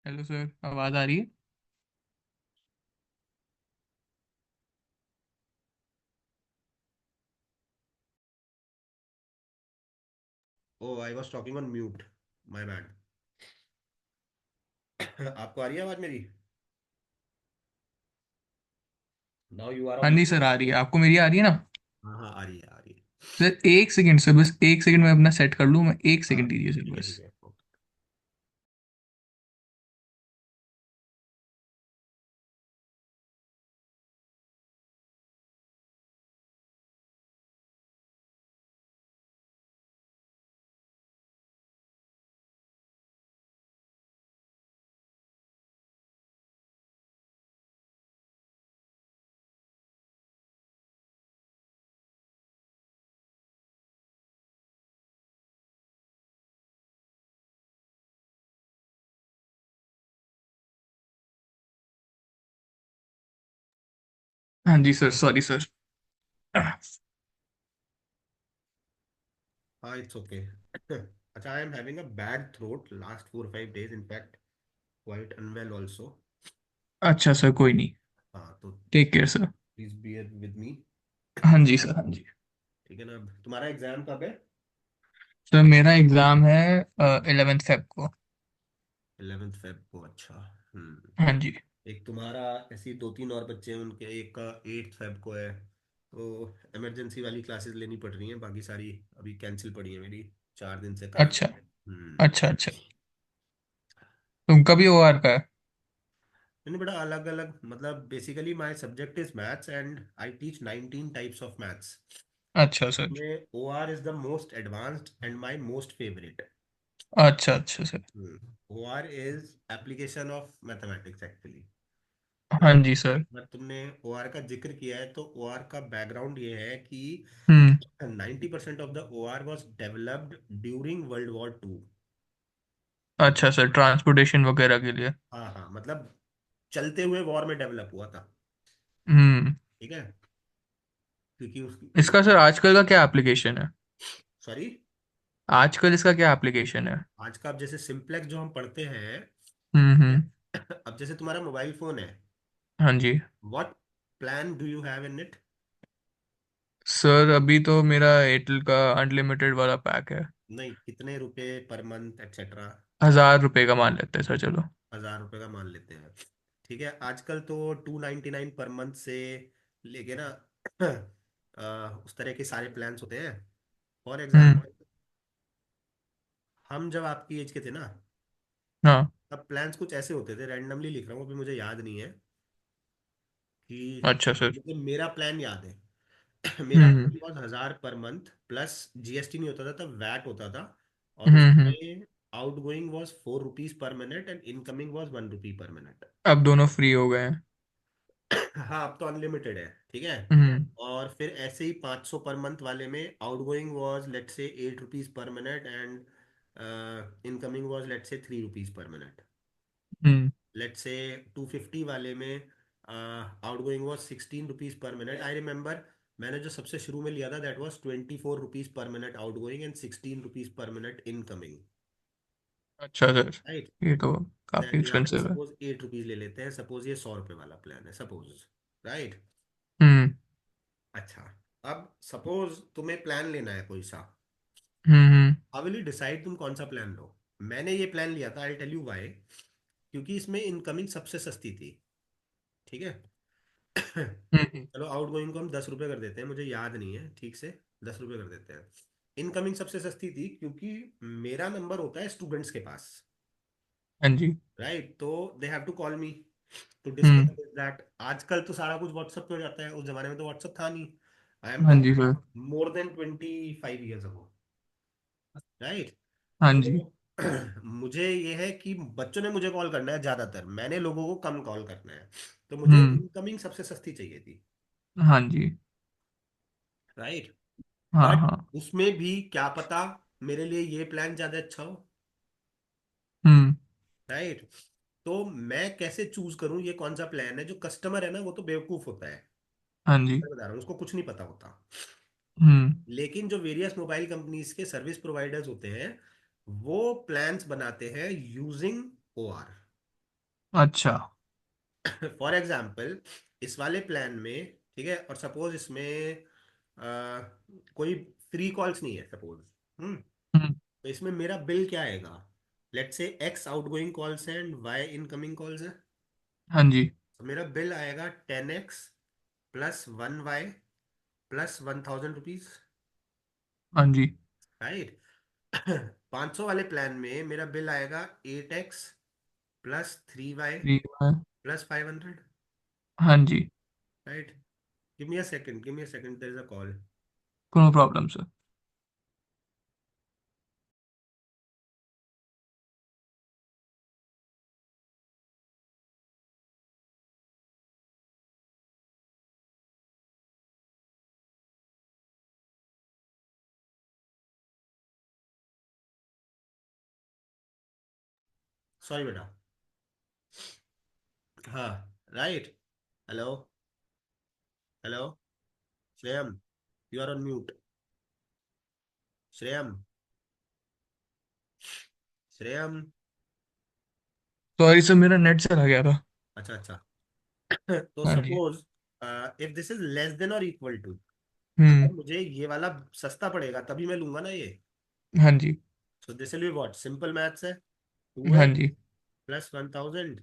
Hello sir, आवाज़ आ रही है? Oh, I was talking on mute. My bad. आपको आ रही है आवाज मेरी? Now you are हाँ on जी mute. सर, आ रही है। आपको मेरी आ रही है ना? हाँ हाँ, आ रही है, आ रही है। सर एक सेकंड सर, बस एक सेकंड में अपना सेट कर लूँ। मैं एक हाँ, सेकंड दीजिए सर ठीक है बस। ठीक है। हाँ जी सर, सॉरी सर। हाँ, इट्स ओके। अच्छा, I am having a bad throat last 4 5 days, in fact quite unwell also. अच्छा सर, कोई नहीं। हाँ, तो take care sir. Please bear with me. हाँ जी सर, हाँ जी। ठीक है ना? अब तुम्हारा एग्जाम कब है? सर मेरा एग्ज़ाम है 11th फेब को। 11 Feb को, अच्छा। हाँ जी। एक तुम्हारा, ऐसे ही 2 3 और बच्चे हैं उनके, एक का 8 Feb को है। तो इमरजेंसी वाली क्लासेस लेनी पड़ रही हैं, बाकी सारी अभी कैंसिल पड़ी है मेरी। 4 दिन से काम अच्छा है। अच्छा अच्छा। तुमका भी ओआर का है? मैंने बड़ा अलग अलग, मतलब basically my subject is maths and I teach 19 types of maths. अच्छा सर। में O R is the most advanced and my most favourite. अच्छा अच्छा sir. O R is application of mathematics actually. हाँ मतलब जी सर। मतलब तुमने O R का जिक्र किया है, तो ओ आर का बैकग्राउंड ये है कि hmm. 90% of the O R was developed during World War 2। अच्छा सर, ट्रांसपोर्टेशन वगैरह के लिए। हाँ हाँ, मतलब चलते हुए वॉर में डेवलप हुआ था। हम्म। ठीक है, क्योंकि उसकी इसका सर आजकल का क्या एप्लीकेशन है? सॉरी। आजकल इसका क्या एप्लीकेशन है? आज का, अब जैसे सिंप्लेक्स जो हम पढ़ते हैं, हम्म। अब जैसे तुम्हारा मोबाइल फोन है, हाँ जी। What plan do you have in it? Sir अभी तो मेरा एयरटेल का अनलिमिटेड वाला पैक है। नहीं, कितने रुपए पर मंथ एक्सेट्रा? 1000 रुपये का मान लेते हैं सर, चलो। 1000 रुपए का मान लेते हैं। ठीक है, आजकल तो 299 पर मंथ से लेके ना उस तरह के सारे प्लान्स होते हैं। For hmm. एग्जाम्पल, हम जब आपकी एज के थे ना, हाँ। तब प्लान्स कुछ ऐसे होते थे, रैंडमली लिख रहा हूँ, अभी मुझे याद नहीं है कि अच्छा सर। मुझे मेरा प्लान याद है। मेरा हम्म प्लान बहुत 1000 पर मंथ, प्लस जीएसटी नहीं होता था तब, वैट होता था। और हम्म। उसमें out going was 4 rupees per minute and incoming was 1 रुपी पर मिनट। अब दोनों फ्री हो गए हैं। हाँ, अब तो अनलिमिटेड है। ठीक है। हम्म और फिर ऐसे ही 500 पर मंथ वाले में आउट गोइंग वॉज लेट से 8 rupees per minute and incoming was let's say 3 rupees per minute. Hmm. Late से 250 वाले में out going was 16 rupees per minute, I remember. मैंने जो सबसे शुरू में लिया था that was 24 rupees per minute out going and 16 rupees per minute incoming. अच्छा सर, राइट। ये तो काफी देन यहाँ पे एक्सपेंसिव है। सपोज 8 रुपीज ले लेते हैं, सपोज ये 100 रुपए वाला प्लान है, सपोज। राइट। हम्म अच्छा, अब सपोज तुम्हें प्लान लेना है कोई सा। हम्म। हाउ विल यू डिसाइड तुम कौन सा प्लान लो? मैंने ये प्लान लिया था, आई टेल यू व्हाई। क्योंकि इसमें इनकमिंग सबसे सस्ती थी। ठीक है। हम्म। चलो, आउट गोइंग को हम 10 रुपये कर देते हैं, मुझे याद नहीं है ठीक से। 10 रुपये कर देते हैं। इनकमिंग सबसे सस्ती थी क्योंकि मेरा नंबर होता है स्टूडेंट्स के पास। हाँ जी। राइट, तो they have to call me to hmm. Discuss that. आजकल तो सारा कुछ व्हाट्सएप पे हो जाता है, उस जमाने में तो व्हाट्सएप था नहीं। आई एम हाँ टॉक जी sir. More than 25 years ago. Right. हाँ तो जी। मुझे ये है कि बच्चों ने मुझे कॉल करना है ज्यादातर, मैंने लोगों को कम कॉल करना है। तो मुझे हम्म। इनकमिंग सबसे सस्ती चाहिए थी। हाँ जी। राइट। हाँ बट हाँ। उसमें भी क्या पता मेरे लिए ये प्लान ज्यादा अच्छा हो। हम्म। राइट। तो मैं कैसे चूज करूं ये कौन सा प्लान है? जो कस्टमर है ना, वो तो बेवकूफ होता है। हाँ जी। मैं बता रहा हूँ, उसको कुछ नहीं पता होता। हम्म। लेकिन जो वेरियस मोबाइल कंपनीज के सर्विस प्रोवाइडर्स होते हैं, वो प्लान्स बनाते हैं यूजिंग ओ आर। अच्छा। फॉर एग्जाम्पल इस वाले प्लान में, ठीक है, और सपोज इसमें कोई फ्री कॉल्स नहीं है सपोज। हम्म। हम्म। तो इसमें मेरा बिल क्या आएगा? Let's say x outgoing calls है एंड वाई इनकमिंग कॉल्स है। हाँ जी। तो मेरा बिल आएगा 10x plus 1y plus 1000 rupees. हाँ जी। राइट। 500 वाले प्लान में मेरा बिल आएगा 8x प्लस 3y ठीक है। प्लस 500। हाँ जी। Right. Give me a second, give me a second, there is a call. कोनो प्रॉब्लम सर। सॉरी बेटा। हाँ। Right. Hello. Hello. Shreyam, you are on mute. Shreyam. Shreyam. Sorry sir, मेरा नेट चला गया था। अच्छा अच्छा। तो हाँ जी। Suppose if this is less than और इक्वल टू, हम्म। अगर मुझे ये वाला सस्ता पड़ेगा तभी मैं लूंगा ना ये। हाँ जी। So this will be what, simple maths है। टू हाँ एक्स जी। प्लस 1000,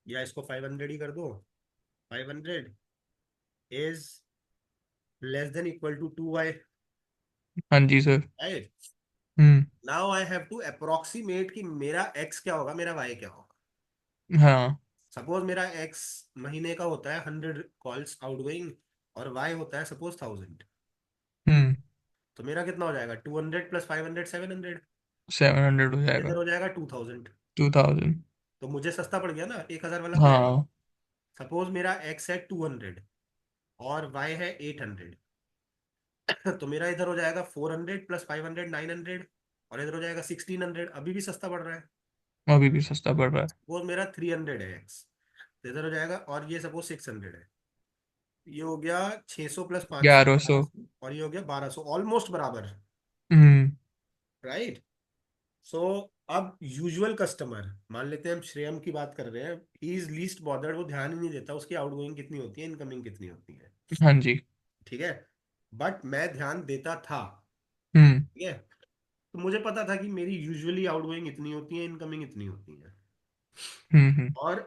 या इसको 500 ही कर दो। 500 is less than equal to 2y। हाँ जी सर। राइट। Hmm. Now I have to approximate कि मेरा x क्या होगा, मेरा y क्या होगा। हाँ। सपोज मेरा x महीने का होता है 100 कॉल्स आउटगोइंग, और y होता है सपोज 1000। हम्म। तो मेरा कितना हो जाएगा? 200 प्लस 500, 700। 700 हो और इधर जाएगा। हो जाएगा 2000। 2000। तो मुझे सस्ता पड़ गया ना 1000 वाला प्लान। हाँ। सपोज मेरा x है 200 और y है 800। तो मेरा इधर हो जाएगा 400 प्लस 500, 900। और इधर हो जाएगा 1600, अभी भी सस्ता पड़ रहा है। अभी भी सस्ता पड़ रहा है। सपोज मेरा 300 है x, तो इधर हो जाएगा, और ये सपोज 600 है। ये हो गया 600 प्लस 500, 1100। 1200, और ये हो गया 1200, ऑलमोस्ट बराबर। हम्म। राइट। सो अब यूजुअल कस्टमर, मान लेते हैं हम श्रेयम की बात कर रहे हैं, ही इज लीस्ट बॉदर्ड, वो ध्यान ही नहीं देता उसकी आउटगोइंग कितनी होती है, इनकमिंग कितनी होती है। हाँ जी। ठीक है। बट मैं ध्यान देता था। हम्म। ठीक है। तो मुझे पता था कि मेरी यूजुअली आउटगोइंग इतनी होती है, इनकमिंग इतनी होती है। हम्म। और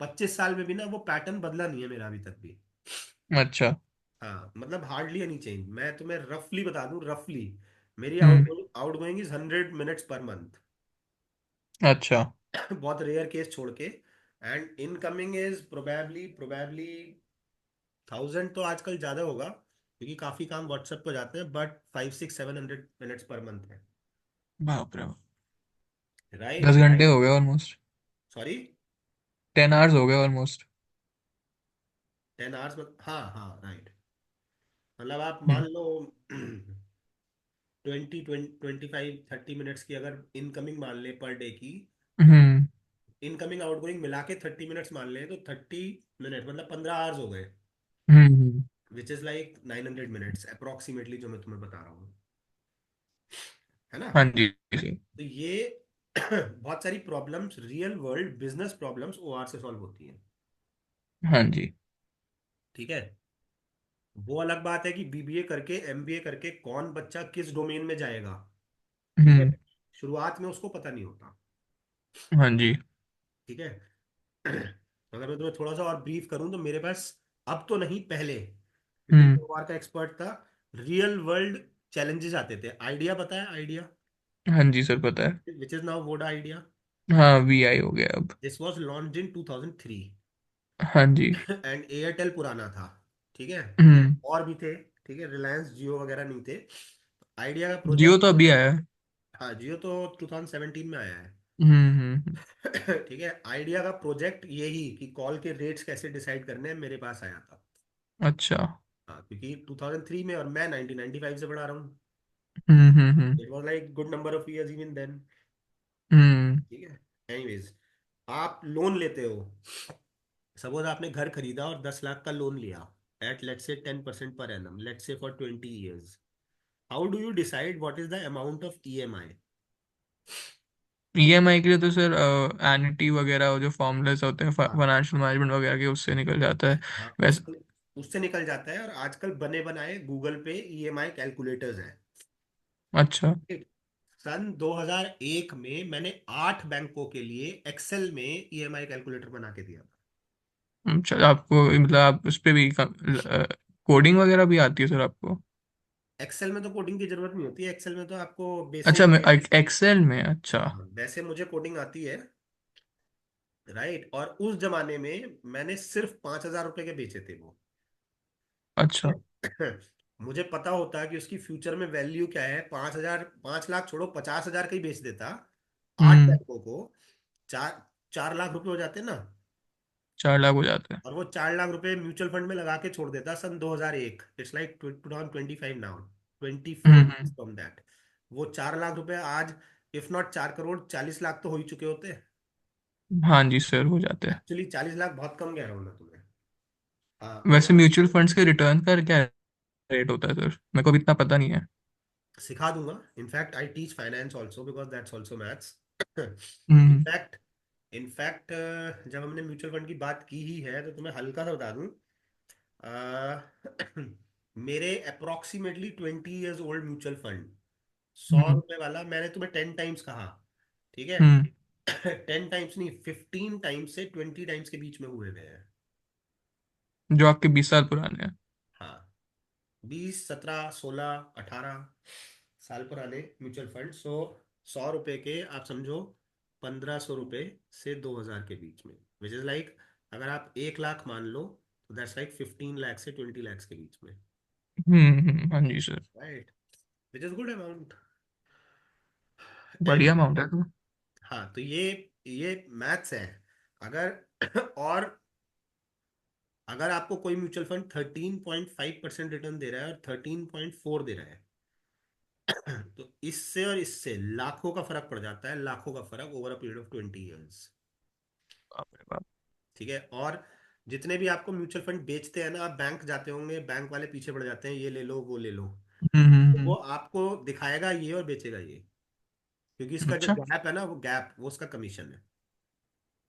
25 साल में भी ना वो पैटर्न बदला नहीं है मेरा अभी तक भी। अच्छा। हाँ, मतलब हार्डली एनी चेंज। मैं तुम्हें रफली बता दूं, रफली मेरी hmm. Outgoing is 100 minutes per month. अच्छा। बहुत रेयर केस छोड़ के। And incoming is probably probably 1000, तो आजकल ज्यादा होगा क्योंकि काफी काम व्हाट्सएप पे जाते हैं, बट 5 6 700 मिनट्स पर मंथ है। बाप रे बाप। राइट 10 घंटे राइट। हो गए ऑलमोस्ट। सॉरी। 10 आवर्स हो गए ऑलमोस्ट। 10 आवर्स में, हाँ हाँ राइट। मतलब आप मान हम्म। लो 20 25 30 मिनट्स की अगर इनकमिंग मान ले पर डे की, तो हम्म। इनकमिंग आउटगोइंग मिला के 30 मिनट्स मान ले, तो 30 मिनट मतलब 15 आवर्स हो गए। Hmm. Which is like 900 minutes approximately, जो मैं तुम्हें बता रहा हूँ। है ना। हाँ जी सर। तो ये बहुत सारी problems, real world business problems OR से सॉल्व होती हैं। हाँ जी। ठीक है। वो अलग बात है कि बीबीए करके एमबीए करके कौन बच्चा किस डोमेन में जाएगा। ठीक है। हम्म। शुरुआत में उसको पता नहीं होता। हाँ जी। ठीक है। तो अगर मैं तुम्हें थोड़ा सा और ब्रीफ करूं, तो मेरे पास, अब तो नहीं पहले, क्योंकि हम्म। मैं ओआर का एक्सपर्ट था, रियल वर्ल्ड चैलेंजेस आते थे। आइडिया पता है? आइडिया हाँ जी सर, पता है। Which is now Voda idea. हाँ, वीआई हो गया अब। This was launched in 2003। हाँ जी। एंड एयरटेल पुराना था। ठीक है। हम्म। और भी थे। ठीक है, रिलायंस जियो वगैरह नहीं थे। आइडिया का जियो प्रोजेक्ट। तो अभी आया है। हाँ, जियो तो 2017 में आया है। हम्म। ठीक है। आइडिया का प्रोजेक्ट यही कि कॉल के रेट्स कैसे डिसाइड करने हैं, मेरे पास आया था। अच्छा। हाँ, क्योंकि 2003 में, और मैं 1995 से पढ़ा रहा हूँ। Hmm. It was like good number of years even then. Hmm. ठीक है। एनीवेज, आप लोन लेते हो। सपोज आपने घर खरीदा और 10 लाख का लोन लिया eight let's say 10% per annum, let's say for 20 years. How do you decide what is the amount of EMI? EMI के लिए तो सर एन्युटी वगैरह जो फॉर्मूलाज होते हैं हाँ फाइनेंशियल मैनेजमेंट वगैरह के, उससे निकल जाता है हाँ, वैसे। उससे उससे निकल जाता है। और आजकल बने बनाए गूगल पे ईएमआई कैलकुलेटर्स हैं। अच्छा। सन 2001 में मैंने 8 बैंकों के लिए एक्सेल में ईएमआई कैलकुलेटर बना के दिया था। अच्छा, आपको मतलब आप उस पे भी कोडिंग वगैरह भी आती है सर आपको? एक्सेल में तो कोडिंग की जरूरत नहीं होती है, एक्सेल में तो आपको अच्छा, बेसिक। मैं एक्सेल में, अच्छा। हाँ, वैसे मुझे कोडिंग आती है। राइट। और उस जमाने में मैंने सिर्फ 5,000 रुपए के बेचे थे वो। अच्छा। मुझे पता होता कि उसकी फ्यूचर में वैल्यू क्या है, 5,000, 5 लाख छोड़ो, 50,000 का ही बेच देता। आठ हम्म। बैंकों को 4 4 लाख रुपए हो जाते ना। 4 लाख हो जाते हैं। और वो 4 लाख रुपए म्यूचुअल फंड में लगा के छोड़ देता सन 2001। It's like 2025 now, 24 from that. वो 4 लाख रुपए आज, इफ नॉट 4 करोड़, 40 लाख तो हो ही चुके होते। हाँ जी सर, हो जाते हैं। एक्चुअली 40 लाख बहुत कम कह रहा हूँ मैं तुम्हें। हाँ, वैसे और म्यूचुअल फंड्स के रिटर्न का क्या रेट होता है सर? मेरे को भी इतना पता नहीं है। सिखा दूंगा। In fact I teach finance also because that's also maths. Hmm. In fact in fact जब हमने म्यूचुअल फंड की बात की ही है तो तुम्हें हल्का सा बता दूं। अ, मेरे approximately 20 years old mutual fund, सौ हम्म। रुपए वाला, मैंने तुम्हें 10 टाइम्स कहा। ठीक है। हम्म। 10 टाइम्स नहीं, 15 टाइम्स से 20 टाइम्स के बीच में हुए हुए हैं। जो आपके 20 साल पुराने हैं। हाँ, 20, 17, 16, 18 साल पुराने म्यूचुअल फंड। 100 रुपए के आप समझो, 1,500 रुपए से 2,000 के बीच में, विच इज लाइक, अगर आप 1 लाख मान लो तो दैट्स लाइक 15 लाख से 20 लाख के बीच में। हाँ जी sir. Right. Which is good amount. बढ़िया एंड अमाउंट है तो। हाँ, तो ये मैथ्स है। अगर और अगर आपको कोई म्यूचुअल फंड 13.5% रिटर्न दे रहा है और 13.4 दे रहा है, तो इससे और इससे लाखों का फर्क पड़ जाता है, लाखों का फर्क over a period of 20 years. बाप रे बाप। ठीक है। और जितने भी आपको म्यूचुअल फंड बेचते हैं ना, आप बैंक जाते होंगे, बैंक वाले पीछे पड़ जाते हैं, ये ले लो वो ले लो। तो वो हम्म। आपको दिखाएगा ये और बेचेगा ये, क्योंकि इसका जो अच्छा। गैप है ना, वो गैप, वो उसका कमीशन है।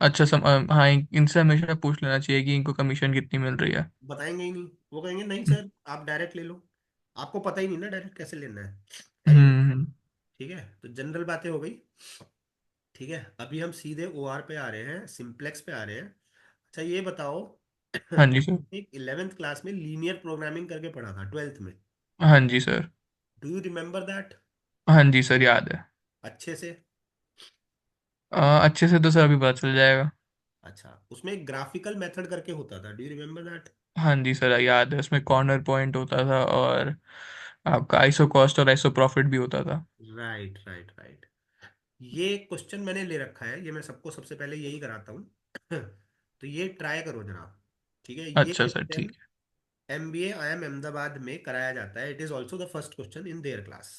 अच्छा हाँ, इनसे हमेशा पूछ लेना चाहिए कि इनको कमीशन कितनी मिल रही है। बताएंगे ही नहीं। वो कहेंगे नहीं सर, आप डायरेक्ट ले लो। आपको पता ही नहीं ना डायरेक्ट कैसे लेना है। एनीवे, हम्म। ठीक है, तो जनरल बातें हो गई। ठीक है, अभी हम सीधे ओआर पे आ रहे हैं, सिंप्लेक्स पे आ रहे हैं। अच्छा ये बताओ, हाँ जी सर। एक 11th क्लास में लीनियर प्रोग्रामिंग करके पढ़ा था, 12th में। हाँ जी sir. Do you remember that? हाँ जी सर, याद है। अच्छे से? अच्छे से तो सर अभी पता चल जाएगा। अच्छा, उसमें एक ग्राफिकल मेथड करके होता था, डू यू रिमेम्बर दैट? हाँ जी सर, याद है, उसमें कॉर्नर पॉइंट होता था और आपका आइसो कॉस्ट और आइसो प्रॉफिट भी होता था। Right right right. ये क्वेश्चन मैंने ले रखा है, ये मैं सबको सबसे पहले यही कराता हूँ। तो ये ट्राई करो जरा। ठीक है, ये अच्छा सर, क्वेश्चन ठीक MBA IIM अहमदाबाद में कराया जाता है। It is also the first question in their class.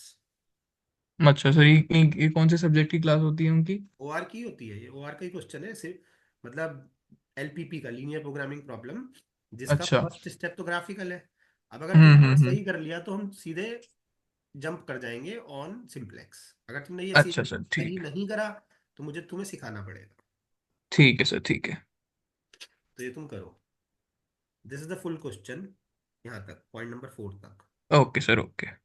है। अच्छा सर, ये कौन से सब्जेक्ट की क्लास होती है उनकी? ओआर की होती है, ये ओआर का ही क्वेश्चन है सिर्फ। मतलब LPP का, लीनियर प्रोग्रामिंग प्रॉब्लम, जिसका अच्छा। फर्स्ट स्टेप तो ग्राफिकल है। अब अगर तुमने ये हम्म। सही कर लिया तो हम सीधे जंप कर जाएंगे ऑन सिंप्लेक्स। अगर तुमने ये अच्छा सर, सही ठीक। नहीं करा तो मुझे तुम्हें सिखाना पड़ेगा। ठीक है सर, ठीक है। तो ये तुम करो। This is the full question, यहाँ तक, पॉइंट नंबर 4 तक। Okay sir, okay.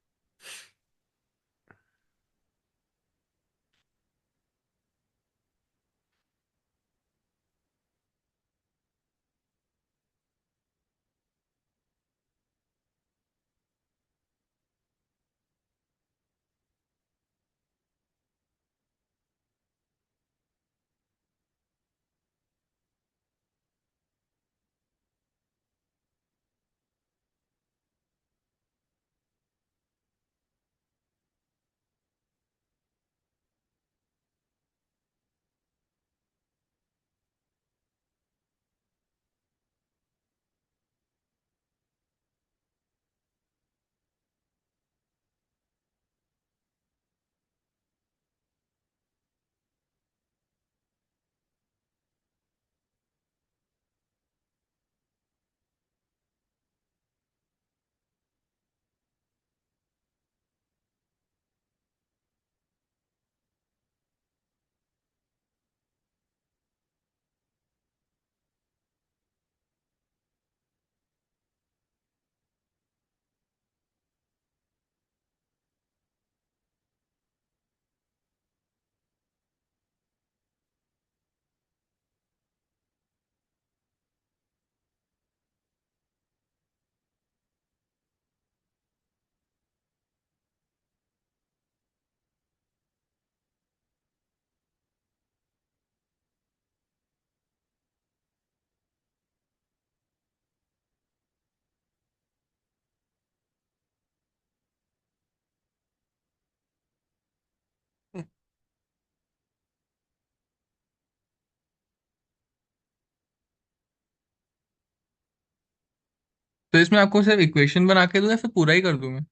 तो इसमें आपको सिर्फ इक्वेशन बना के दूं या फिर पूरा ही कर दूं मैं?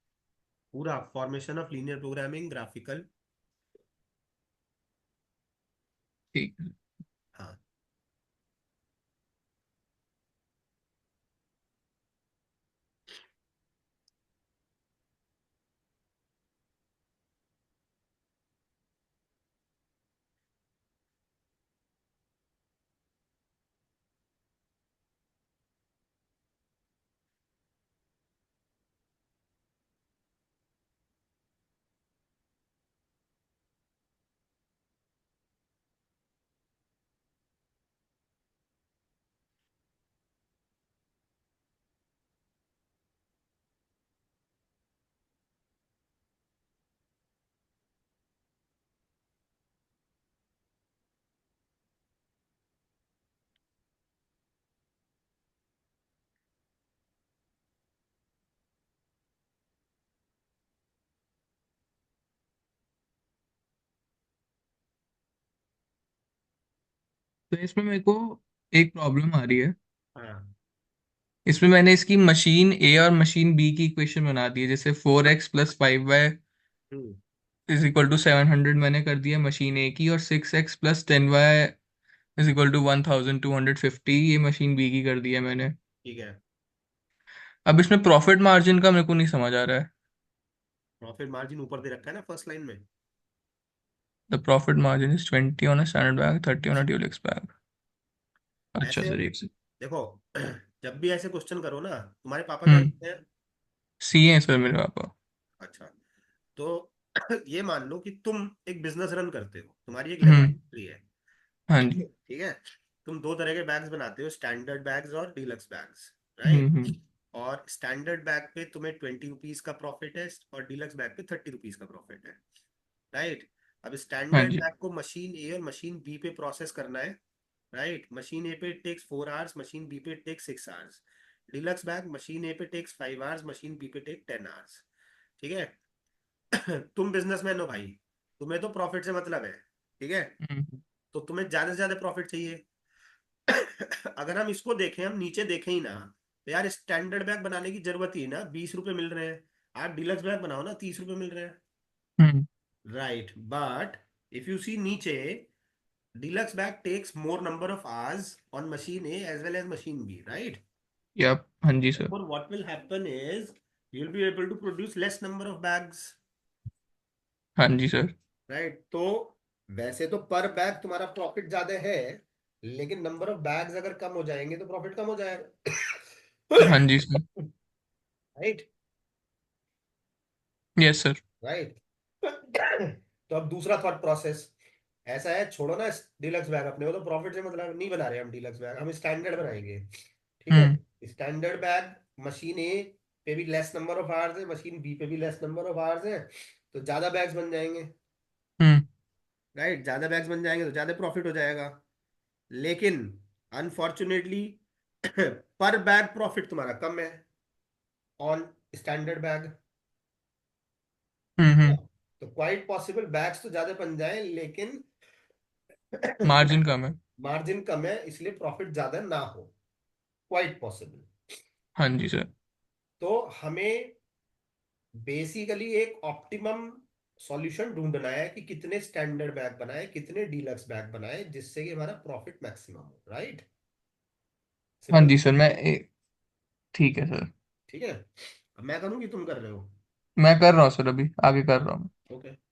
पूरा formation of linear programming, graphical. ठीक है। हाँ। तो इसमें मेरे को एक प्रॉब्लम आ रही है। हाँ। इसमें मैंने इसकी मशीन ए और मशीन बी की इक्वेशन बना दी है, जैसे 4x + 5y हम्म। = 700 मैंने कर दिया मशीन ए की, और 6x + 10y = 1250 ये मशीन बी की कर दिया मैंने। ठीक है। अब इसमें प्रॉफिट मार्जिन का मेरे को नहीं समझ आ रहा है। प्रॉफिट मार्जिन ऊपर दे रखा है ना फर्स्ट लाइन में। The profit margin is 20 on a standard bag, 30 on a Dulux bag. अच्छा ऐसे सर, एक से। देखो, जब भी ऐसे क्वेश्चन करो ना, तुम्हारे पापा क्या हम्म। करते हैं? सी है सर मेरे पापा। अच्छा। तो ये मान लो कि तुम एक बिजनेस रन करते हो, तुम्हारी एक हम्म। लेबोरेटरी है। हाँ जी। ठीक है। तुम दो तरह के बैग्स बनाते हो, स्टैंडर्ड बैग्स और डीलक्स बैग्स। हम्म। राइट। हम्म। और स्टैंडर्ड बैग पे तुम्हें 20 रुपीज का प्रॉफिट है, और डीलक्स बैग पे 30 रुपीज का प्रॉफिट है। राइट। अब हाँ स्टैंडर्ड जी। बैग को मशीन ए और मशीन बी पे प्रोसेस करना है। राइट। मशीन ए पे टेक्स 4 आवर्स, मशीन बी पे takes 6 hours. Deluxe bag machine A पे टेक्स 5 आवर्स, मशीन बी पे टेक 10 आवर्स। ठीक है। तुम बिजनेसमैन हो भाई, तुम्हें तो प्रॉफिट से मतलब है। ठीक है। हम्म। तो तुम्हें ज्यादा से ज्यादा प्रॉफिट चाहिए। अगर हम इसको देखें, हम नीचे देखें ही ना, तो यार स्टैंडर्ड बैग बनाने की जरूरत ही है ना, 20 रुपए मिल रहे हैं। आप डिलक्स बैग बनाओ ना, 30 रुपए मिल रहे हैं। हम्म। Right, but if you see नीचे, deluxe bag takes more number of hours on machine A as well as machine B, right? या हाँ जी sir. Therefore, what will happen is you'll be able to produce less number of bags, हाँ जी sir. right? तो वैसे तो पर bag तुम्हारा प्रॉफिट ज्यादा है, लेकिन नंबर ऑफ बैग्स अगर कम हो जाएंगे तो प्रॉफिट कम हो जाएगा। हाँ जी sir. Right. Yes sir. Right. तो अब दूसरा थॉट प्रोसेस ऐसा है, छोड़ो ना डीलक्स बैग, अपने को तो प्रॉफिट से मतलब नहीं बना रहे हम डीलक्स बैग, हम स्टैंडर्ड बनाएंगे। ठीक है। हम्म। स्टैंडर्ड बैग मशीन ए पे भी लेस नंबर ऑफ आवर्स है, मशीन बी पे भी लेस नंबर ऑफ आवर्स है, तो ज्यादा बैग्स बन जाएंगे। हम्म। राइट, ज्यादा बैग्स बन जाएंगे तो ज्यादा प्रॉफिट हो जाएगा। लेकिन अनफॉर्चुनेटली पर बैग प्रॉफिट तुम्हारा कम है ऑन स्टैंडर्ड बैग। हम्म। तो क्वाइट पॉसिबल बैग्स तो ज्यादा बन जाए, लेकिन मार्जिन कम है। मार्जिन कम है, इसलिए प्रॉफिट ज्यादा ना हो। Quite possible. हाँ जी सर। तो हमें बेसिकली एक ऑप्टिमम सॉल्यूशन ढूंढना है कि कितने स्टैंडर्ड बैग बनाए, कितने डीलक्स बैग बनाए, जिससे कि हमारा प्रॉफिट मैक्सिमम हो। राइट। हाँ सिंपल। जी सर, ठीक है सर। ठीक है। अब मैं करूँ कि तुम कर रहे हो? मैं कर रहा हूँ सर, अभी आगे कर रहा हूँ। ओके।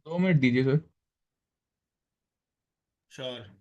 2 मिनट दीजिए सर। श्योर।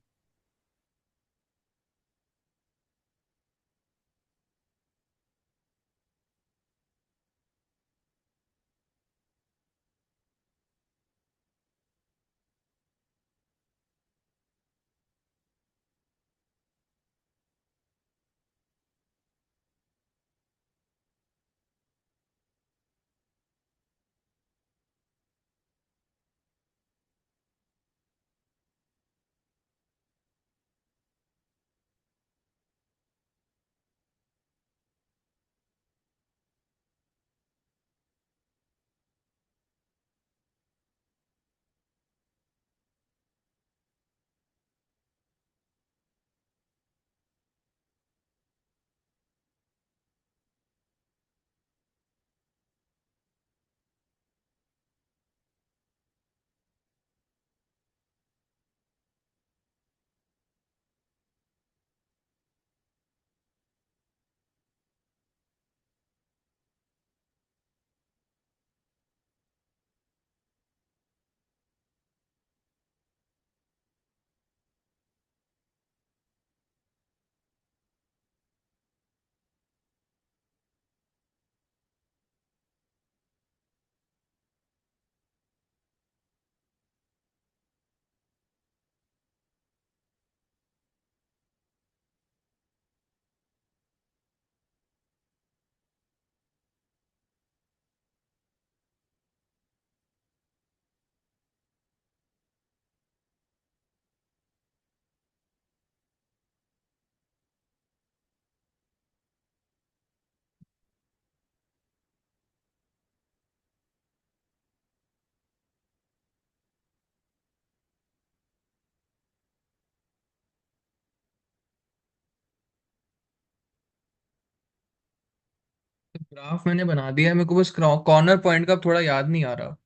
ग्राफ मैंने बना दिया है, मेरे को बस कॉर्नर पॉइंट का थोड़ा याद नहीं आ रहा।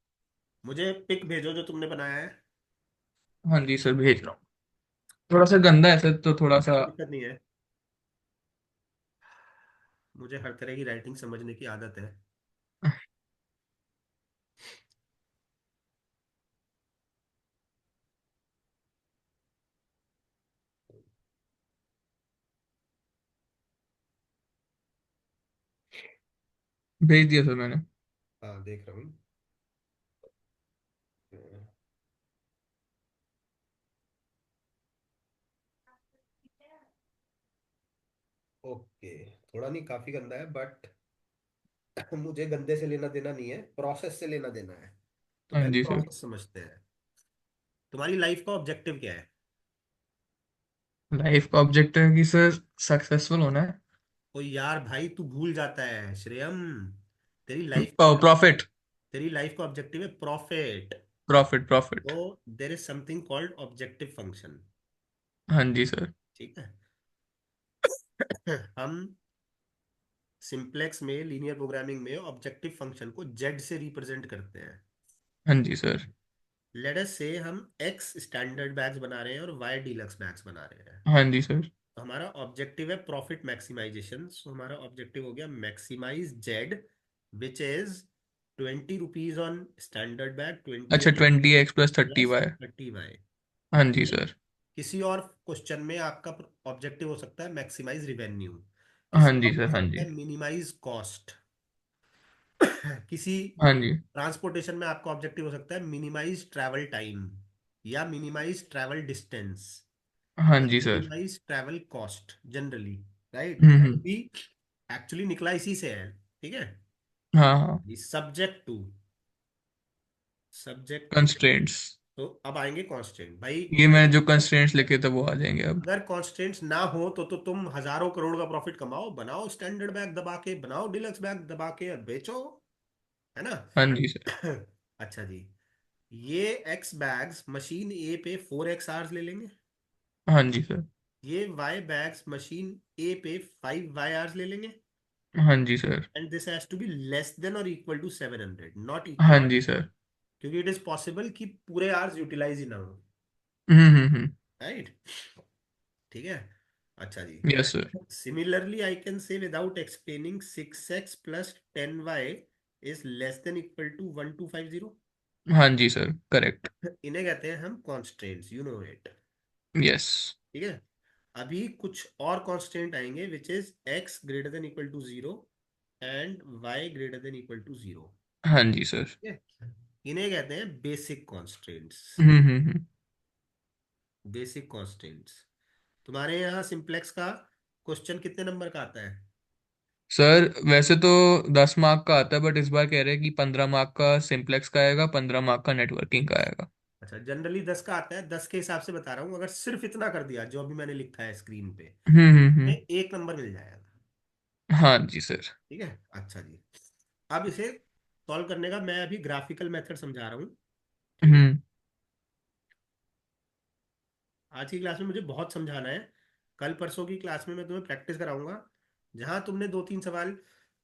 मुझे पिक भेजो जो तुमने बनाया है। हाँ जी सर, भेज रहा हूँ। थोड़ा सा गंदा है सर, तो थोड़ा सा। कोई दिक्कत नहीं है, मुझे हर तरह की राइटिंग समझने की आदत है। भेज दिया सर मैंने। हाँ देख रहा हूँ। ओके, थोड़ा नहीं काफी गंदा है, बट मुझे गंदे से लेना देना नहीं है, प्रोसेस से लेना देना है। तो हाँ पहले जी सर। प्रोसेस समझते हैं। तुम्हारी लाइफ का ऑब्जेक्टिव क्या है? लाइफ का ऑब्जेक्टिव है कि सर सक्सेसफुल होना है। ओ यार भाई, तू भूल जाता है श्रेयम। तेरी लाइफ का प्रॉफिट। तेरी लाइफ का ऑब्जेक्टिव है प्रॉफिट। Profit profit. तो there is something called objective function. हाँ जी सर। ठीक है। हम सिंप्लेक्स में, लीनियर प्रोग्रामिंग में ऑब्जेक्टिव फंक्शन को जेड से रिप्रेजेंट करते हैं। हाँ जी सर। लेट अस से हम एक्स स्टैंडर्ड बैग्स बना रहे हैं और वाई डीलक्स बैग्स बना रहे हैं। हाँ जी सर। तो हमारा ऑब्जेक्टिव है प्रॉफिट मैक्सिमाइजेशन, सो हमारा ऑब्जेक्टिव हो गया maximise z, which is 20 rupees on standard bag, twenty अच्छा, 20x + 30y। Plus 30 y. हाँ जी सर। किसी और क्वेश्चन में आपका ऑब्जेक्टिव हो सकता है मैक्सिमाइज रिवेन्यू, हाँ किसी जी और में सर। हो हाँ सकता जी। है मिनिमाइज कॉस्ट, किसी हाँ जी। ट्रांसपोर्टेशन में आपका ऑब्जेक्टिव हो सकता है मिनिमाइज ट्रैवल टाइम, या मिनिमाइज ट्रैवल डिस्टेंस, हाँ या जी sir. Minimize travel cost generally. Right, वो हम्म। भी एक्चुअली निकला इसी से है। ठीक है। हाँ हाँ। Subject to. कंस्ट्रेंट्स। तो अब आएंगे कॉन्स्टेंट भाई। ये मैं जो कंस्ट्रेंट्स लिखे थे वो आ जाएंगे अब। अगर कॉन्स्टेंट्स ना हो तो तुम हजारों करोड़ का प्रॉफिट कमाओ, बनाओ स्टैंडर्ड बैग दबा के, बनाओ डिलक्स बैग दबा के और बेचो। है ना? हाँ जी सर। अच्छा जी। ये एक्स बैग्स मशीन ए पे 4x आवर्स ले लेंगे। हाँ जी सर। ये वाई बैग्स मशीन ए पे 5y आवर्स ले लेंगे। हाँ जी sir. And this has to be less than और इक्वल टू 700, नॉट हाँ इक्वल। जी सर। क्योंकि इट इज पॉसिबल कि पूरे आवर्स यूटिलाइज ही ना हो। हम्म। राइट। ठीक है। अच्छा जी। Yes sir. Similarly I can say without explaining 6x + 10y is less than equal to 1250। हाँ जी सर, करेक्ट। इन्हें कहते हैं हम constants, you know it. Yes. ठीक है। अभी कुछ और कॉन्स्टेंट आएंगे which is X greater than equal to zero and Y greater than equal to zero. हाँ जी सर। ठीक है। इन्हें कहते हैं basic constants. Hmm. Basic constants. तुम्हारे यहाँ सिंप्लेक्स का क्वेश्चन कितने नंबर का आता है? सर वैसे तो 10 मार्क का आता है, बट इस बार कह रहे हैं कि 15 मार्क का सिंप्लेक्स का आएगा, 15 मार्क का नेटवर्किंग का आएगा। अच्छा, जनरली 10 का आता है, 10 के हिसाब से बता रहा हूँ। अगर सिर्फ इतना कर दिया जो अभी मैंने लिखा है स्क्रीन पे, हम्म। एक नंबर मिल जाएगा। हाँ जी सर। ठीक है, अच्छा जी। अब इसे सॉल्व करने का मैं अभी ग्राफिकल मेथड समझा रहा हूँ। ठीक है। हम्म। आज की क्लास में मुझे बहुत समझाना है। कल परसों की क्लास में मैं तुम्हें प्रैक्टिस कराऊंगा। जहां तुमने दो तीन सवाल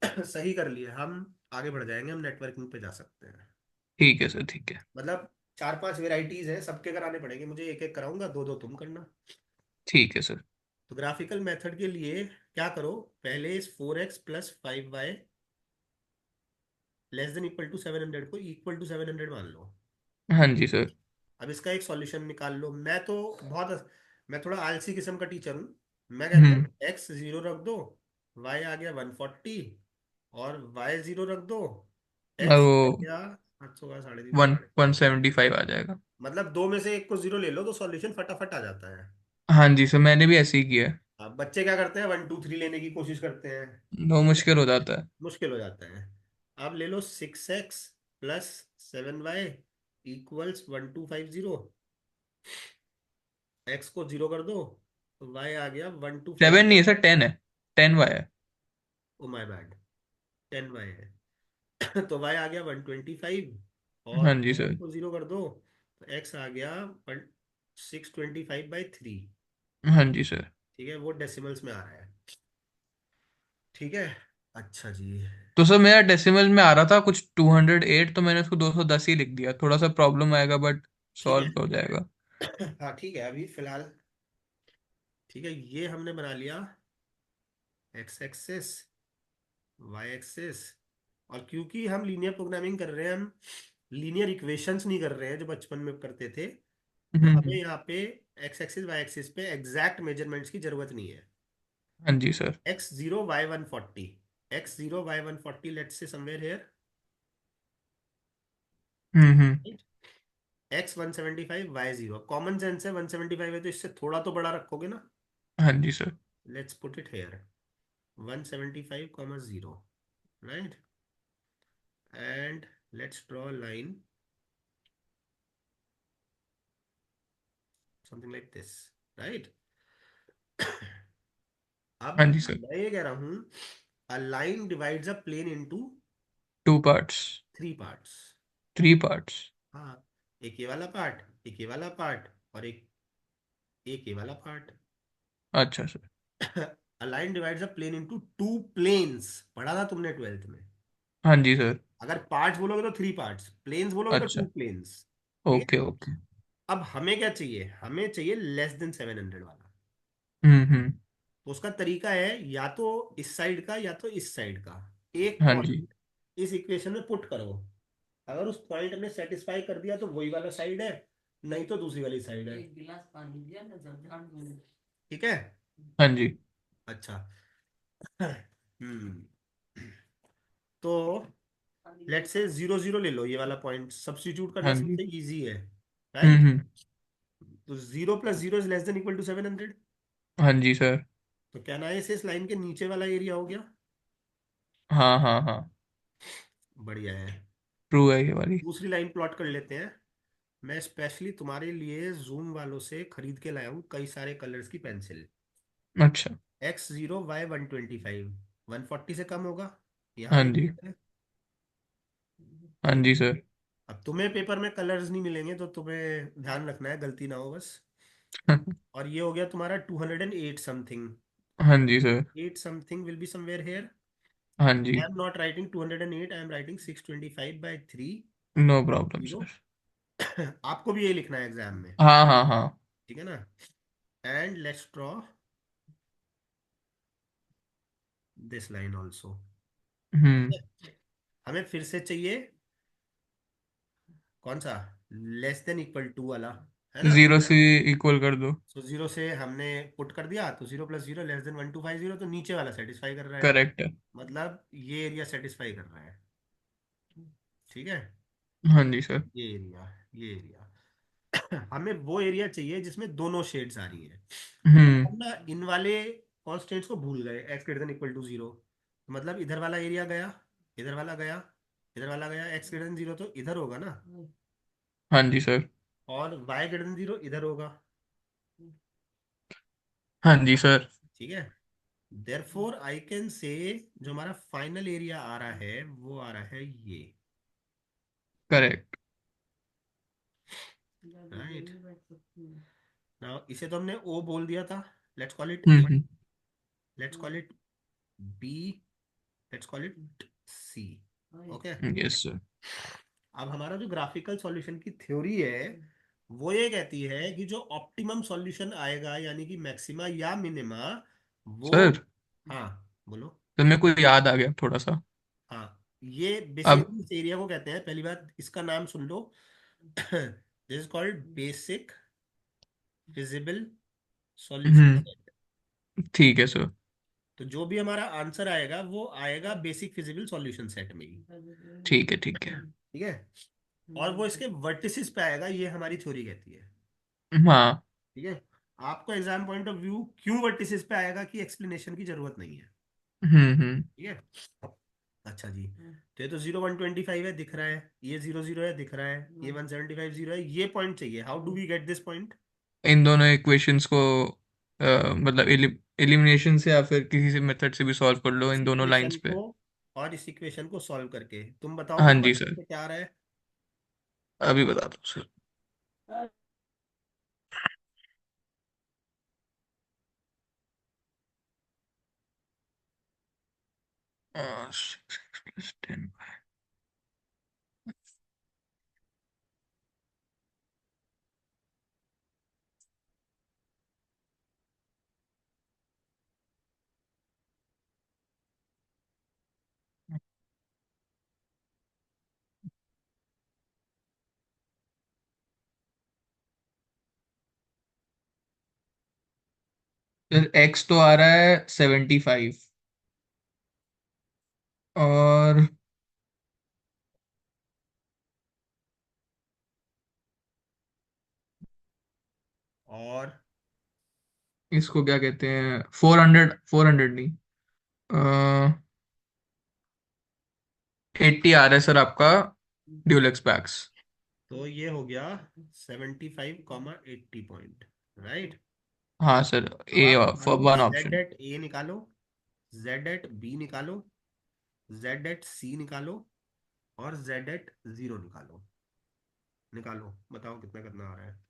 सही कर लिए, हम आगे बढ़ जाएंगे, हम नेटवर्किंग पे जा सकते हैं। ठीक है सर, ठीक है। मतलब चार पांच वेराइटीज हैं, सबके कराने पड़ेंगे मुझे, एक एक कराऊंगा, दो दो तुम करना। ठीक है सर। तो ग्राफिकल मेथड के लिए क्या करो, पहले इस 4x + 5y less than equal to 700 को इक्वल टू 700 मान लो। हाँ जी सर। अब इसका एक सॉल्यूशन निकाल लो। मैं थोड़ा आलसी किस्म का टीचर हूँ। मैं कहता हम्म। हूँ एक्स जीरो रख दो, वाई आ गया 140, और वाई जीरो रख दो, और एक्स आ वो गया 800 का 350, 175 आ जाएगा। मतलब दो में से एक को जीरो ले लो तो सॉल्यूशन फटाफट आ जाता है। हाँ जी सर, मैंने भी ऐसे ही किया है। अब बच्चे क्या करते हैं, 1 2 3 लेने की कोशिश करते हैं। वो ठीक है, मुश्किल हो जाता है। मुश्किल हो जाता है। अब ले लो 6x + 7y इक्वल्स 1250। एक्स को जीरो कर दो तो वाई आ गया 7 नहीं 1250। है सर, 10 है। 10 वाई है। ओ माय बैड, 10y है। तो y आ गया 125, और हाँ जी y सर। को जीरो कर दो तो x आ गया 625/3। हाँ जी सर। ठीक है, वो डेसिमल्स में आ रहा है। ठीक है, अच्छा जी। तो सर मेरा डेसिमल में आ रहा था कुछ 208, तो मैंने उसको 210 ही लिख दिया। थोड़ा सा प्रॉब्लम आएगा, बट ठीक सॉल्व हो है। जाएगा। हाँ ठीक है, अभी फिलहाल ठीक है, ये हमने बना लिया एक्स एक्सेस, वाई एक्सेस। और क्योंकि हम लीनियर प्रोग्रामिंग कर रहे हैं, हम लीनियर इक्वेशंस नहीं कर रहे हैं जो बचपन में करते थे, तो हमें हम्म। यहाँ पे एक्स एक्सिस वाई एक्सिस पे एग्जैक्ट मेजरमेंट्स की जरूरत नहीं है। हाँ जी sir. x0 y 140, x0 y 140, let's say somewhere here, hmm. x 175 y 0, common sense है, 175 है तो इससे थोड़ा तो बड़ा रखोगे ना। हाँ जी sir. Let's put it here, 175, 0, right, and let's draw line something like this, right. अब हाँ जी सर। मैं ये कह रहा हूं, a line divides a plane into 2 parts. 3 parts. 3 parts. हाँ, एक ये वाला पार्ट, एक ये वाला पार्ट, और एक एक ये वाला पार्ट। अच्छा sir. A line divides a plane into 2 planes, पढ़ा था तुमने 12th में। हाँ जी सर। अगर पार्ट्स बोलोगे तो 3 पार्ट्स, प्लेन्स बोलोगे तो टू अच्छा। प्लेन्स ठीक ओके है। ओके। अब हमें क्या चाहिए, हमें चाहिए लेस देन 700 वाला। हम्म। तो उसका तरीका है या तो इस साइड का या तो इस साइड का एक हाँ जी। पॉइंट इस इक्वेशन में पुट करो। अगर उस पॉइंट ने सेटिस्फाई कर दिया तो वही वाला साइड है, नहीं तो दूसरी वाली साइड है। एक गिलास पानी दिया ना जब ध्यान में। ठीक है, हाँ जी। अच्छा। हम्म, तो लेट से 0 0 ले लो, ये वाला पॉइंट सब्स्टिट्यूट करना हाँ जी। सबसे इजी है, राइट। हम्म। तो 0 + 0 is less than equal to 700। हाँ जी सर। तो क्या ना इसे इस लाइन के नीचे वाला एरिया हो गया। हाँ हाँ हाँ। बढ़िया है। ट्रू है ये वाली। दूसरी लाइन प्लॉट कर लेते हैं। मैं स्पेशली तुम्हारे लिए जूम वालों से खरीद के लाया हूँ कई सारे कलर्स की पेंसिल। अच्छा। x0 y 125, 140 से कम होगा, यहाँ हाँ लिख जी। देते हैं। हाँ ठीक जी है। सर। अब तुम्हें पेपर में कलर्स नहीं मिलेंगे तो तुम्हें ध्यान रखना है गलती ना हो बस। और ये हो गया तुम्हारा 208 समथिंग, हाँ जी sir. 8 something will be somewhere here. हाँ जी। I am not writing 208, I am writing 625/3, no problem zero. Sir. आपको भी यही लिखना है एग्जाम में, हाँ हाँ हाँ। ठीक है ना। And let's draw this line also. ठीक हम्म। है, हमें फिर से चाहिए कौन सा? लेस देन इक्वल टू वाला, है ना? जीरो से इक्वल कर दो। सो जीरो से हमने पुट कर दिया, तो 0 + 0 <1250, तो नीचे वाला सेटिस्फाई कर रहा है। करेक्ट है। मतलब ये एरिया सेटिस्फाई कर रहा है। ठीक है। हाँ जी सर। ये एरिया हमें वो एरिया चाहिए जिसमें दोनों शेड्स आ रही हैं। अब हम्म। हम ना इन वाले कॉन्स्टेंट्स को भूल गए, x > 0 मतलब इधर वाला एरिया गया, इधर वाला गया, इधर वाला गया, x > 0 तो इधर होगा ना, हाँ जी सर। और y > 0 इधर होगा। हाँ जी सर। ठीक है। देयरफॉर आई कैन से जो हमारा फाइनल एरिया आ रहा है वो आ रहा है ये। करेक्ट। राइट। नाउ इसे तो हमने ओ बोल दिया था, let's call it A, hmm. Let's call it B, let's call it C. Okay. Yes sir. अब हमारा जो ग्राफिकल सॉल्यूशन की थ्योरी है वो ये कहती है कि जो ऑप्टिमम सॉल्यूशन आएगा यानी कि मैक्सिमा या मिनिमा, वो, सर हाँ बोलो। तो मेरे को याद आ गया थोड़ा सा। हाँ, ये अब बेसिकली इस एरिया को कहते हैं, पहली बात इसका नाम सुन लो, this is called basic feasible solution hmm. Set. ठीक है सर। तो जो भी हमारा आंसर आएगा वो आएगा बेसिक फिजिबल सॉल्यूशन सेट में ही। ठीक है ठीक है। ठीक है। और वो इसके वर्टिसेस पे आएगा, ये हमारी थ्योरी कहती है। हाँ। ठीक है। आपको एग्जाम पॉइंट ऑफ व्यू क्यों वर्टिसेस पे आएगा कि एक्सप्लेनेशन की जरूरत नहीं है। हम्म। ठीक है। अच्छा जी, तो ये तो 0 125 है दिख रहा है, ये 0 0 है दिख रहा है, ये 175 0 है, ये पॉइंट चाहिए। How do we get this point? इन दोनों इक्वेशंस को मतलब एलिमिनेशन से या फिर किसी से मेथड से भी सॉल्व कर लो इस इन दोनों लाइंस इक्वेशन पे। को और इस इक्वेशन को सॉल्व करके तुम बताओ हाँ कि जी वर्टिस सर। पे क्या आ रहा है। अभी बता दो सर। Six plus 10। फिर एक्स तो आ रहा है 75, और और इसको क्या कहते हैं, 400, 400 नहीं, 80 आ रहा है सर आपका ड्यूलेक्स पैक्स। तो ये हो गया 75 80 पॉइंट। हाँ सर, अब ए आप निकालो वन जेड ऑप्शन। एट ए निकालो, जेड एट बी निकालो, जेड एट सी निकालो, और जेड एट जीरो निकालो। निकालो, बताओ कितना कितना आ रहा है।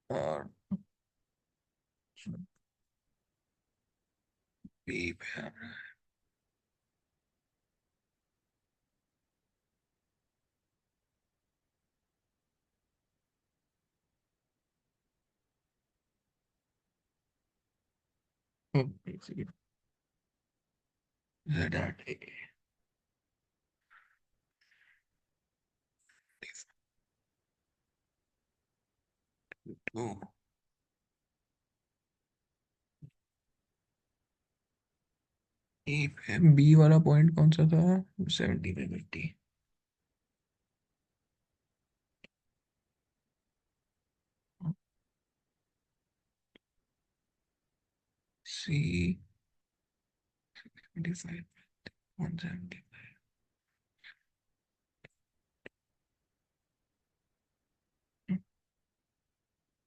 और बी पे आ रहा है जेड एट ए टू। ए पे बी वाला पॉइंट कौन सा था? 70 पे 50। सी 25, 170।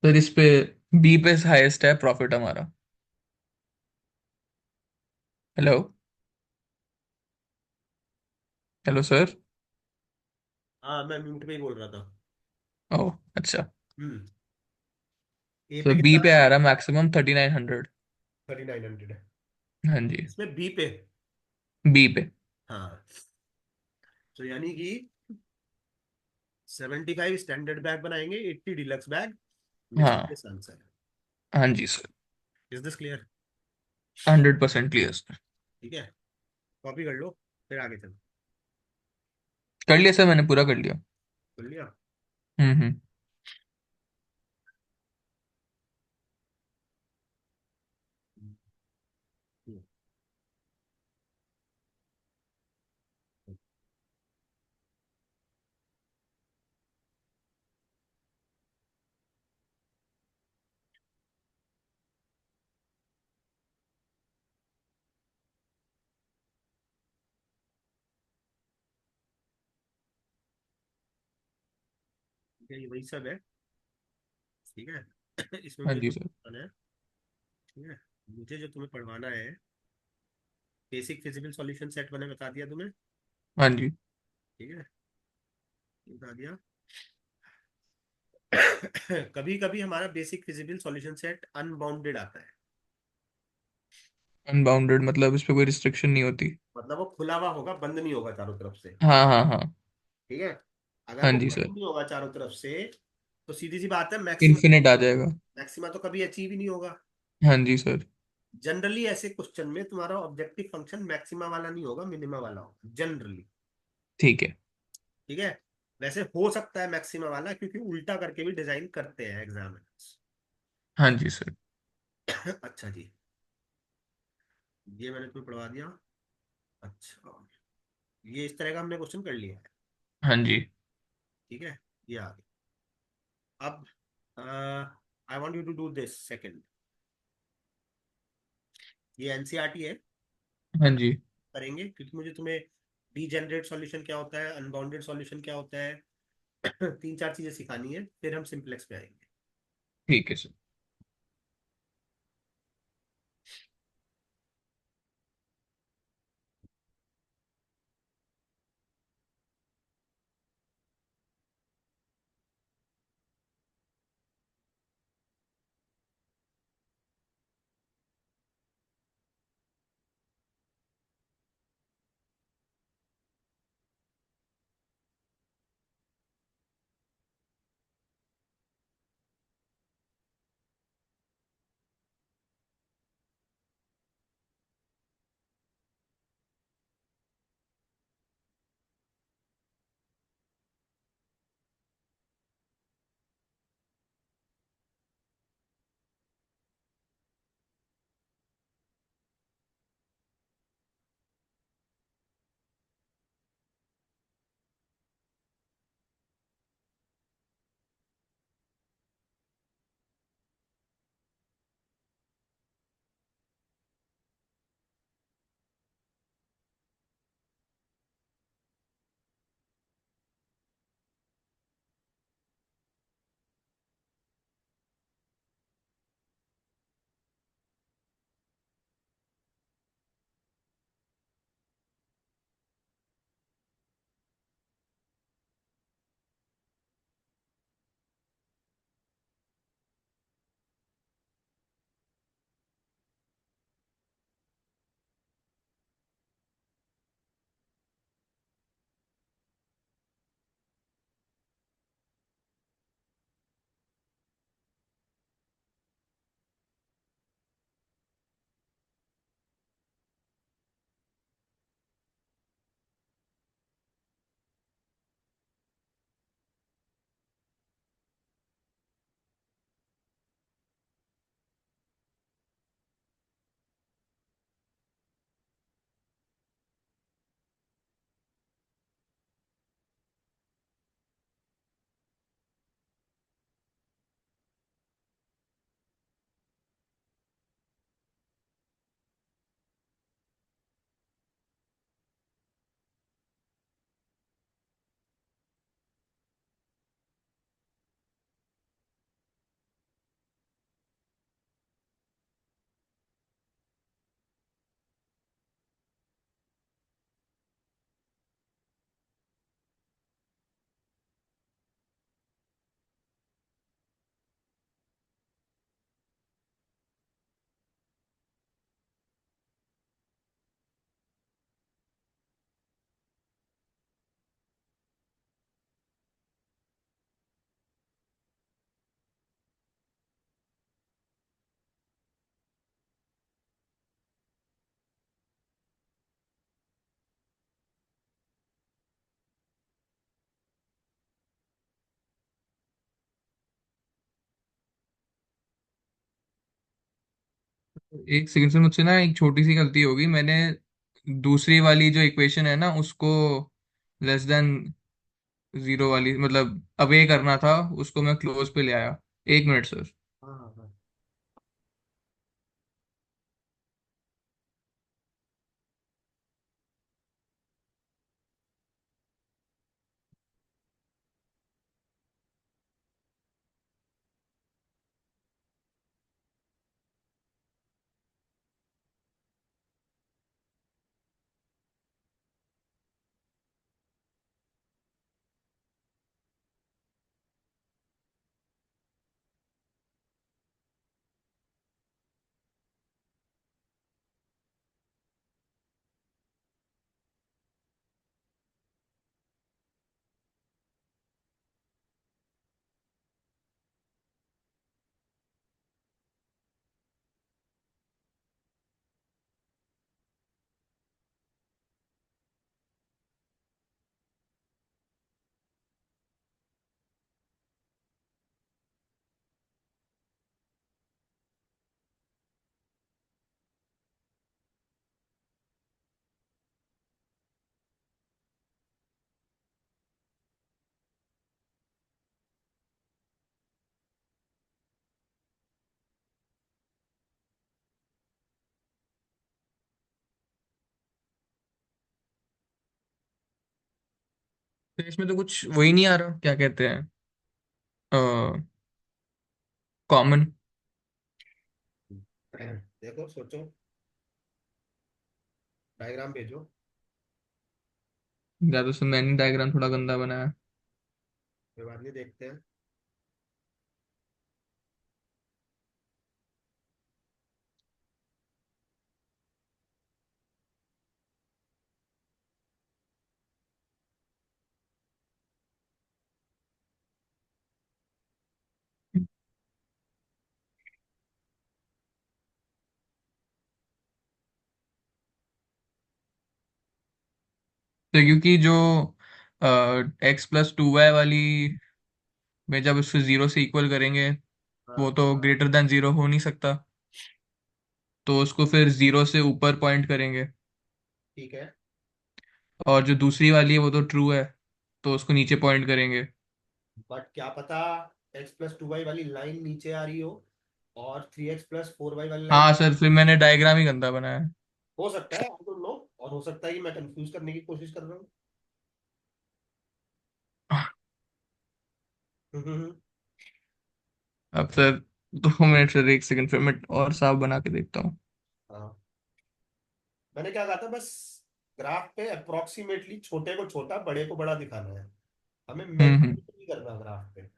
सर इस पे बी पे हाईएस्ट है प्रॉफिट हमारा। हेलो। Hello sir. हाँ, मैं म्यूट पे ही बोल रहा था। ओह अच्छा। हम्म। ए पे सर बी कितना पे था? आ रहा है मैक्सिमम 3900। 3900 है हाँ जी। इसमें बी पे। बी पे। हाँ, तो यानी कि 75 स्टैंडर्ड बैग बनाएंगे, 80 डिलक्स बैग। हाँ। Miscellaneous answer. हाँ जी sir. Is this clear? 100% clear sir. ठीक है, कॉपी कर लो, फिर आगे चलो। कर लिया सर, मैंने पूरा कर लिया। कर लिया? हम्म। ठीक है, ये वही सब है। ठीक है। इसमें हाँ मुझे जी कुछ सर। बताना है। ठीक है, मुझे जो तुम्हें पढ़वाना है, बेसिक फिजिबल सॉल्यूशन सेट मैंने बता दिया तुम्हें। हाँ जी। ठीक है, बता दिया। कभी कभी हमारा basic feasible solution set unbounded आता है। अनबाउंडेड मतलब इस पे कोई रिस्ट्रिक्शन नहीं होती? मतलब वो खुला हुआ होगा, बंद नहीं होगा चारों तरफ से। हाँ हाँ हाँ। ठीक है, अगर हाँ वो जी बंद सर। नहीं होगा चारों तरफ से, तो सीधी सी बात है, मैक्सिमम इन्फिनिट आ जाएगा। मैक्सिमा तो कभी अचीव ही नहीं होगा। हाँ जी सर। जनरली ऐसे क्वेश्चन में तुम्हारा ऑब्जेक्टिव फंक्शन मैक्सिमा वाला नहीं होगा, मिनिमा वाला होगा जनरली। ठीक है। ठीक है, वैसे हो सकता है मैक्सिमा वाला, क्योंकि उल्टा करके भी डिजाइन करते हैं एग्जामिनर्स। हाँ जी सर। अच्छा जी, ये मैंने तुम्हें पढ़वा दिया। अच्छा, ये इस तरह का हमने क्वेश्चन कर लिया है। हाँ जी। ठीक है, ये आ गया। अब I want you to do this second. ये एनसीईआरटी है, हाँ बट जी। करेंगे क्योंकि मुझे तुम्हें डीजेनरेट सॉल्यूशन क्या होता है, अनबाउंडेड सॉल्यूशन क्या होता है, तीन चार चीजें सिखानी है, फिर हम सिंपलेक्स पे आएंगे। ठीक है सर। एक सेकंड से मुझसे ना एक छोटी सी गलती होगी। मैंने दूसरी वाली जो इक्वेशन है ना उसको लेस देन जीरो वाली मतलब अवे करना था, उसको मैं क्लोज पे ले आया। एक मिनट सर। हाँ हाँ हाँ। तो इसमें तो कुछ वही नहीं आ रहा, क्या कहते हैं, कॉमन। देखो सोचो, डायग्राम भेजो। या तो उसमें मैंने डायग्राम थोड़ा गंदा बनाया। कोई बात नहीं, देखते हैं। तो क्योंकि जो x+2y वाली में जब उसको जीरो से इक्वल करेंगे वो हाँ तो ग्रेटर देन जीरो हो नहीं सकता, तो उसको फिर जीरो से ऊपर पॉइंट करेंगे। ठीक है। और जो दूसरी वाली है वो तो ट्रू है, तो उसको नीचे पॉइंट करेंगे। बट क्या पता x+2y वाली लाइन नीचे आ रही हो और 3x+4y वाली लाइन। हाँ सर, फिर मैंने डायग्राम ही गंदा बनाया। हो सकता है, आई डोंट नो। और हो सकता है कि मैं कंफ्यूज करने की कोशिश कर रहा हूँ। अब सर 2 मिनट सर, एक सेकंड, फिर मैं और साफ बना के देखता हूँ। हाँ, मैंने क्या कहा था बस, ग्राफ पे अप्रोक्सीमेटली छोटे को छोटा बड़े को बड़ा दिखाना है। हमें हम्म। मैनिपुलेट नहीं करना ग्राफ पे।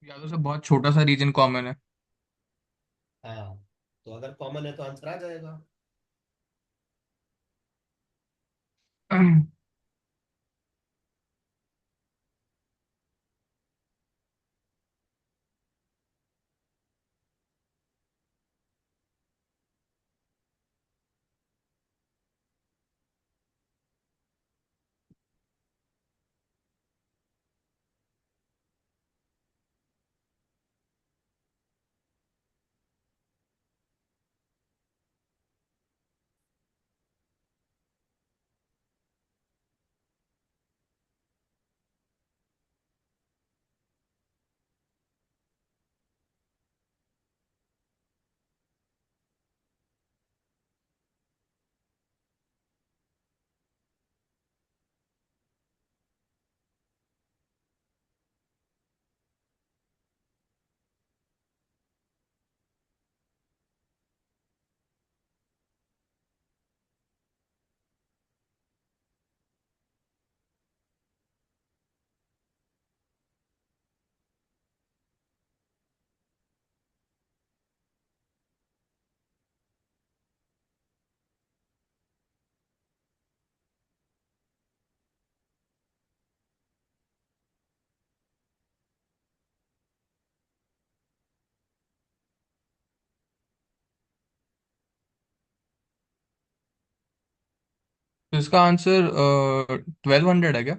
या तो सर बहुत छोटा सा रीजन कॉमन है। हाँ, तो अगर कॉमन है तो आंसर आ जाएगा। तो इसका आंसर 1200 है क्या?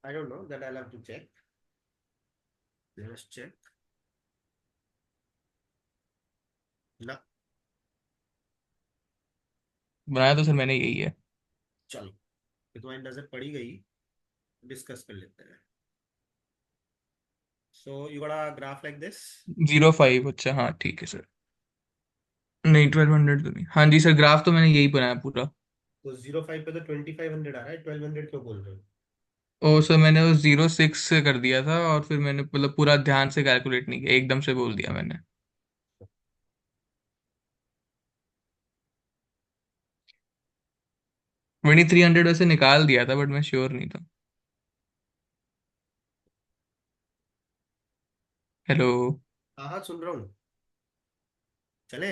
I don't know that, I have to check. Let's check. ना। बनाया तो सर मैंने यही है। चलो, ये तुम्हारी नजर पड़ी गई, डिस्कस कर लेते हैं। So you got a graph like this. 05, अच्छा हाँ ठीक है सर। नहीं 1200 तो नहीं, हाँ जी सर, ग्राफ तो मैंने यही बनाया पूरा। तो 05 पे तो 2500 आ रहा है, 1200 क्यों बोल रहे हो? ओ सर, मैंने वो 06 से कर दिया था, और फिर मैंने मतलब पूरा ध्यान से कैलकुलेट नहीं किया, एकदम से बोल दिया मैंने। 2300 वैसे निकाल दिया था, बट मैं श्योर नहीं था। हेलो। हाँ हाँ, सुन रहा हूँ। चले।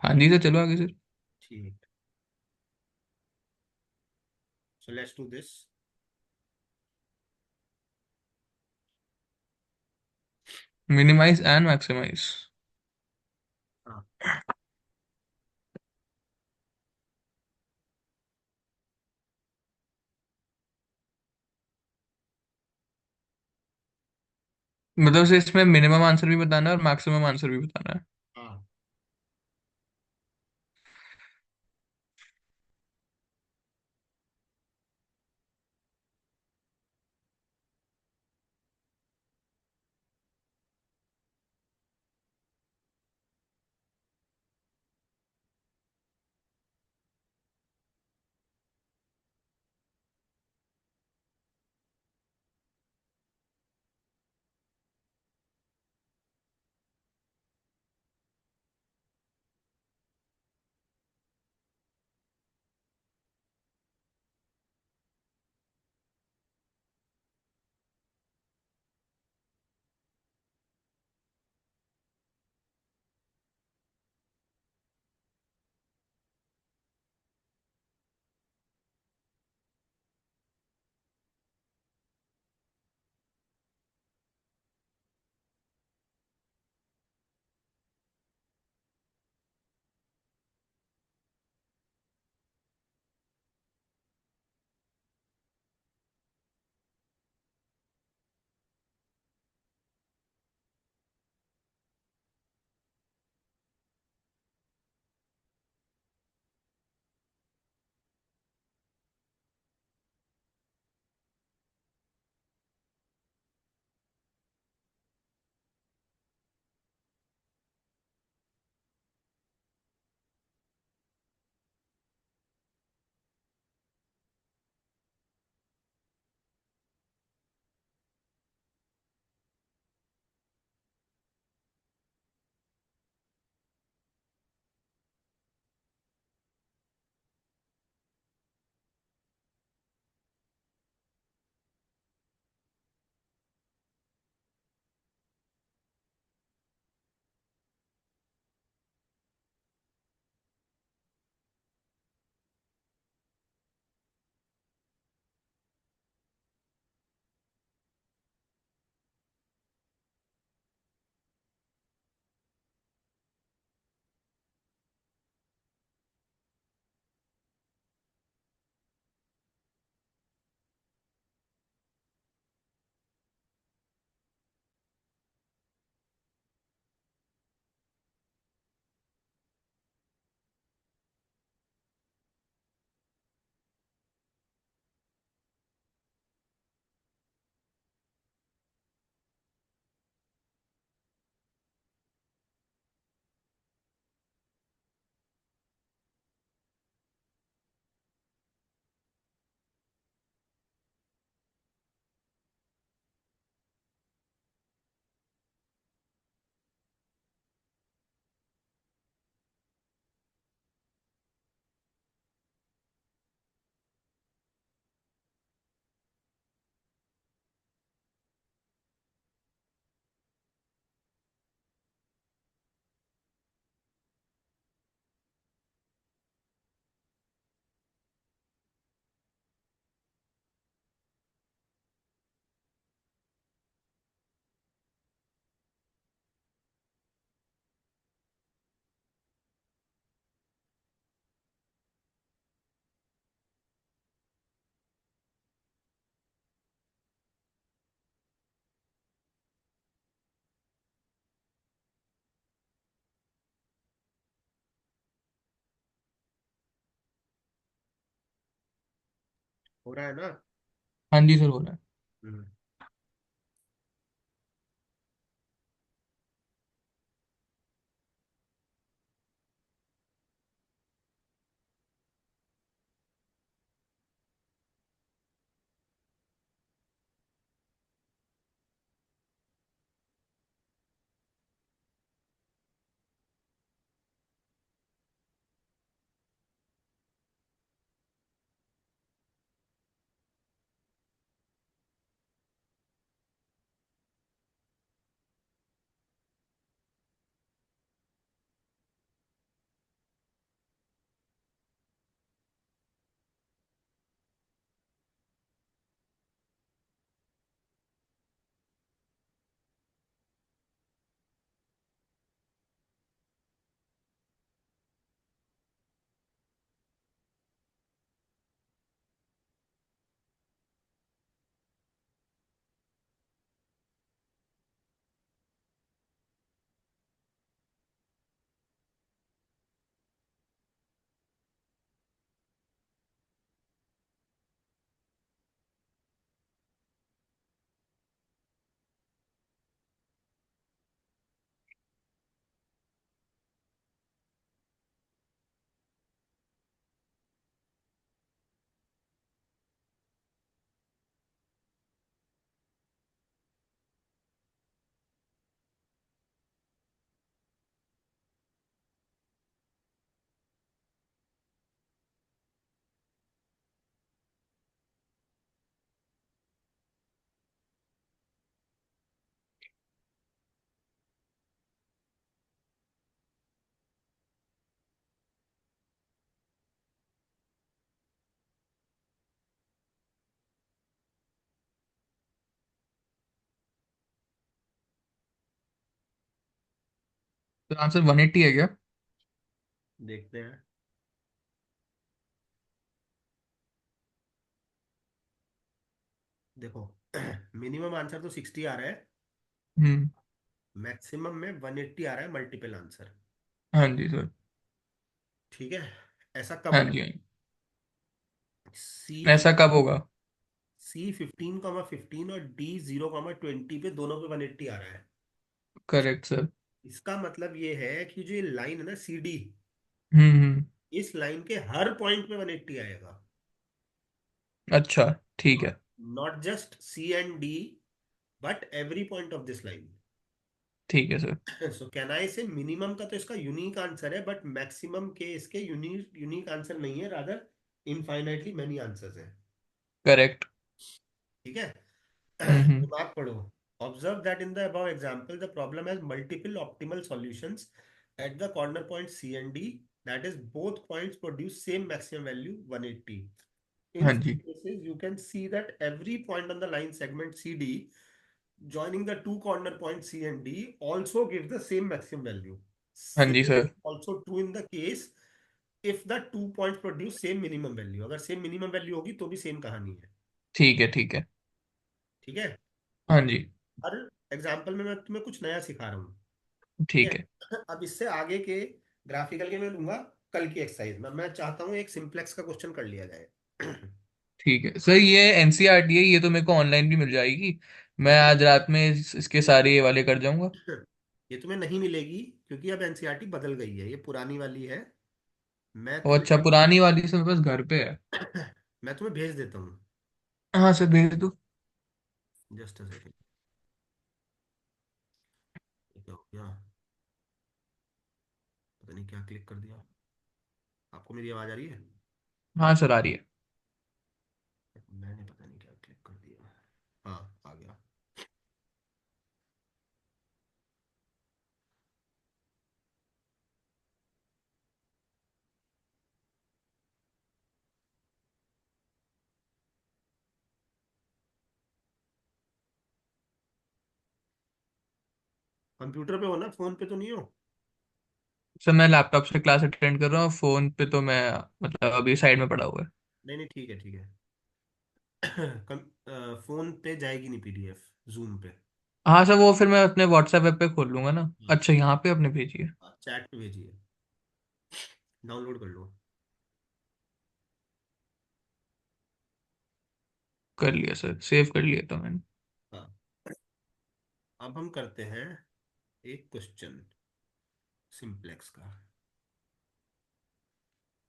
हाँ जी सर, चलो आगे सर। ठीक। So let's do this. Minimise and maximise. हाँ। मतलब से इसमें मिनिमम आंसर भी बताना है और मैक्सिमम आंसर भी बताना है। हाँ। हो रहा है ना? हाँ जी सर, हो रहा है। हम्म। तो आंसर 180 है क्या? देखते हैं। देखो, मिनिमम आंसर तो 60 आ रहा है, हम्म। मैक्सिमम में 180 आ रहा है मल्टीपल आंसर। हाँ जी सर। ठीक है, ऐसा कब हाँ होगा? जी, हाँ जी। सी ऐसा कब होगा? सी 15,15 और डी 0,20 पे दोनों पे 180 आ रहा है। Correct sir. इसका मतलब ये है कि जो ये लाइन है ना सी डी, हम्म। इस लाइन के हर पॉइंट पे 180 आएगा। अच्छा, ठीक है। Not just see and D, but every point of this line. ठीक है सर। सो कैन आई से मिनिमम का तो इसका यूनिक आंसर है, बट मैक्सिमम के इसके यूनिक यूनिक आंसर नहीं है, रादर इनफाइनाइटली मेनी आंसर्स हैं। करेक्ट। ठीक है। हम्म। दिमाग पढ़ो। Observe that in the above example, the problem has multiple optimal solutions at the corner points C and D. That is, both points produce same maximum value 180. In हाँ such जी। cases, you can see that every point on the line segment CD joining the two corner points C and D also gives the same maximum value. हाँ Same जी is सर। also true in the case if the two points produce same minimum value. अगर same minimum value होगी तो भी same कहानी है। ठीक है, ठीक है। ठीक है। हाँ जी। हर एग्जाम्पल में मैं तुम्हें कुछ नया सिखा रहा हूँ। ठीक ठीक है। है। अब इससे आगे के ग्राफिकल के मैं लूंगा कल की एक्सरसाइज में। मैं चाहता हूँ एक सिंपलेक्स का क्वेश्चन कर लिया जाए। ठीक है सर, ये एनसीईआरटी है, ये तो मेरे को ऑनलाइन भी मिल जाएगी। ये मैं तो आज रात में इसके सारे ये वाले कर जाऊंगा। ये तुम्हें नहीं मिलेगी, क्योंकि अब एनसीईआरटी बदल गई है, ये पुरानी वाली है। मैं वो तुम्हें अच्छा, पुरानी वाली से मेरे पास घर पे है। मैं तुम्हें भेज देता हूँ। हाँ सर, भेज दो। Just a second. क्या हो गया? पता नहीं क्या क्लिक कर दिया। आपको मेरी आवाज आ रही है? हाँ सर, आ रही है। मैंने पता नहीं क्या क्लिक कर दिया। हाँ, आ गया। कंप्यूटर पे हो ना, फोन पे तो नहीं हो? सर मैं लैपटॉप से क्लास अटेंड कर रहा हूँ, फोन पे तो मैं मतलब अभी साइड में पड़ा हुआ है। नहीं नहीं, ठीक है ठीक है। फोन पे जाएगी नहीं पीडीएफ जूम पे। हाँ सर, वो फिर मैं अपने व्हाट्सएप ऐप पे खोल लूंगा ना। अच्छा, यहाँ पे अपने भेजिए। चैट पे भेजिए, डाउनलोड कर लो। कर लिया सर, सेव कर लिया था मैंने। हाँ। अब हम करते हैं एक क्वेश्चन सिंप्लेक्स का।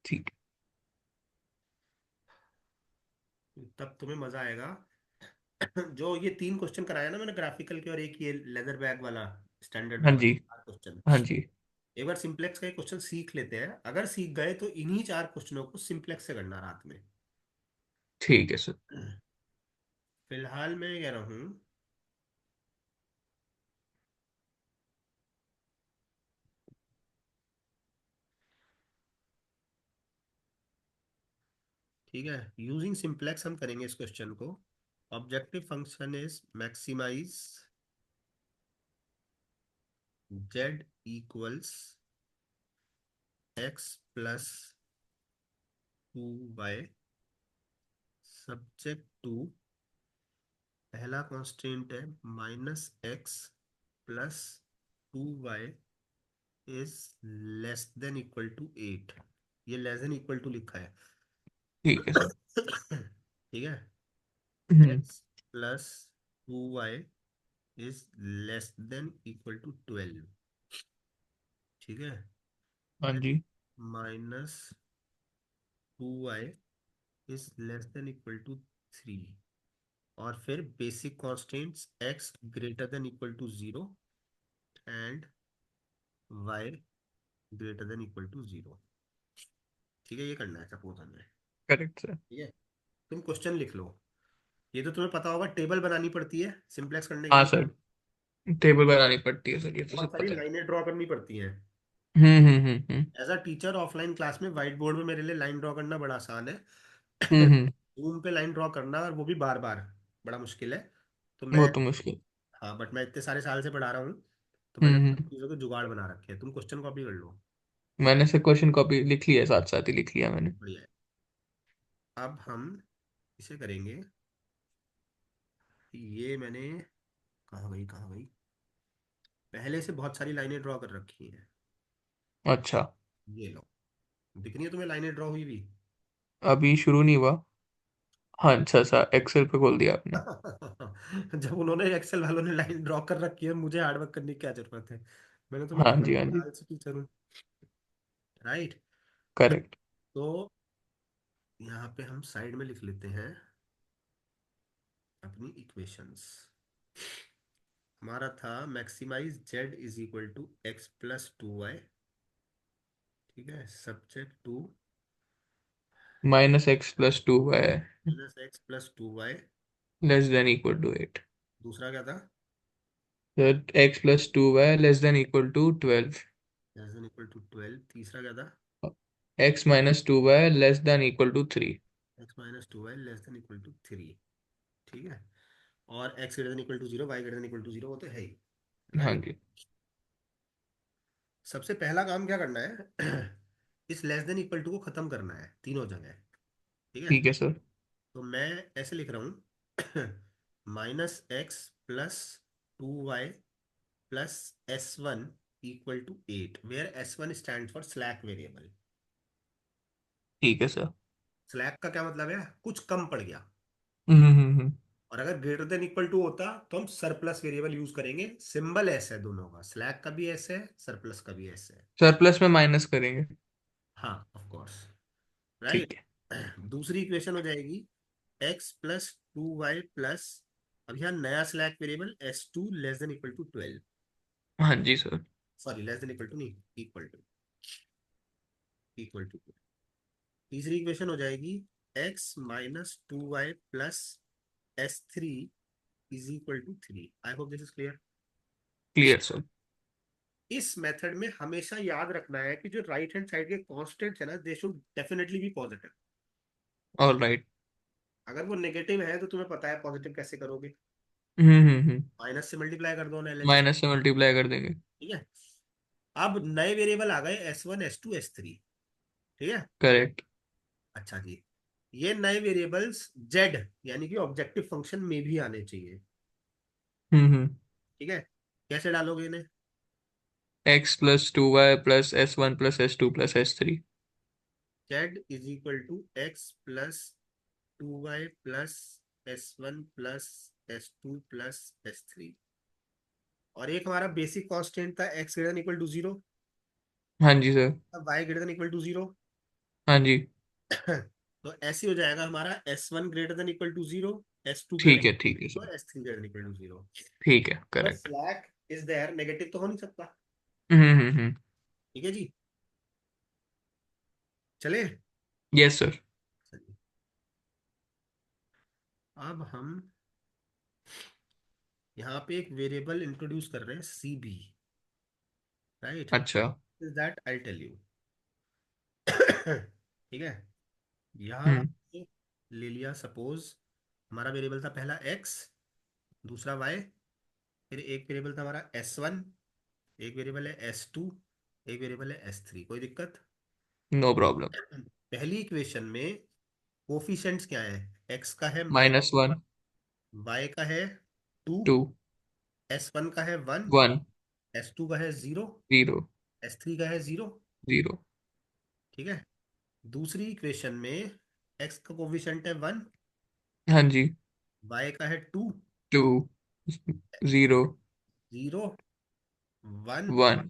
ठीक तब तुम्हें मजा आएगा। जो ये तीन क्वेश्चन कराया ना मैंने ग्राफिकल के, और एक ये लेदर बैग वाला स्टैंडर्ड है। हाँ वाला जी। क्वेश्चन, हाँ जी। एक बार सिंप्लेक्स का एक क्वेश्चन सीख लेते हैं। अगर सीख गए तो इन्हीं चार क्वेश्चनों को सिंप्लेक्स से करना रात में। ठीक है सर। फिलहाल मैं कह रहा हूँ, ठीक है, यूजिंग सिंप्लेक्स हम करेंगे इस क्वेश्चन को। Objective function is maximise z equals x plus 2y subject to, पहला कांस्टेंट है -x plus 2y is less than equal to 8। ये लेस देन इक्वल टू लिखा है। ठीक है सर। ठीक है, hmm. x plus 2y is less than equal to 12। ठीक है, हाँ देन जी। -2y is less than equal to 3। और फिर basic constants x greater than equal to 0 and y greater than equal to 0। ठीक है, ये करना है सपोज हमें। Correct sir. ठीक है, तुम क्वेश्चन लिख लो। ये तो तुम्हें पता होगा, टेबल बनानी पड़ती है सिंप्लेक्स करने के हाँ लिए। सर, टेबल बनानी पड़ती है सर, ये तो बहुत सब सारी पता है। लाइनें ड्रॉ करनी पड़ती हैं। Hmm. As a teacher offline class में व्हाइट बोर्ड में मेरे लिए लाइन ड्रॉ करना बड़ा आसान है। हम्म। जूम पे लाइन ड्रॉ करना, और वो भी बार बार, बड़ा मुश्किल है। तो वो मैं, तो मुश्किल। हाँ बट मैं इतने सारे साल से पढ़ा रहा हूँ, तो मैंने सब हम्म। चीज़ों के जुगाड़ बना रखे हैं। तुम क्वेश्चन कॉपी कर लो। मैंने से क्वेश्चन कॉपी लिख लिया है, साथ साथ ही लिख लिया मैंने। बढ़िया है। अब हम इसे करेंगे। ये मैंने, कहाँ गई, पहले से बहुत सारी लाइनें ड्रॉ कर रखी हैं। अच्छा। ये लो, दिख रही है तुम्हें लाइनें ड्रॉ हुई भी? अभी शुरू नहीं हुआ। हाँ अच्छा अच्छा, एक्सेल पे खोल दिया आपने। जब उन्होंने एक्सेल वालों ने लाइन ड्रॉ कर रखी है, मुझे हार्ड वर्क करने की क्या जरूरत है? मैंने तुम्हें हाँ कहा जी, था हाँ मैं जी। आलसी टीचर हूँ। राइट। करेक्ट। तो यहाँ पे हम साइड में लिख लेते हैं अपनी इक्वेशंस। हमारा था maximise z is equal to x plus 2y। ठीक है, subject to -x + 2y -x + 2y। Less than equal to 8। दूसरा क्या था? x + 2y < 12। Less than equal to 12। तीसरा क्या था? x - 2y < 3। x - 2y less than equal to 3। ठीक है, और x greater than equal to 0, y greater than equal to 0, वो तो है ही। हाँ राइट। जी। सबसे पहला काम क्या करना है? इस लेस देन इक्वल टू को खत्म करना है तीनों जगह। ठीक है, ठीक है सर। तो मैं ऐसे लिख रहा हूँ -x + 2y +s1 equal to 8, where s1 stand for slack variable. ठीक है सर। स्लैक का क्या मतलब है? कुछ कम पड़ गया। हम्म। और अगर ग्रेटर देन इक्वल टू होता तो हम सरप्लस वेरिएबल यूज करेंगे। सिंबल एस है दोनों का, स्लैक का भी एस है, सरप्लस का भी एस है। सरप्लस में माइनस करेंगे। हाँ ऑफ कोर्स। ठीक राइट। है। दूसरी इक्वेशन हो जाएगी x + 2y प्लस, अब यहाँ नया slack variable s2 less than equal to 12। हाँ जी sir. Sorry, less than equal to नहीं, इक्वल टू। तीसरी इक्वेशन हो जाएगी x - 2y plus s3 is equal to 3। I hope this is clear. Clear sir. इस मेथड में हमेशा याद रखना है कि जो राइट हैंड साइड के कॉन्स्टेंट्स है ना, they should definitely be positive. All right. अगर वो नेगेटिव है तो तुम्हें पता है पॉजिटिव कैसे करोगे। हम्म। माइनस से मल्टीप्लाई कर दो ना एलएचएस। माइनस से मल्टीप्लाई कर देंगे। ठीक है, अब नए वेरिएबल आ गए s1 s2 s3। ठीक है, करेक्ट। अच्छा जी, ये नए वेरिएबल्स जेड यानी कि ऑब्जेक्टिव फंक्शन में भी आने चाहिए। हम्म। ठीक है, कैसे डालोगे इन्हें? x + 2y +s1 +s2 +s3। Z is equal to x + 2y S1 plus S2 plus S3। और एक हमारा बेसिक कांस्टेंट था x greater than equal to 0, हाँ जी sir. y greater than equal to 0। हाँ जी। तो ऐसे ही हो जाएगा हमारा S1 greater than equal to 0, S2 ठीक ग्रेटर है, ठीक है सर। और S3 greater than equal to 0। ठीक है, अगर correct. Slack is there, negative तो हो नहीं सकता। हम्म। ठीक है जी, चले। Yes sir. चलिए, अब हम यहाँ पे एक वेरिएबल इंट्रोड्यूस कर रहे हैं सी बी, राइट। अच्छा। Is that I tell you. ठीक है, यहाँ हम्म। हमने ले लिया, सपोज हमारा वेरिएबल था पहला एक्स, दूसरा वाई, फिर एक वेरिएबल था हमारा S1, एक वेरिएबल है S2, एक वेरिएबल है S3। कोई दिक्कत? No problem. पहली इक्वेशन में कोफिशिएंट्स क्या है? एक्स का है -1। वाई का है 2, 2। S1 का है 1, 1। S2 का है 0, 0। S3 का है 0। 0। ठीक है, दूसरी इक्वेशन में एक्स का कोफिशिएंट है 1, हाँ जी। वाई का है 2, 2। 0। 0, 1 1। और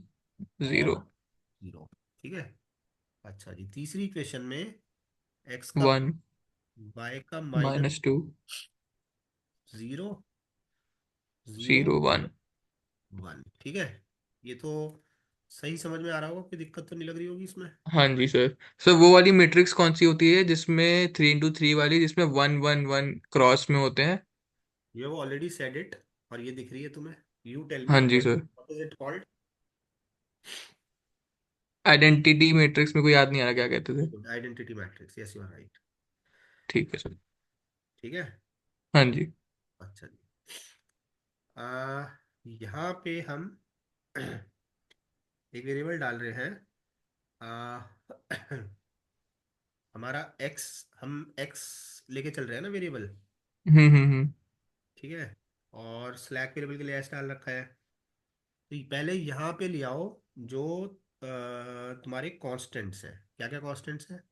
0। 0। ठीक है, अच्छा जी, तीसरी इक्वेशन में एक्स का 1। वाई का माइनस -2। 0, 0, 0। 1। 1। ठीक है, ये तो सही समझ में आ रहा होगा, कोई दिक्कत तो नहीं लग रही होगी इसमें। हाँ जी सर। सर वो वाली मैट्रिक्स कौन सी होती है जिसमें 3 into 3 वाली, जिसमें 1 1 1 क्रॉस में होते हैं? ये वो ऑलरेडी सेड इट, और ये दिख रही है तुम्हें। यू टेल मी हाँ जी sir. What is it called. Identity matrix में कोई याद नहीं आ रहा क्या कहते थे। Identity matrix, yes you are right. ठीक है सर। ठीक है, हाँ जी। अच्छा जी। यहाँ पे हम एक वेरिएबल डाल रहे हैं। आ, हमारा एक्स, हम एक्स लेके चल रहे हैं ना वेरिएबल। हम्म। ठीक है, और स्लैक वेरिएबल के लिए एस डाल रखा है। तो पहले यहाँ पे ले आओ जो तुम्हारे कांस्टेंट्स हैं। क्या क्या कांस्टेंट्स हैं?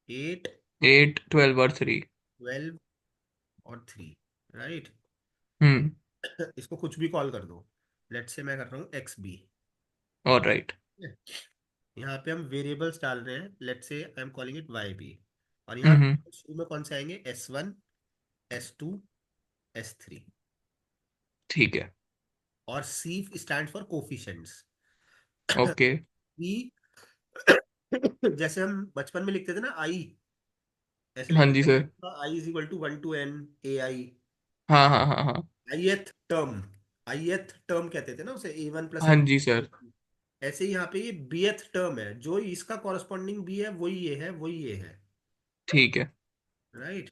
8, 8, 12 और 3। 12 और 3, राइट। हम्म। इसको कुछ भी कॉल कर दो। लेट से मैं कर रहा हूँ एक्स बी। और राइट। यहाँ पे हम वेरिएबल्स डाल रहे हैं, let's say I am calling it y b. और यहाँ हम्म। पे शुरू में कौन से आएंगे? S1, S2, S3। ठीक है। और C stand for coefficients. Okay. ई जैसे हम बचपन में लिखते थे ना, आई, ऐसे हाँ लिखते जी थे। Sir. I is equal to 1 to n ai। हाँ हाँ हाँ हाँ। आईएथ टर्म, आईएथ टर्म कहते थे ना उसे, A1 प्लस हाँ ए। जी सर। ऐसे ही यहाँ पे ये बीएथ टर्म है, जो इसका कॉरस्पॉन्डिंग बी है वही ये है, वही ये है, ठीक है। राइट।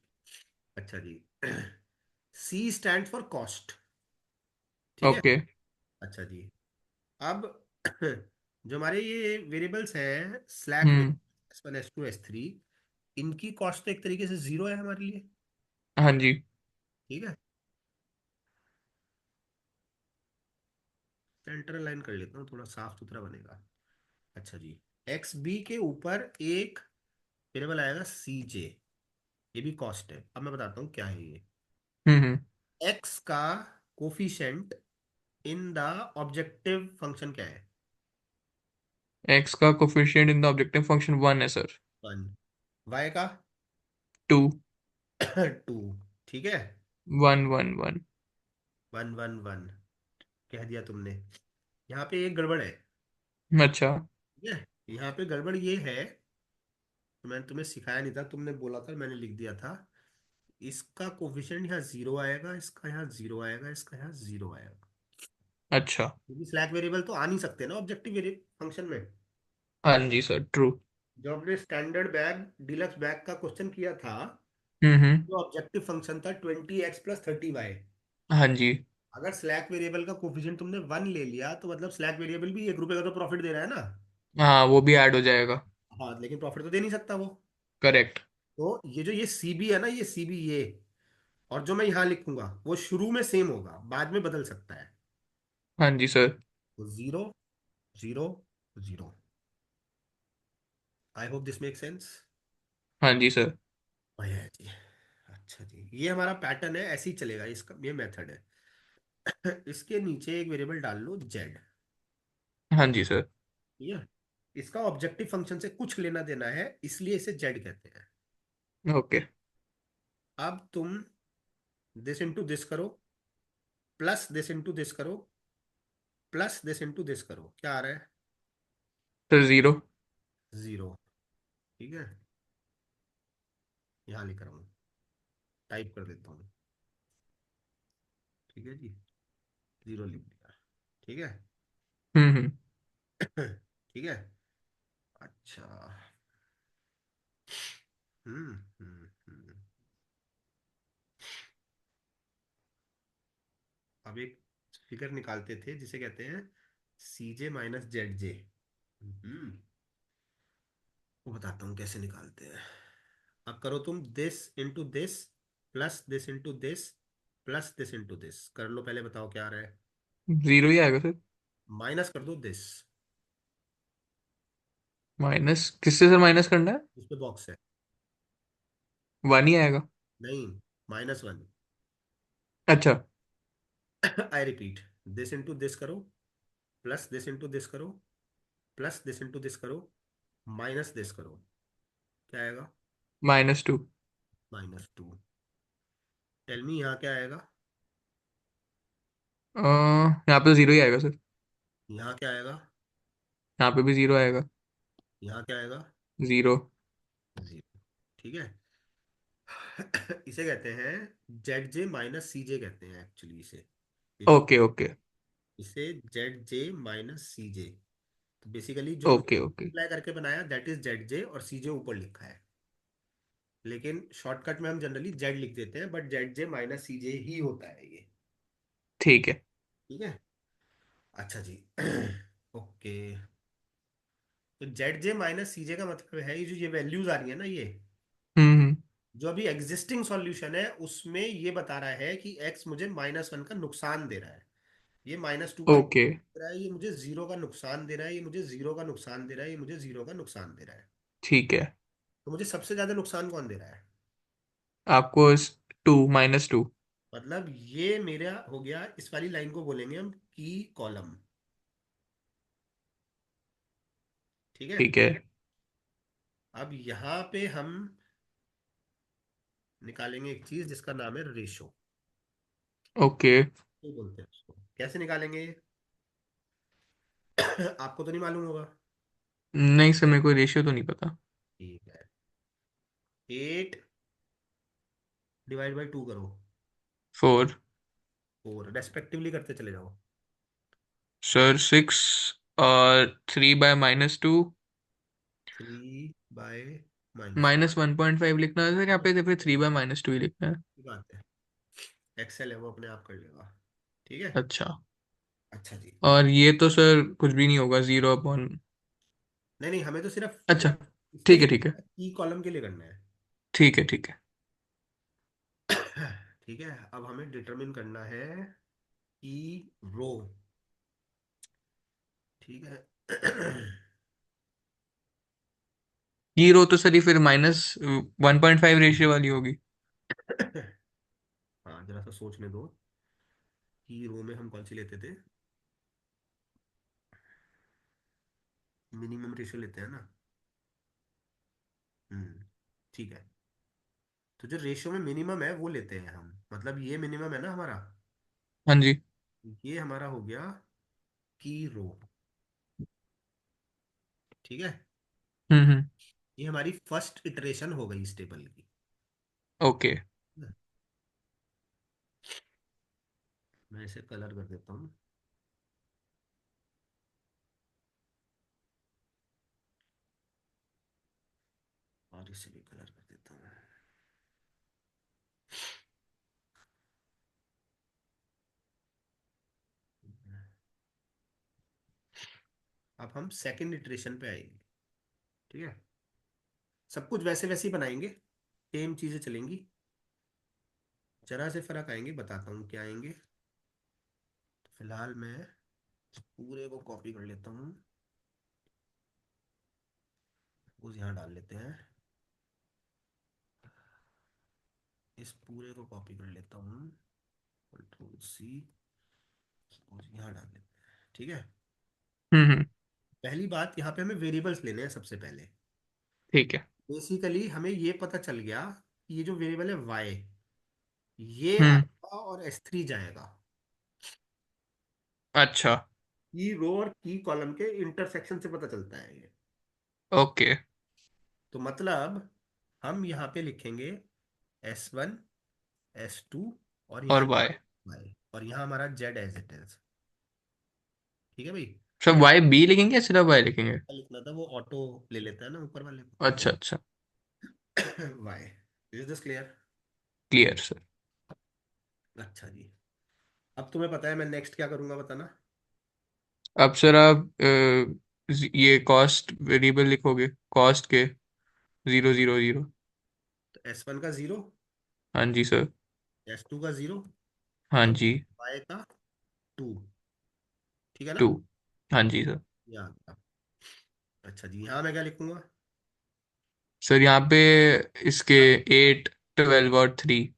अच्छा जी। सी स्टैंड फॉर कॉस्ट। ठीक है, ओके। अच्छा जी। अब जो हमारे ये वेरिएबल्स हैं स्लैक हम्म। वेरिएबल S1, S2, S3, इनकी कॉस्ट तो एक तरीके से जीरो है हमारे लिए। हाँ जी। ठीक है, सेंटर लाइन कर लेता हूँ, थोड़ा साफ सुथरा बनेगा। अच्छा जी, एक्स बी के ऊपर एक वेरिएबल आएगा सी जे, ये भी कॉस्ट है। अब मैं बताता हूँ क्या है ये। हम्म। एक्स का coefficient in the objective function क्या है? एक्स का coefficient in the objective function 1 है सर। 1। वाई का 2। 2। ठीक है, 1 1 1। 1 1 1 कह दिया तुमने। यहाँ पे एक गड़बड़ है। अच्छा। ठीक है, यहाँ पे गड़बड़ ये है, तो मैंने तुम्हें सिखाया नहीं था, तुमने बोला था, मैंने लिख दिया था। इसका कोफिशिएंट यहाँ जीरो आएगा, इसका यहाँ जीरो आएगा, इसका यहाँ जीरो आएगा। अच्छा। क्योंकि स्लैक वेरिएबल तो आ नहीं सकते ना ऑब्जेक्टिव फंक्शन में। हाँ जी सर, ट्रू। जो हमने स्टैंडर्ड बैग, डीलक्स बैग का क्वेश्चन किया था, हम्म। जो ऑब्जेक्टिव फंक्शन था 20x + 30y। हाँ जी। अगर स्लैक वेरिएबल का कोफिशिएंट तुमने 1 ले लिया, तो मतलब स्लैक वेरिएबल भी 1 रुपए का तो प्रॉफिट दे रहा है ना। हाँ, वो भी ऐड हो जाएगा। हाँ, लेकिन प्रॉफिट तो दे नहीं सकता वो। करेक्ट। तो ये जो ये सीबी है ना, ये सीबी ये, और जो मैं यहाँ लिखूंगा वो शुरू में सेम होगा, बाद में बदल सकता है। हाँ जी सर। तो 0, 0, 0। आई होप दिस मेक सेंस। हाँ जी सर। बढ़िया है जी। अच्छा। अच्छा जी, ये हमारा पैटर्न है, ऐसे ही चलेगा, इसका ये मेथड है। इसके नीचे एक वेरिएबल डाल लो जेड। हाँ जी सर। ठीक है, इसका ऑब्जेक्टिव फंक्शन से कुछ लेना देना है, इसलिए इसे जेड कहते हैं। ओके। अब तुम दिस इंटू दिस करो, प्लस दिस इंटू दिस करो, प्लस दिस इंटू दिस करो, क्या आ रहा है? Sir zero. जीरो। ठीक है, यहाँ लिख रहा हूँ, टाइप कर देता हूँ। ठीक है जी, जीरो लिख दिया। ठीक है। हम्म। ठीक है। अच्छा। हम्म। अब एक फिगर निकालते थे जिसे कहते हैं सी जे माइनस जेड जे। वो बताता हूँ कैसे निकालते हैं। अब करो तुम this into this, plus this into this, plus this into this, कर लो, पहले बताओ क्या आ रहा है। जीरो ही आएगा सर। माइनस कर दो दिस। माइनस किससे सर माइनस करना है? उस पे बॉक्स है। वन ही आएगा। नहीं, -1। अच्छा। I repeat, this into this करो, प्लस दिस इंटू दिस करो, प्लस दिस इंटू दिस करो, माइनस दिस करो, क्या आएगा? -2। -2। टेल मी यहाँ क्या आएगा? यहाँ पे जीरो ही आएगा सर। यहाँ क्या आएगा? यहाँ पे भी जीरो आएगा। यहाँ क्या आएगा? जीरो। जीरो। ठीक है। इसे कहते हैं जेड जे माइनस सी जे कहते हैं एक्चुअली इसे। इस ओके ओके। इसे जेड जे माइनस सी जे। तो बेसिकली जो ओके ओके। अप्लाई करके बनाया दैट इज जेड जे, और सी जे ऊपर लिखा है। लेकिन शॉर्टकट में हम जनरली जेड लिख देते हैं, but Z j minus c जे ही होता है ये। ठीक है। ठीक है। अच्छा जी। ओके। तो जेड जे माइनस सी जे का मतलब है ये जो ये वैल्यूज आ रही है ना, ये हम्म। जो अभी एग्जिस्टिंग सॉल्यूशन है उसमें ये बता रहा है कि एक्स मुझे -1 का नुकसान दे रहा है, ये -2 का ओके। दे रहा है, ये मुझे जीरो का नुकसान दे रहा है, ये मुझे जीरो का नुकसान दे रहा है, ये मुझे जीरो का नुकसान दे रहा है। ठीक है। तो मुझे सबसे ज्यादा नुकसान कौन दे रहा है? आपको टू, -2। मतलब ये मेरा हो गया, इस वाली लाइन को बोलेंगे हम की कॉलम। ठीक है। ठीक है। अब यहाँ पे हम निकालेंगे एक चीज जिसका नाम है रेशो। ओके। तो बोलते हैं उसको, कैसे निकालेंगे? आपको तो नहीं मालूम होगा। नहीं सर, मेरे को रेशियो तो नहीं पता। ठीक है, 8/2 करो। 4। 4 रेस्पेक्टिवली करते चले जाओ। सर 6 और 3/-2। 3/-2। -1.5 लिखना है सर यहाँ पे, तो फिर 3/-2 ही लिखना है। बात है, एक्सेल है वो अपने आप कर लेगा। ठीक है। अच्छा। अच्छा जी। और ये तो सर कुछ भी नहीं होगा, 0/। नहीं नहीं, हमें तो सिर्फ अच्छा। इसके ठीक है लिए ठीक है। की कॉलम के लिए करना है। ठीक है ठीक है। ठीक है, अब हमें डिटरमिन करना है की रो। ठीक है। ये रो तो सर ये फिर -1.5 रेशियो वाली होगी। हाँ, जरा सा सोचने दो, की रो में हम कौन सी लेते थे? मिनिमम रेशियो लेते हैं ना। ठीक है। तो जो रेशियो में मिनिमम है वो लेते हैं हम, मतलब ये मिनिमम है ना हमारा, हाँ जी। ये हमारा हो गया की रो। ठीक है। हम्म। ये हमारी फर्स्ट इटरेशन हो गई इस टेबल की। ओके। मैं इसे कलर कर देता हूँ। और इसे भी कलर कर देता हूँ। अब हम सेकंड इटरेशन पे आएंगे। ठीक है, सब कुछ वैसे वैसे ही बनाएंगे, सेम चीजें चलेंगी, जरा से फर्क आएंगे, बताता हूँ क्या आएंगे। तो फिलहाल मैं पूरे को कॉपी कर लेता हूँ, उस यहाँ डाल लेते हैं। इस पूरे को कॉपी कर लेता हूँ, कंट्रोल सी, यहाँ डाल लेते हैं, ठीक है। हम्म। पहली बात, यहाँ पे हमें वेरिएबल्स लेने हैं सबसे पहले। ठीक है। बेसिकली हमें ये पता चल गया कि ये जो वेरिएबल है वाई, ये हम्म। आएगा और S3 जाएगा। अच्छा। की रो और की कॉलम के इंटरसेक्शन से पता चलता है ये। ओके। तो मतलब हम यहाँ पे लिखेंगे S1, S2, और यहाँ और वाई। वाई, और यहाँ हमारा जेड एज इट इज। ठीक है भाई। सब वाई बी लिखेंगे या सिर्फ वाई लिखेंगे? लिखना था, वो ऑटो ले लेता है ना ऊपर वाले अच्छा अच्छा। को। Y, is this clear? Clear sir. अच्छा जी। अब तुम्हें पता है मैं नेक्स्ट क्या करूंगा, बताना। अब सर आप ये कॉस्ट वेरिएबल लिखोगे, कॉस्ट के 0 0 0। तो S1 का 0, हाँ जी सर। S2 का 0, हाँ और जी। वाई का 2। ठीक है ना? 2। हाँ जी सर। यहाँ, अच्छा जी, यहाँ मैं क्या लिखूंगा? सर यहाँ पे इसके यहाँ 8 12 और 3।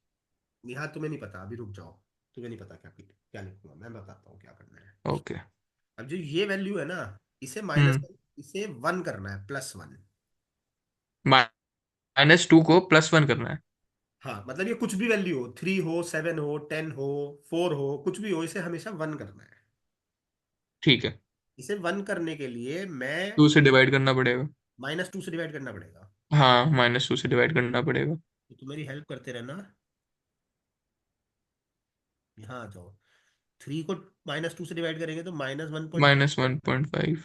यहाँ तुम्हें नहीं पता, अभी रुक जाओ। तुम्हें नहीं पता क्या क्या लिखूंगा, मैं बताता हूँ क्या करना है। ओके। अब जो ये वैल्यू है ना, इसे माइनस, हम्म। इसे 1 करना है, +1। -2 को +1 करना है। हाँ, मतलब ये कुछ भी वैल्यू हो, 3 हो, 7 हो, 10 हो, 4 हो, कुछ भी हो, इसे हमेशा 1 करना है। ठीक है। इसे 1 करने के लिए मैं 2 से डिवाइड करना पड़ेगा। -2 से डिवाइड करना पड़ेगा। हाँ, -2 से डिवाइड करना पड़ेगा। तो तुम मेरी हेल्प करते रहना, यहाँ आ जाओ। 3 को -2 से डिवाइड करेंगे तो -1.5, -1.5।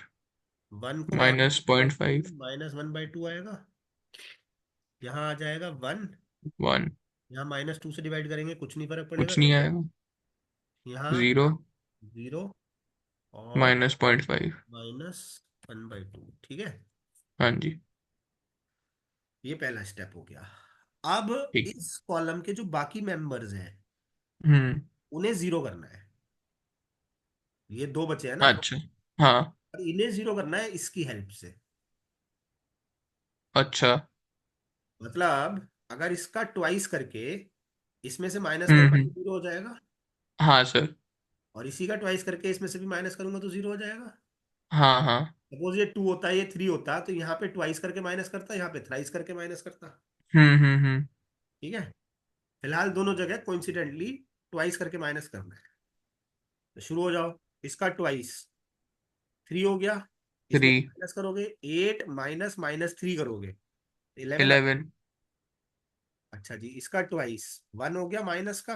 1 को -0.5। -1/2 आएगा। यहाँ आ जाएगा 1। 1। यहाँ -2 से डिवाइड करेंगे, कुछ नहीं फर्क पड़ेगा। कुछ नहीं आएगा। यहाँ 0। 0, और -0.5। -1/2, ठीक है। हाँ जी। ये पहला स्टेप हो गया। अब ठीक। इस कॉलम के जो बाकी मेंबर्स हैं, हम्म। उन्हें 0 करना है। ये दो बचे हैं ना, अच्छा। हाँ। और इन्हें 0 करना है इसकी हेल्प से। अच्छा। मतलब अगर इसका ट्वाइस करके इसमें से -1 हम्म। 0 हो जाएगा, हाँ सर। और इसी का ट्वाइस करके इसमें से भी माइनस करूंगा तो 0 हो जाएगा। हाँ हाँ। सपोज ये 2 होता है, ये 3 होता, तो यहाँ पे ट्वाइस करके माइनस करता, यहाँ पे थ्राइस करके माइनस करता। हम्म। ठीक है। फिलहाल दोनों जगह कोइंसिडेंटली ट्वाइस करके माइनस करना है। तो शुरू हो जाओ। इसका ट्वाइस 3 हो गया, इसमें 3। माइनस करोगे 8, माइनस -3 करोगे 11। 11। अच्छा जी, इसका ट्वाइस 1 हो गया माइनस का,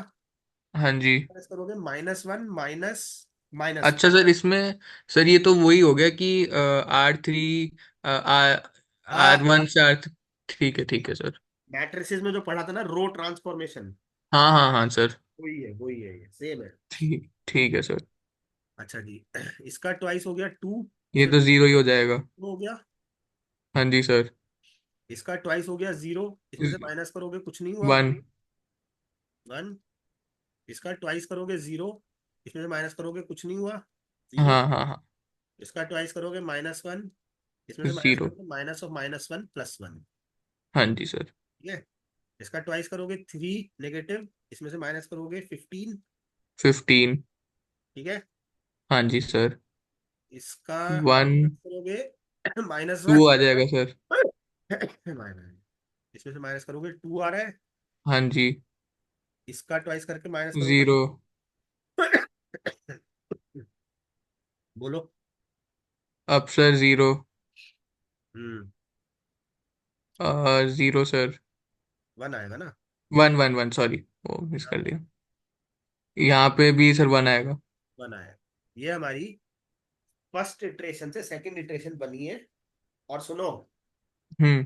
हाँ जी। माइनस करोगे -1 माइनस माइनस। अच्छा सर, इसमें सर ये तो वही हो गया कि R3, R1 से R। ठीक है सर। मैट्रिसेस में जो पढ़ा था ना, रो ट्रांसफॉर्मेशन, हाँ हाँ हाँ सर। वही है, ये सेम है। ठीक है सर। अच्छा जी, इसका ट्वाइस हो गया 2, ये इसमें तो 0 ही हो जाएगा। हो गया। हाँ जी सर। इसका ट्वाइस हो गया 0, इसमें से माइनस करोगे कुछ नहीं हुआ, 1। 1। इसका ट्वाइस करोगे 0, इसमें से माइनस करोगे कुछ नहीं हुआ, 0। हाँ हाँ हाँ। इसका ट्वाइस करोगे -1, इसमें से माइनस 0। करोगे -1 +1। हाँ जी सर। ठीक है। इसका ट्वाइस करोगे 3 नेगेटिव, इसमें से माइनस करोगे 15। 15। ठीक है। हाँ जी सर। इसका 1। करोगे -1, 2 आ जाएगा सर। माइनस, इसमें से माइनस करोगे 2 आ रहा है। हाँ जी। इसका ट्वाइस करके माइनस करोगे 0। बोलो। अब सर 0। हम्म 0 सर। 1 आएगा ना? 1 1 1, सॉरी, वो मिस यहाँ कर पे दिया। यहाँ पे भी सर 1 आएगा। 1 आएगा। ये हमारी फर्स्ट इटरेशन से सेकंड इटरेशन बनी है। और सुनो, हम्म।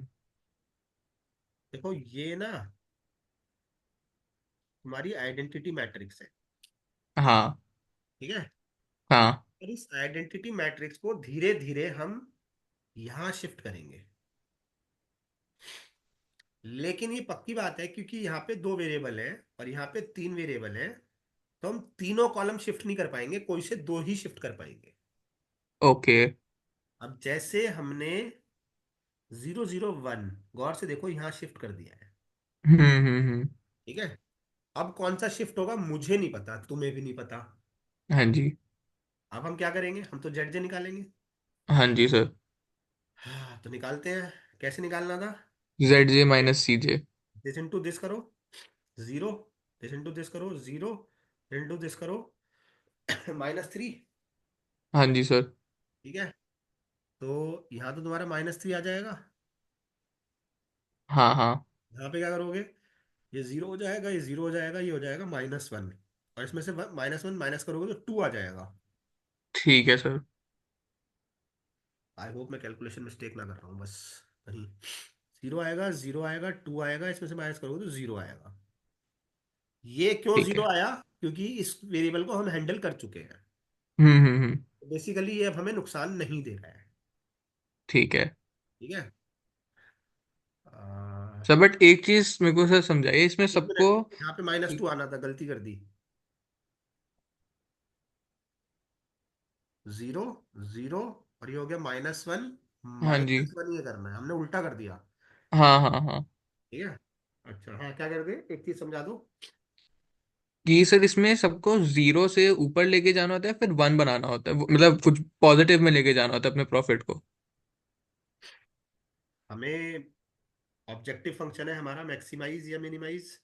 देखो ये ना हमारी आइडेंटिटी मैट्रिक्स है। हाँ ठीक है। हाँ। और इस आइडेंटिटी मैट्रिक्स को धीरे धीरे हम यहाँ शिफ्ट करेंगे। लेकिन ये पक्की बात है, क्योंकि यहाँ पे 2 वेरिएबल हैं और यहाँ पे 3 वेरिएबल हैं, तो हम तीनों कॉलम शिफ्ट नहीं कर पाएंगे, कोई से 2 ही शिफ्ट कर पाएंगे। ओके। अब जैसे हमने 0 0 1, गौर से देखो, यहाँ शिफ्ट कर दिया है। हम्म। ठीक है। अब कौन सा शिफ्ट होगा मुझे नहीं पता, तुम्हें भी नहीं पता। हाँ जी। अब हम क्या करेंगे, हम तो जेड जे निकालेंगे। हाँ जी सर। हाँ तो निकालते हैं। कैसे निकालना था? Z j minus c j. This into this करो, जीरो। दिस इंटू दिस करो, जीरो। इंटू दिस करो, -3। हाँ जी सर। ठीक है। तो यहाँ तो तुम्हारा -3 आ जाएगा। हाँ हाँ। यहाँ पे क्या करोगे, ये जीरो हो जाएगा, ये जीरो हो जाएगा, ये हो जाएगा -1। और इसमें से -1 माइनस करोगे तो 2 आ जाएगा। ठीक है सर। आई होप मैं कैलकुलेशन मिस्टेक ना कर रहा हूँ बस। नहीं, जीरो आएगा, जीरो आएगा, 2 आएगा, इसमें से माइनस करोगे तो जीरो आएगा। ये क्यों ठीक जीरो है। आया? क्योंकि इस वेरिएबल को हम हैंडल कर चुके हैं। हम्म। बेसिकली ये अब हमें नुकसान नहीं दे रहा है। ठीक है ठीक है। आ, सर, बट एक चीज मेरे को सर समझाइए इसमें एक सबको। मिनट, यहाँ पे -2 आना था, गलती कर दी। जीरो, जीरो, और ये हो गया -1। हाँ जी। -1 ये करना है, हमने उल्टा कर दिया। हाँ हाँ हाँ। ठीक है। अच्छा हाँ, क्या कर दे, एक चीज समझा दो। कि सर इसमें सबको जीरो से ऊपर लेके जाना होता है फिर वन बनाना होता है, मतलब कुछ पॉजिटिव में लेके जाना होता है अपने प्रॉफिट को। हमें ऑब्जेक्टिव फंक्शन है हमारा मैक्सिमाइज या मिनिमाइज।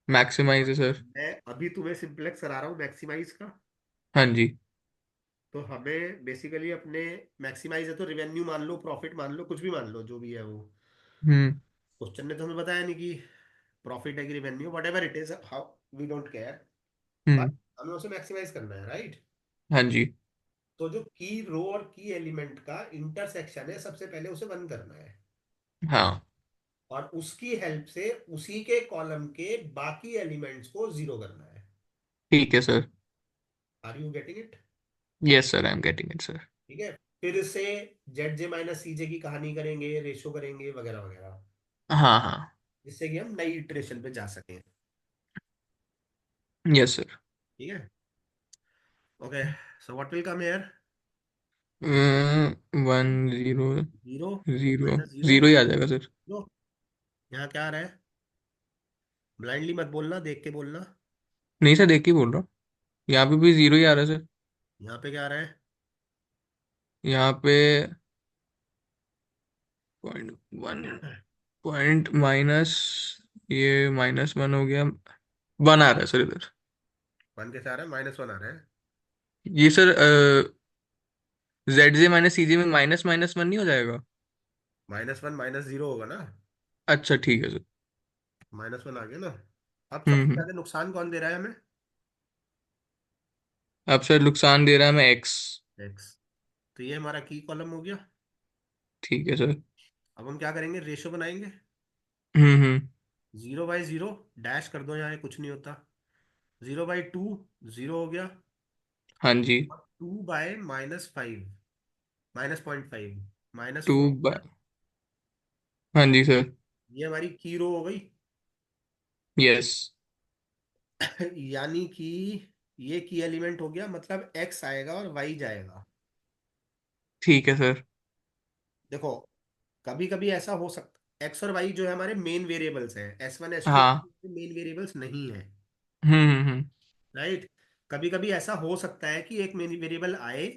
मैक्सिमाइज है सर। मैं अभी तुम्हें सिंप्लेक्स करा रहा हूँ मैक्सिमाइज का। हाँ जी। तो हमें बेसिकली अपने, मैक्सिमाइज है तो रिवेन्यू मान लो, प्रॉफिट मान लो, कुछ भी मान लो, जो भी है वो। हम्म क्वेश्चन ने तो हमें बताया नहीं कि प्रॉफिट है कि revenue, whatever it is, how, we don't care. But hmm. हमें उसे मैक्सिमाइज करना है, राइट। हाँ जी। तो जो की रो और की एलिमेंट का इंटरसेक्शन है, सबसे पहले उसे वन करना है। हाँ। और उसकी हेल्प से उसी के कॉलम के बाकी एलिमेंट्स को जीरो करना है। ठीक है sir. Are you getting it? Yes sir, I am getting it sir. ठीक है। फिर से जेड जे माइनस सी जे की कहानी करेंगे, रेशो करेंगे, वगैरह वगैरह, हाँ हाँ। जिससे कि हम नई इटरेशन पे जा सकें। Yes sir. ठीक है। Okay, so what will come here? 1 0 zero, zero. -0, zero ही आ जाएगा सर। जीरो। यहाँ क्या आ रहा है? ब्लाइंडली मत बोलना, देख के बोलना। नहीं सर, देख के बोल रहा हूँ। यहाँ पे भी जीरो ही आ रहा है सर। यहाँ पे क्या आ रहा है? यहाँ पे 0.1 पॉइंट माइनस, ये -1 हो गया। 1 आ रहा है सर इधर। वन कैसे आ रहा है? -1 आ रहा है। ये sir Z j minus c जे में -1 नहीं हो जाएगा? -1 -0 होगा ना। अच्छा ठीक है सर। -1 आ गया ना। अब सबसे हम्म। ज्यादा नुकसान कौन दे रहा है हमें? अब सर नुकसान दे रहा है मैं एक्स। एक्स। तो ये हमारा की कॉलम हो गया। ठीक है सर। अब हम क्या करेंगे, रेशो बनाएंगे। हम्म। 0/0, डैश कर दो, यहाँ कुछ नहीं होता। 0/2, 0 हो गया। हाँ जी। 2/-5, -0.5, टू -4 हो बाय। गया। हाँ जी सर। ये हमारी की रो हो गई। यस। यानी कि ये की एलिमेंट हो गया, मतलब एक्स आएगा और वाई जाएगा। ठीक है सर। देखो, कभी कभी ऐसा हो सकता, एक्स और वाई जो है हमारे मेन वेरिएबल्स हैं, S1 S2 हाँ। मेन वेरिएबल्स नहीं है। हम्म। राइट। कभी कभी ऐसा हो सकता है कि एक मेन वेरिएबल आए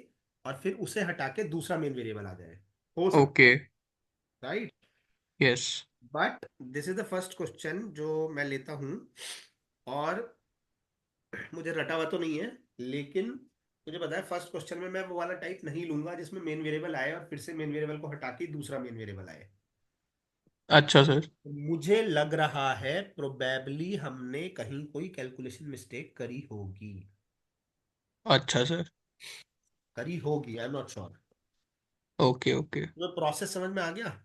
और फिर उसे हटा के दूसरा मेन वेरिएबल आ जाए, हो सकता ओके। है। Right. Yes. But this is the first question जो मैं लेता हूं, और मुझे रटा हुआ तो नहीं है, लेकिन मुझे पता है फर्स्ट क्वेश्चन में मैं वो वाला टाइप नहीं लूंगा जिसमें मेन वेरिएबल आए और फिर से मेन वेरिएबल को हटा के दूसरा मेन वेरिएबल आए। अच्छा सर। मुझे लग रहा है प्रोबेबली हमने कहीं कोई कैलकुलेशन मिस्टेक करी होगी। अच्छा सर। करी होगी, आई am not sure. Okay okay. तुम्हें प्रोसेस समझ में आ गया?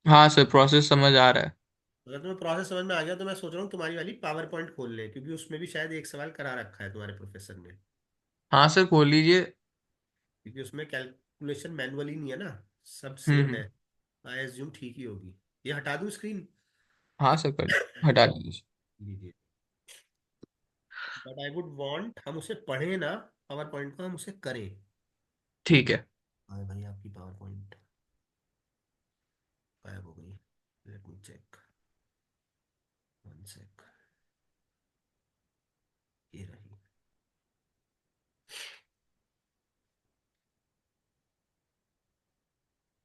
हाँ सर, प्रोसेस समझ आ रहा है। अगर तुम्हें प्रोसेस समझ में आ गया तो मैं सोच रहा हूँ तुम्हारी वाली पावर पॉइंट खोल ले, क्योंकि उसमें भी शायद एक सवाल करा रखा है तुम्हारे प्रोफेसर ने। हाँ सर, खोल लीजिए। क्योंकि उसमें कैलकुलेशन मैनुअली नहीं है ना, सब सेम है। हम्म। आई एज्यूम ठीक ही होगी। ये हटा दूँ स्क्रीन? हाँ सर, कर हटा दीजिए। लीजिए। बट आई वुड वांट हम उसे पढ़ें ना, पावर पॉइंट को हम उसे करें। ठीक है। हाँ भाई, आपकी पावर पॉइंट गायब हो गई। Let me check, one sec.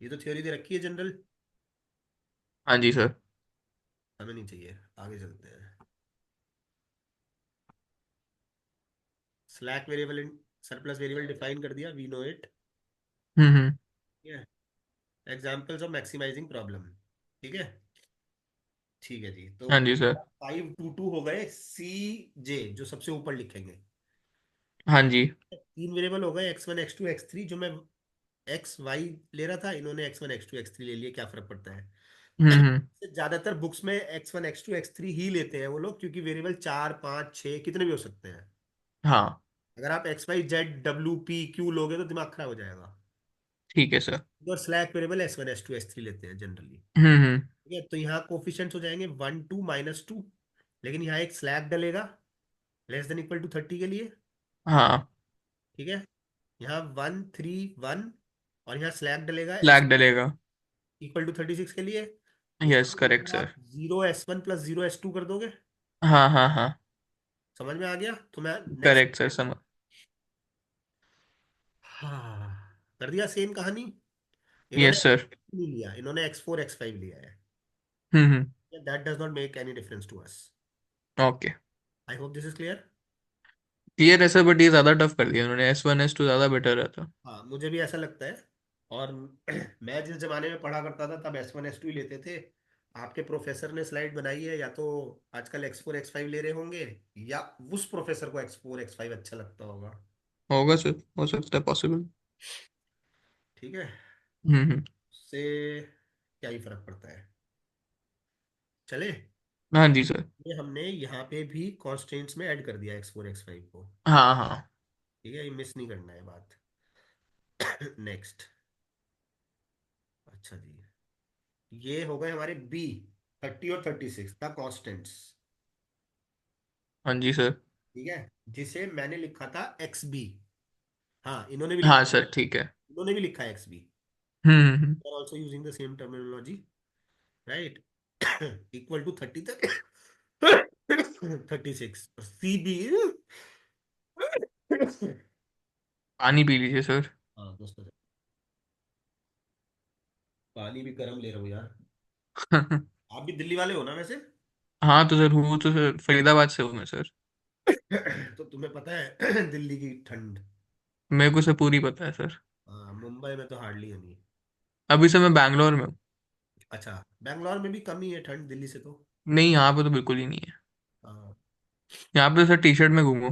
ये तो थ्योरी दे रखी है जनरल। हाँ जी सर। हमें नहीं चाहिए, आगे चलते हैं। Slack variable in surplus variable define कर दिया, वी नो इट। हम्म। ठीक है, एग्जाम्पल्स ऑफ मैक्सिमाइजिंग प्रॉब्लम। ठीक है। ठीक है जी, तो हाँ जी सर। 5 2 2 हो गए सी जे, जो सबसे ऊपर लिखेंगे। हाँ जी। तीन वेरिएबल हो गए, x1 x2 x3, जो मैं एक्स वाई ले रहा था, इन्होंने x1 x2 x3 ले लिया, क्या फर्क पड़ता है। हम्म। ज्यादातर बुक्स में x1 x2 x3 ही लेते हैं वो लोग, क्योंकि वेरिएबल 4 5 6 कितने भी हो सकते हैं। हाँ। अगर आप XYZ WP Q लोगे तो दिमाग खराब हो जाएगा। ठीक है सर। और slack variable S1 S2 S3 लेते हैं जनरली। हम्म। ठीक है, तो यहाँ कोफिशिएंट्स हो जाएंगे 1 2 -2, लेकिन यहाँ एक स्लैक डलेगा < <30 के लिए। हाँ। ठीक है, यहाँ 1 3 1, और यहाँ स्लैक डलेगा S फ्लैग डलेगा। =36 के लिए। यस इसको करेक्ट अगर सर। आप 0 S1 + 0 S2 कर दोगे, हाँ हाँ हाँ। समझ में आ गया, तो मैं नेक्स्ट। करेक्ट सर समझ। हाँ, कर दिया सेम कहानी। इन्होंने यस सर। नहीं लिया, इन्होंने x4 x5 लिया है। Hmm. That does not make any difference to us. Okay. I hope this is clear. Clear है सर, बट ये ज्यादा टफ कर दिया उन्होंने, S1 S2 ज्यादा बेटर रहता। हाँ, मुझे भी ऐसा लगता है। और मैं जिस जमाने में पढ़ा करता था तब S1 S2 ही लेते थे। आपके प्रोफेसर ने स्लाइड बनाई है, या तो आजकल x4 x5 ले रहे होंगे, या उस प्रोफेसर को x4 x5 अच्छा लगता होगा। होगा सर, हो सकता है पॉसिबल। ठीक है, हम्म। उससे क्या ही फर्क पड़ता है। चले, हाँ जी सर। ये हमने यहाँ पे भी कॉन्स्टेंट्स में ऐड कर दिया x4 x5 को। हाँ हाँ। ठीक है, ये मिस नहीं करना है बात। नेक्स्ट। अच्छा जी, ये हो गए हमारे बी 30 और 36 का कॉन्स्टेंट्स। हाँ जी सर। ठीक है, जिसे मैंने लिखा था XB। हाँ, इन्होंने भी लिखा, हाँ सर ठीक है। इन्होंने भी लिखा है XB। Hmm. Are also using the same terminology, right. Equal to 30 तक 36 CB। पानी पी लीजिए सर। हाँ दोस्तों, पानी भी गर्म ले रहा हूँ यार। आप भी दिल्ली वाले हो ना वैसे। हाँ तो सर, हूँ तो सर फरीदाबाद से हूँ मैं सर। तो तुम्हें पता है दिल्ली की ठंड। मेरे को सर पूरी पता है सर। हाँ, मुंबई में तो हार्डली है नहीं। अभी सर मैं बैंगलोर में हूँ। अच्छा, बैंगलोर में भी कम ही है ठंड दिल्ली से तो। नहीं, यहाँ पे तो बिल्कुल ही नहीं है। हाँ। यहाँ पे तो सर टी शर्ट में घूमो।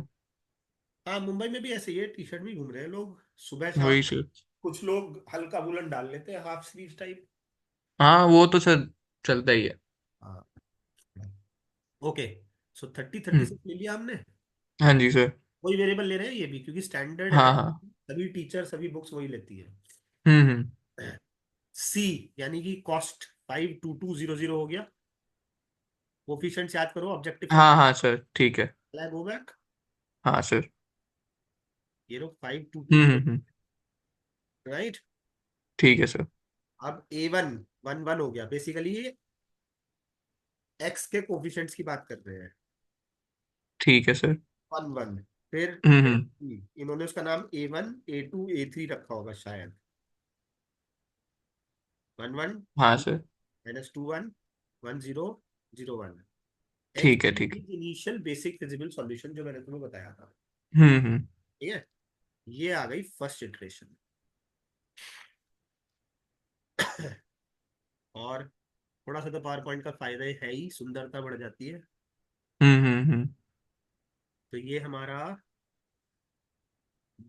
हाँ, मुंबई में भी ऐसे ही है, टी शर्ट में घूम रहे हैं लोग सुबह शाम। वही सर। कुछ लोग हल्का वुलन डाल लेते हैं, हाफ स्लीव टाइप। हाँ वो तो सर चलता ही है। हाँ। ओके, सो 30 36 हम्म। ले लिया हमने। हाँ जी सर। वही वेरिएबल ले रहे हैं ये भी, क्योंकि स्टैंडर्ड है। हाँ हाँ। सभी टीचर सभी बुक्स वही लेती है। हम्म। सी, यानी कि कॉस्ट 5 2 2 0 0 हो गया। कोफिशिएंट्स याद करो, ऑब्जेक्टिव हाँ हाँ सर ठीक है। Function, go back. हाँ सर। ये लो 5 2 2 0, हम्म। राइट। ठीक है सर। अब A1 1 1 हो गया, बेसिकली ये एक्स के कोफिशिएंट्स की बात कर रहे हैं। ठीक है सर। 1 1, फिर हम्म। इन्होंने उसका नाम A1 A2 A3 रखा होगा शायद। 1 1 हाँ सर। -2 1 1 0 0 1। ठीक है XB ठीक है। Is initial basic feasible solution, जो मैंने तुम्हें बताया था। हम्म। ठीक है, ये आ गई फर्स्ट इटरेशन। और थोड़ा सा तो पावर पॉइंट का फायदा है ही, सुंदरता बढ़ जाती है। हम्म। तो ये हमारा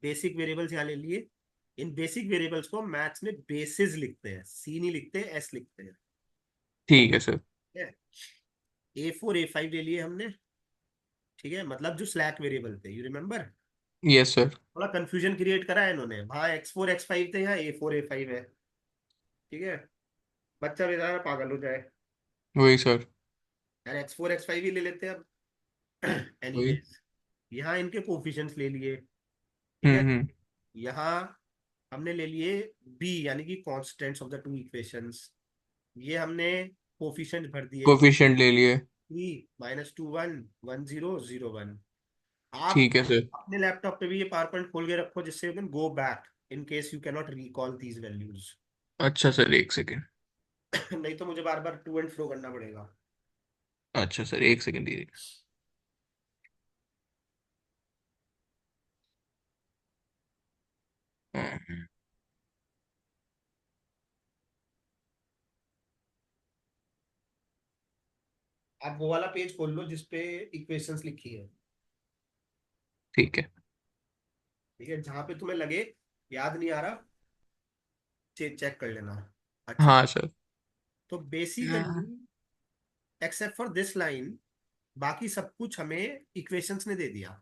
बेसिक वेरिएबल्स यहाँ ले लिए। इन बेसिक वेरिएबल्स को मैथ्स में बेसिस लिखते हैं, सी नहीं लिखते, एस लिखते हैं। ठीक है सर। ठीक है, A4 A5 ले लिए हमने। ठीक है, मतलब जो स्लैक वेरिएबल थे, यू रिमेम्बर। Yes sir. थोड़ा कंफ्यूजन क्रिएट करा है इन्होंने, वहां x4 x5 थे, यहाँ A4 A5 है। ठीक है, बच्चा बेचारा पागल हो जाए। वही सर। यार x4 x5 ही ले लेते हैं अब। वही। एनीवेज, यहाँ इनके कोफिशिएंट्स ले लिए। ठीक है, हम्म। यहाँ हमने ले लिए B, यानी कि constants of the two equations. ये हमने कोफिशिएंट भर दिए, कोफिशिएंट ले लिए। 3 -2 1 1 0 0 1। आप ठीक है सर। अपने लैपटॉप पे भी ये पावर पॉइंट खोल के रखो, जिससे you can go back in case you cannot recall these values. अच्छा सर, एक सेकेंड। नहीं तो मुझे बार बार टू एंड फ्रो करना पड़ेगा। अच्छा सर, एक सेकेंड दीजिए। हम्म, आप वो वाला पेज खोल लो जिसपे इक्वेशंस लिखी है। ठीक है। ठीक है, जहां पे तुम्हें लगे याद नहीं आ रहा, चेक कर लेना। अच्छा, हाँ सर। तो basically except for this line, बाकी सब कुछ हमें इक्वेशंस ने दे दिया।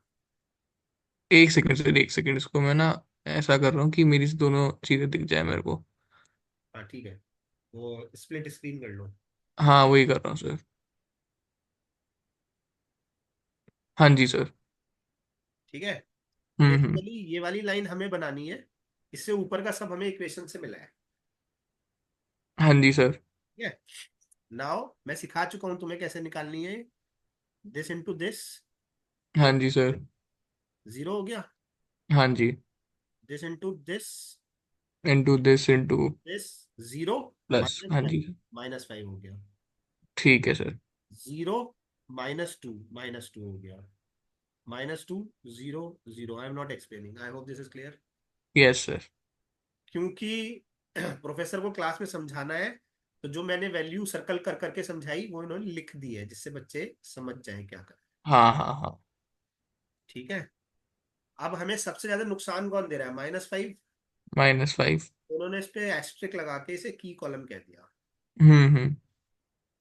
एक सेकेंड सर, एक सेकेंड, इसको मैं ना ऐसा कर रहा हूँ कि मेरी दोनों चीजें दिख जाए मेरे को। हाँ ठीक है, वो स्प्लिट स्क्रीन कर लो। हाँ, वही कर रहा हूँ सर। हाँ जी सर। ठीक है, तो हम्म। बेसिकली ये वाली लाइन हमें बनानी है, इससे ऊपर का सब हमें इक्वेशन से मिला है। हाँ जी सर। ठीक है, नाउ मैं सिखा चुका हूं तुम्हें कैसे निकालनी है। दिस इंटू दिस, हाँ जी सर। जीरो हो गया। हाँ जी। This into this, into this into this, zero, plus, minus हाँ फाइव, जी। माइनस फाइव हो गया। ठीक है सर। जीरो, -2, -2 हो गया। -2, zero, zero. I am not explaining, I hope this is clear. Yes sir. क्योंकि प्रोफेसर को क्लास में समझाना है, तो जो मैंने वैल्यू सर्कल कर करके समझाई वो इन्होंने लिख दी है, जिससे बच्चे समझ जाए क्या कर। हाँ हाँ हाँ। ठीक है, अब हमें सबसे ज्यादा नुकसान कौन दे रहा है? -5। -5। उन्होंने इस पे एस्ट्रिक लगा के इसे की कॉलम कह दिया। हम्म।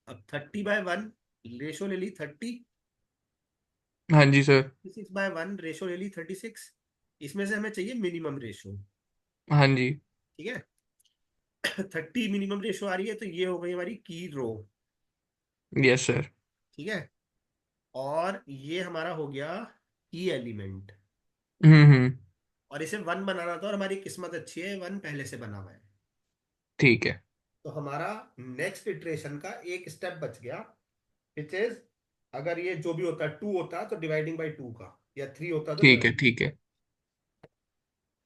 अब 30/1 रेशो ले ली 30, हाँ जी सर। 6/1 रेशो ले ली 36। इसमें से हमें चाहिए मिनिमम रेशो। हाँ जी। ठीक है, 30 मिनिमम रेशो आ रही है, तो ये हो गई हमारी की रो। Yes sir. ठीक है, और ये हमारा हो गया की एलिमेंट। हम्म। और इसे वन बनाना था, और हमारी किस्मत अच्छी है, वन पहले से बना हुआ है। ठीक है। तो हमारा नेक्स्ट इटरेशन का एक स्टेप बच गया, विच इज, अगर ये जो भी होता, 2 होता तो डिवाइडिंग बाई 2 का, या 3 होता तो ठीक है। डिवाइड। ठीक है।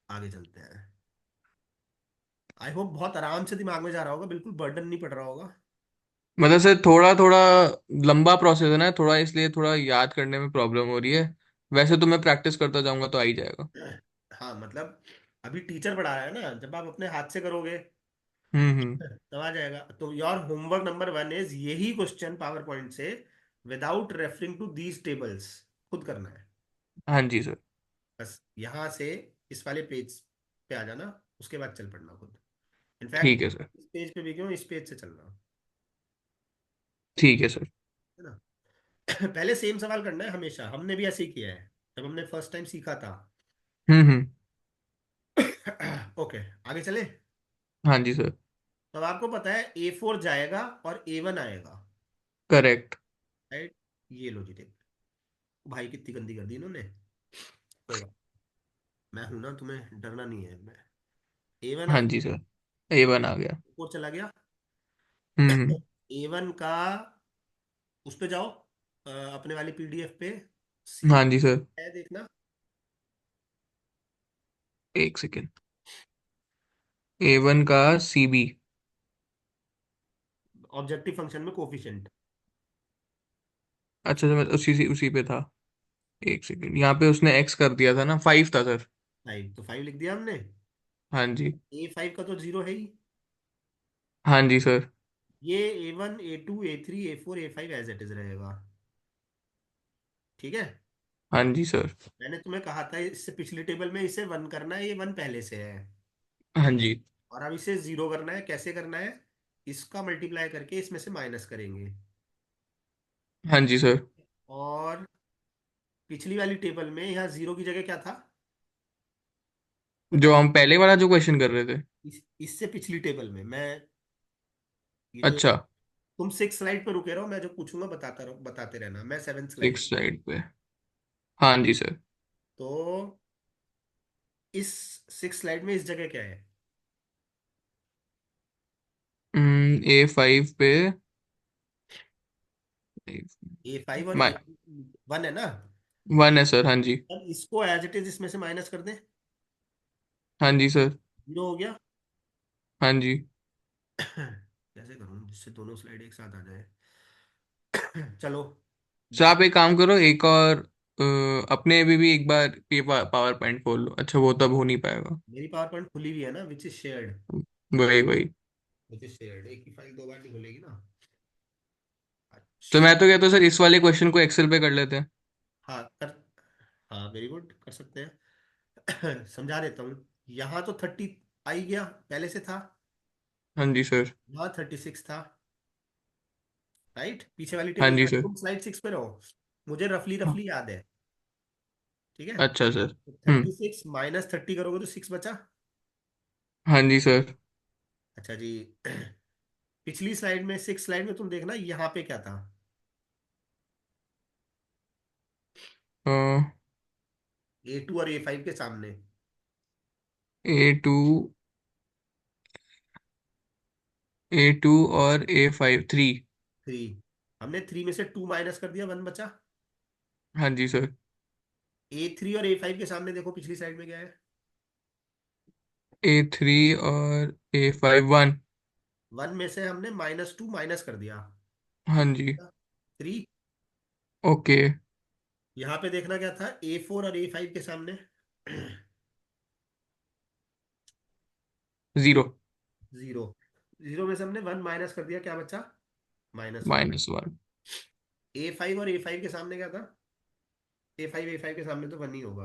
आगे चलते हैं। आई होप बहुत आराम से दिमाग में जा रहा होगा, बिल्कुल बर्डन नहीं पड़ रहा होगा। मतलब सर थोड़ा थोड़ा लंबा प्रोसेस है ना थोड़ा, इसलिए थोड़ा याद करने में प्रॉब्लम हो रही है। वैसे तो मैं प्रैक्टिस करता जाऊंगा तो आ ही जाएगा। हाँ मतलब, अभी टीचर पढ़ा रहा है ना, जब आप अपने हाथ से करोगे हम्म। तब आ जाएगा। तो योर होमवर्क नंबर 1 इज यही क्वेश्चन पावर पॉइंट से, without referring to these tables, खुद करना है। हाँ जी सर। बस यहाँ से इस वाले पेज पे आ जाना, उसके बाद चल पड़ना खुद। ठीक इनफैक्ट है सर। इस पेज पे भी क्यों, इस पेज से चलना। ठीक है सर। है ना। पहले सेम सवाल करना है हमेशा, हमने भी ऐसे ही किया है जब हमने फर्स्ट टाइम सीखा था। हम्म। ओके, आगे चले। हाँ जी सर। तब आपको पता है A4 जाएगा और A1 आएगा। करेक्ट। राइट, ये लो जी टेप। भाई कितनी गंदी कर दी इन्होंने। कोई बात, मैं हूं ना, तुम्हें डरना नहीं है। मैं A1 आ हाँ गया, जी सर। A1 आ गया। A4 चला गया। हम्म। A1 का उस पे जाओ, अपने वाली PDF पे, सी हाँ जी सर। है देखना। एक सेकेंड। A1 का CB। ऑब्जेक्टिव फंक्शन में कोफिशिएंट अच्छा सर, मैं उसी पे था। एक सेकेंड, यहाँ पे उसने X कर दिया था ना, 5 था सर। 5, तो 5 लिख दिया हमने। हाँ जी। A5 का तो जीरो है ही। हाँ जी सर। ये A1, A2, A3, A4, A5 as it is रहेगा। ठीक है, हाँ जी सर। मैंने तुम्हें कहा था इससे पिछली टेबल में इसे वन करना है, ये वन पहले से है। हाँ जी। और अब इसे जीरो करना है, कैसे करना है? इसका मल्टीप्लाई करके इसमें से माइनस करेंगे। हाँ जी सर। और पिछली वाली टेबल में यहाँ जीरो की जगह क्या था? जो हम पहले वाला जो क्वेश्चन कर रहे थे। इससे पिछली टेबल में मैं, ये जो, अच्छा। तुम 6 स्लाइड पे रुके रहो, मैं जो पूछूंगा बताता रहो, बताते रहना। मैं 7 स्लाइड। 6 साइड पे। हाँ जी सर। तो इस 6 स्लाइड में इस जगह क्या है? A5 पे। A5 और A1 है ना। 1 है सर, हाँ जी। अब इसको एज इट इज इसमें से माइनस कर दें, हाँ जी सर। जीरो हो गया। हाँ जी। कैसे करूं जिससे दोनों स्लाइड एक साथ आ जाए। चलो तो देखो। आप एक काम करो, एक और अपने भी एक बार ये पावर पॉइंट खोल लो। अच्छा, वो तब हो नहीं पाएगा। मेरी पावर पॉइंट खुली हुई है ना, विच इज शेयर्ड। वही वही। विच इज शेयर्ड, एक ही फाइल दो बार नहीं खुलेगी ना। तो अच्छा। मैं तो कहता हूँ सर, इस वाले क्वेश्चन को एक्सेल पे कर लेते हैं। हाँ कर, हाँ वेरी गुड, कर सकते हैं। समझा देता हूँ। यहाँ तो 30 आई गया, पहले से था। हाँ जी सर। यहाँ 36 था। राइट, पीछे वाली हाँ टेबल जी में, सर। तुम स्लाइड 6 पे रहो। मुझे रफली हाँ, रफली याद है। ठीक है। अच्छा सर। 36 माइनस 30 करोगे तो 6 बचा। हाँ जी सर। अच्छा जी। पिछली स्लाइड में, 6 स्लाइड में तुम देखना यहाँ पे क्या था। A2 और A5 के सामने A2, A2 और A5, 3। 3। हमने 3 में से 2 माइनस कर दिया, 1 बचा। हाँ जी सर। A3 और A5 के सामने देखो पिछली स्लाइड में क्या है। A3 और A5, 1। 1 में से हमने -2 माइनस कर दिया। हाँ कितना जी। बचा? 3। ओके। यहाँ पे देखना क्या था, A4 और A5 के सामने। 0। 0। 0 में से हमने 1 माइनस कर दिया, क्या बचा? -1। -1। A5 और A5 के सामने क्या था? A5 के सामने तो 1 ही होगा।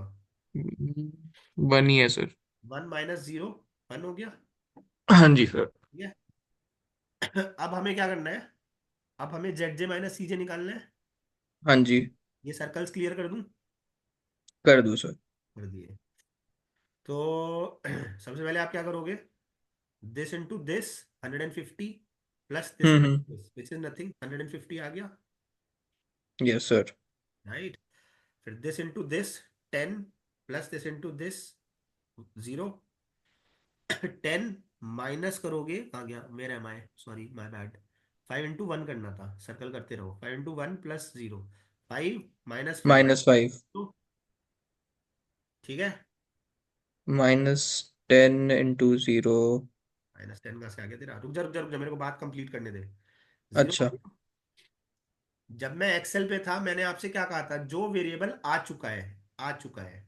1 ही है सर। 1 माइनस 0, 1 हो गया। हाँ जी सर। ठीक है। अब हमें क्या करना है? अब हमें ZJ माइनस CJ निकालना है। हाँ जी। ये सर्कल्स क्लियर कर दूं? कर दो सर। कर दिए। तो सबसे पहले आप क्या करोगे? This into this, 150, plus this hmm. Into this which is nothing, 150 आ गया। Yes sir. राइट। फिर this into this, 10, plus this into this, 0। 10 minus करोगे, आ गया मेरा, my sorry my bad. 5 into 1 करना था, सर्कल करते रहो। 5 इंटू 1 प्लस 0, 5 -5। -5। ठीक है। -10 × 0। -10 का से आ गया तेरा, रुक जा रुक जा रुक जा, मेरे को बात कंप्लीट करने दे। 0 हो अच्छा। गया। जब मैं एक्सेल पे था, मैंने आपसे क्या कहा था, जो वेरिएबल आ चुका है, आ चुका है,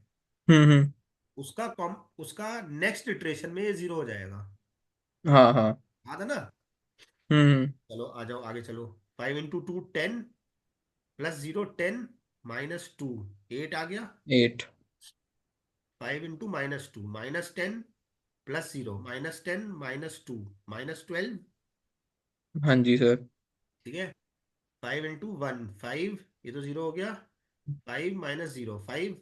हम्म। उसका कॉम उसका नेक्स्ट इटरेशन में ये 0 हो जाएगा। हाँ हाँ। याद है ना? हम्म। चलो आ जाओ, आगे चलो। 5 इंटू 2, 10, प्लस 0, 10, -2, 8 आ गया। 8। 5 इंटू -2, -10, प्लस 0, -10, -2, -12। हाँ जी सर। ठीक है। 5 इंटू 1, 5, ये तो 0 हो गया। 5 - 0, 5,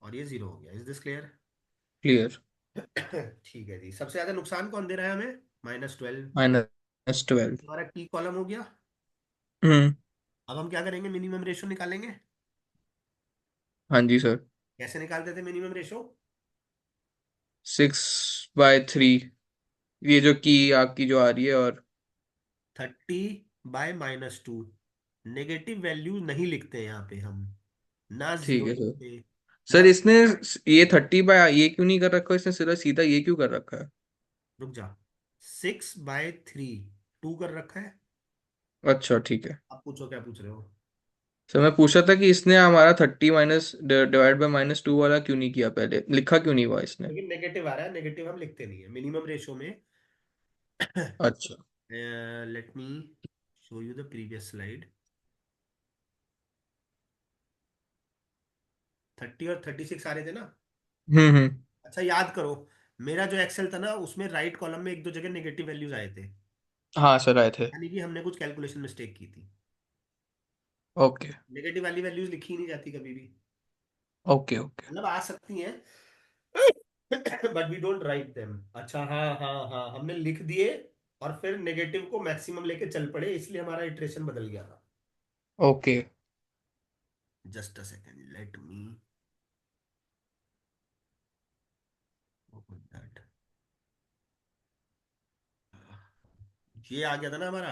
और ये 0 हो गया। Is this clear? क्लियर। ठीक है जी। सबसे ज्यादा नुकसान कौन दे रहा है हमें? -12। -12। हमारा टी कॉलम हो गया। हम्म। अब हम क्या करेंगे, मिनिमम रेशो निकालेंगे। हाँ जी सर। कैसे निकालते थे मिनिमम रेशो? 6/3, ये जो की आपकी जो आ रही है, और 30/-2। नेगेटिव वैल्यू नहीं लिखते यहाँ पे हम, ना ठीक 0 है सर। लिखते, सर ना। इसने ये 30/, ये क्यों नहीं कर रखा, इसने सीधा सीधा ये क्यों कर रखा है? रुक जा। 6/3, 2 कर रखा है। अच्छा ठीक है। आप पूछो क्या पूछ रहे हो। सर मैं पूछा था कि इसने हमारा 30 माइनस डिवाइड बाय -2 वाला क्यों नहीं किया, पहले लिखा क्यों नहीं हुआ इसने? लेकिन नेगेटिव आ रहा है, नेगेटिव हम लिखते नहीं है मिनिमम रेशो में। अच्छा। Let me show you the previous slide. 30 और 36 आ रहे थे ना? हम्म। अच्छा याद करो, मेरा जो एक्सेल था ना, उसमें राइट कॉलम में एक दो जगह नेगेटिव वैल्यूज आए थे। हाँ सर, आए थे। यानी कि हमने कुछ कैलकुलेशन मिस्टेक की थी। ओके नेगेटिव वाली वैल्यूज लिखी ही नहीं जाती कभी भी। Okay okay. मतलब आ सकती हैं, but we don't write them. अच्छा हाँ हाँ हाँ, हमने लिख दिए और फिर नेगेटिव को मैक्सिमम लेके चल पड़े, इसलिए हमारा इटरेशन बदल गया था। Okay. Just a second, let me open that. ये आ गया था ना हमारा।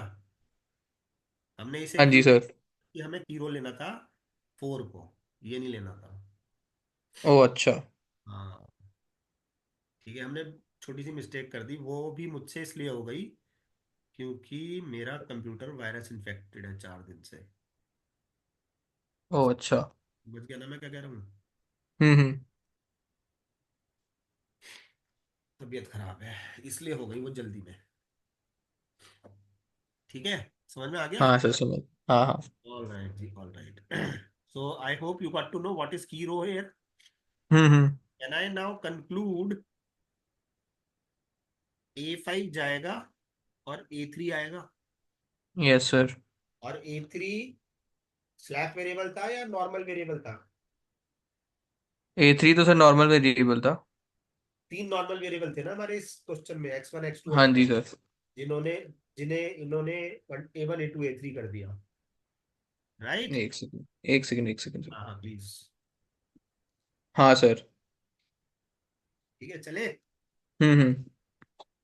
हमने इसे हाँ क्यों जी सर। कि हमें जीरो लेना था, 4 को, ये नहीं लेना था। ओ अच्छा। हाँ। ठीक है, हमने छोटी सी मिस्टेक कर दी, वो भी मुझसे इसलिए हो गई क्योंकि मेरा कंप्यूटर वायरस इन्फेक्टेड है 4 दिन से। ओ अच्छा। समझ गया ना मैं क्या कह रहा हूँ? हम्म। तबीयत खराब है, इसलिए हो गई वो जल्दी में। ठीक है, समझ में आ गया? हाँ सर समझ। हाँ हाँ। ऑल राइट जी, all right. So I hope you got to know what is key row here. Hmm. Can I now conclude A5 जाएगा और A3 आएगा? Yes sir. और A3 स्लैश वेरिएबल था या नॉर्मल वेरिएबल था? A3 तो sir normal variable था। 3 normal variable थे ना हमारे इस क्वेश्चन में, X1 X2 और हाँ जी सर। जिन्होंने जिन्हें इन्होंने A1 A2 A3 कर दिया। राइट। एक सेकंड एक सेकंड एक सेकंड सर। हाँ हाँ प्लीज। हाँ सर। ठीक है चले। हम्म।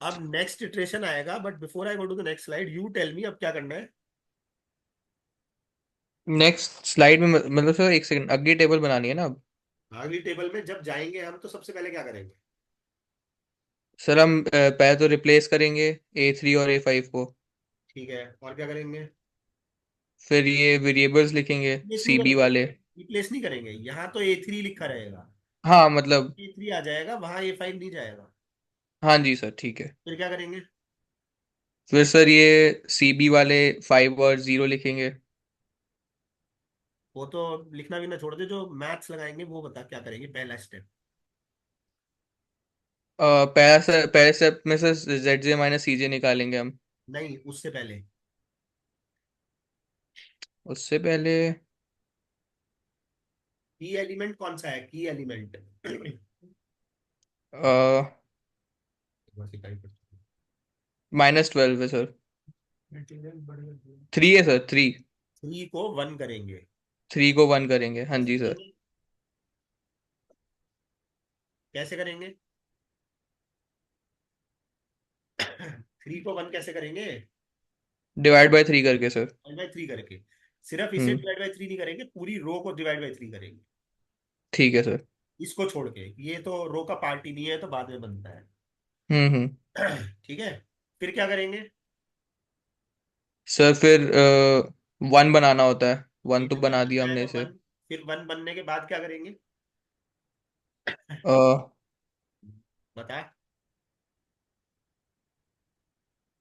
अब नेक्स्ट इटरेशन आएगा, but before I go to the next slide you tell me अब क्या करना है। नेक्स्ट स्लाइड में मतलब सर एक सेकंड अगली टेबल बनानी है ना अब। अगली टेबल में जब जाएंगे हम तो सबसे पहले क्या करेंगे? सर हम पहले तो रिप्लेस करेंगे A3 और A5 को। ठीक है, और क्या करेंगे? फिर ये वेरिएबल्स लिखेंगे रिप्लेस नहीं CB करेंगे, वाले। रिप्लेस नहीं करेंगे, यहाँ तो A3 लिखा रहेगा। हाँ मतलब। A3 आ जाएगा, वहां A5 नहीं जाएगा। हाँ जी सर ठीक है। फिर क्या करेंगे? फिर सर ये CB वाले 5 और 0 लिखेंगे। वो तो लिखना भी ना छोड़ दे, जो मैथ्स लगाएंगे वो बता क्या करेंगे पहला स्टेप। पहले स्टेप में सर ZJ माइनस CJ निकालेंगे हम। नहीं, उससे पहले उससे पहले की एलिमेंट कौन सा है, की एलिमेंट? -12 है सर। 3 है सर 3। 3 को 1 करेंगे। 3 को 1 करेंगे हाँ कैसे जी सर। करेंगे? कैसे करेंगे? 3 को 1 कैसे करेंगे? डिवाइड बाय 3 करके सर। 1/3 करके। सिर्फ इसे हम्म। डिवाइड बाई 3 नहीं करेंगे, पूरी रो को डिवाइड बाई 3 करेंगे। ठीक है सर। इसको छोड़ के, ये तो रो का पार्ट ही नहीं है, तो बाद में बनता है। हम्म। ठीक है, फिर क्या करेंगे? सर फिर 1 बनाना होता है। 1 ठीक तो है, वन बना बन दिया हमने जाएगा इसे। 1। फिर 1 बनने के बाद क्या करेंगे? अ, बता।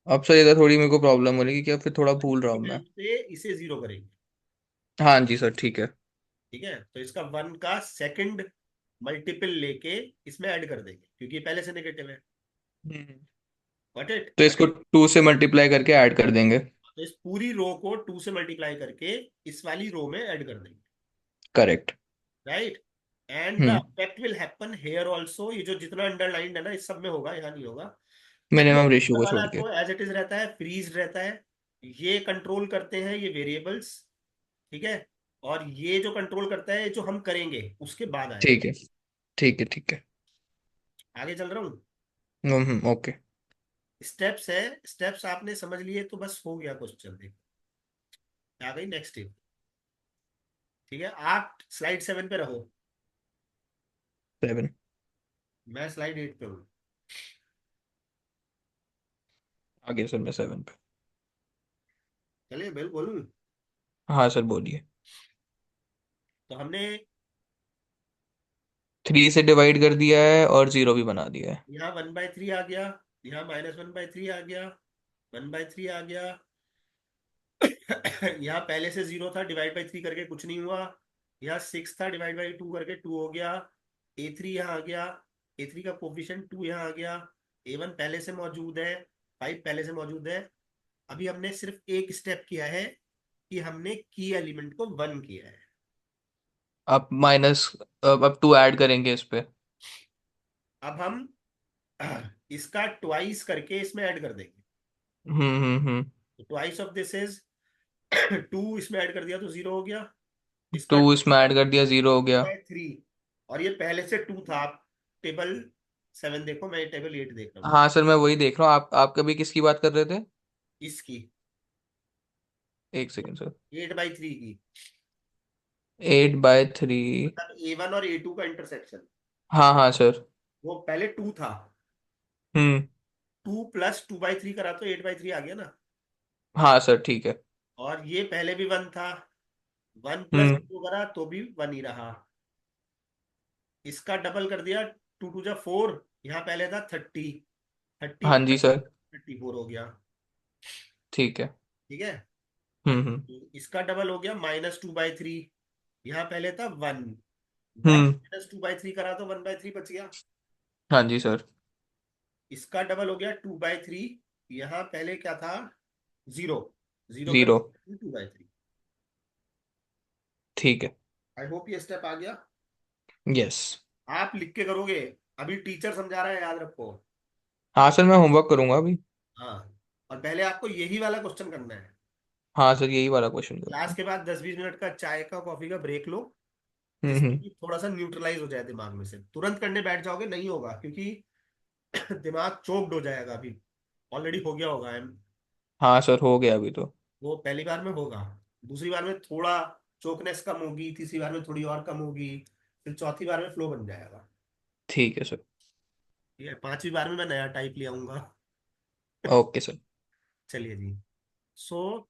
अब सर इधर थोड़ी मेरे को प्रॉब्लम हो रही है क्या फिर थोड़ा भूल रहा की हूँ मैं। हेल्प से इसे 0 करेंगे। हाँ जी सर ठीक है। ठीक है, तो इसका 1 का सेकंड मल्टीपल लेके इसमें ऐड कर देंगे, क्योंकि ये पहले से नेगेटिव है। हम्म। Got it? तो इसको 2 से मल्टीप्लाई करके ऐड कर देंगे। तो इस पूरी रो को 2 से मल्टीप्लाई करके इस वाली रो में ऐड कर देंगे। Correct. Right. And the hmm. Effect will happen here also, ये जो जितना अंडरलाइंड है ना इस सब में होगा, यहाँ नहीं होगा। मिनिमम रेशियो को वाला छोड़ के। तो एज इट इज रहता है, फ्रीज रहता है। ये कंट्रोल करते हैं ये वेरिएबल्स। ठीक है, और ये जो कंट्रोल करता है, जो हम करेंगे उसके बाद आएगा। ठीक है ठीक है ठीक है। आगे चल रहा हूँ। ओके। स्टेप्स है, स्टेप्स आपने समझ लिए तो बस हो गया क्वेश्चन। देखो आ गई नेक्स्ट स्टेप। ठीक है, आप स्लाइड 7 पे रहो। 7। मैं स्लाइड 8 पे हूँ। आगे सर मैं 7 पे। चलिए बिल बोलूँ। हाँ सर बोलिए। तो हमने 3 से डिवाइड कर दिया है और 0 भी बना दिया है। यहाँ 1/3 आ गया, यहाँ -1/3 आ गया, 1/3 आ गया। यहाँ पहले से 0 था, डिवाइड बाई 3 करके कुछ नहीं हुआ। यहाँ 6 था, डिवाइड बाई 2 करके 2 हो गया। A3 यहाँ आ गया, A3 का कोफिशिएंट 2 यहाँ आ गया। A1 पहले से मौजूद है, 5 पहले से मौजूद है। अभी हमने सिर्फ एक स्टेप किया है कि हमने की एलिमेंट को 1 किया है। अब माइनस अब 2 ऐड करेंगे इस पे। अब हम इसका ट्वाइस करके इसमें ऐड कर देंगे। हम्म। ट्वाइस ऑफ दिस इज 2, इसमें ऐड कर दिया तो 0 हो गया। इसका 2 इसमें ऐड कर दिया 0 हो गया। 3, और ये पहले से 2 था। आप टेबल 7 देखो, मैं टेबल 8 देख रहा हूँ। हाँ सर मैं वही देख रहा हूँ आप कभी किसकी बात कर रहे थे। इसकी एक सेकंड सर। 8/3 की, 8/3। मतलब A1 और A2 का इंटरसेक्शन। हाँ हाँ सर। वो पहले 2 था, हम्म। 2 + 2/3 करा तो 8/3 आ गया ना। हाँ सर ठीक है। और ये पहले भी 1 था, 1 + हम्म। 2 करा तो भी 1 ही रहा। इसका डबल कर दिया, 2 × 2 = 4, यहाँ पहले था 30, 30 हाँ + जी सर। 34 हो गया। ठीक है। ठीक है। हम्म। इसका डबल हो गया -2/3, यहाँ पहले था 1, 1 हम्म। -2/3 करा तो 1/3 बच गया। हाँ जी सर। इसका डबल हो गया 2/3, यहाँ पहले क्या था, 0, 0 कर 0। 2/3। ठीक है। आई होप ये स्टेप आ गया। यस। आप लिख के करोगे, अभी टीचर समझा रहा है, याद रखो। हाँ सर मैं होमवर्क करूंगा अभी। हाँ, और पहले आपको यही वाला क्वेश्चन करना है। हाँ सर यही वाला क्वेश्चन क्लास करूंगा। के बाद 10-20 मिनट का चाय का कॉफी का ब्रेक लो, जिससे हम्म। कि थोड़ा सा न्यूट्रलाइज हो जाए दिमाग में से। तुरंत करने बैठ जाओगे नहीं होगा, क्योंकि दिमाग चोक्ड हो जाएगा अभी। ऑलरेडी हो गया होगा एम, हाँ सर हो गया अभी तो। वो पहली बार में होगा, दूसरी बार में थोड़ा चोकनेस कम होगी, तीसरी बार में थोड़ी और कम होगी, फिर चौथी बार में फ्लो बन जाएगा। ठीक है सर। ठीक है, पांचवी बार में मैं नया टाइप ले आऊंगा। Okay sir. चलिए जी। सो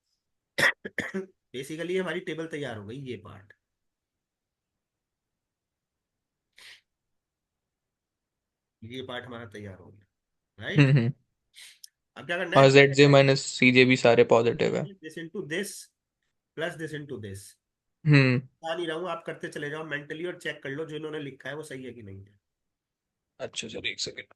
बेसिकली हमारी टेबल तैयार हो गई, ये पार्ट, ये पार्ट हमारा तैयार हो गया, राइट। हम्म। अब क्या करना और है, ZJ - CJ भी सारे पॉजिटिव है। This into this plus this into this. Hmm. बता नहीं रहा हूँ, आप करते चले जाओ मेंटली, और चेक कर लो जो इन्होंने लिखा है वो सही है कि नहीं है। अच्छा सर एक सेकेंड।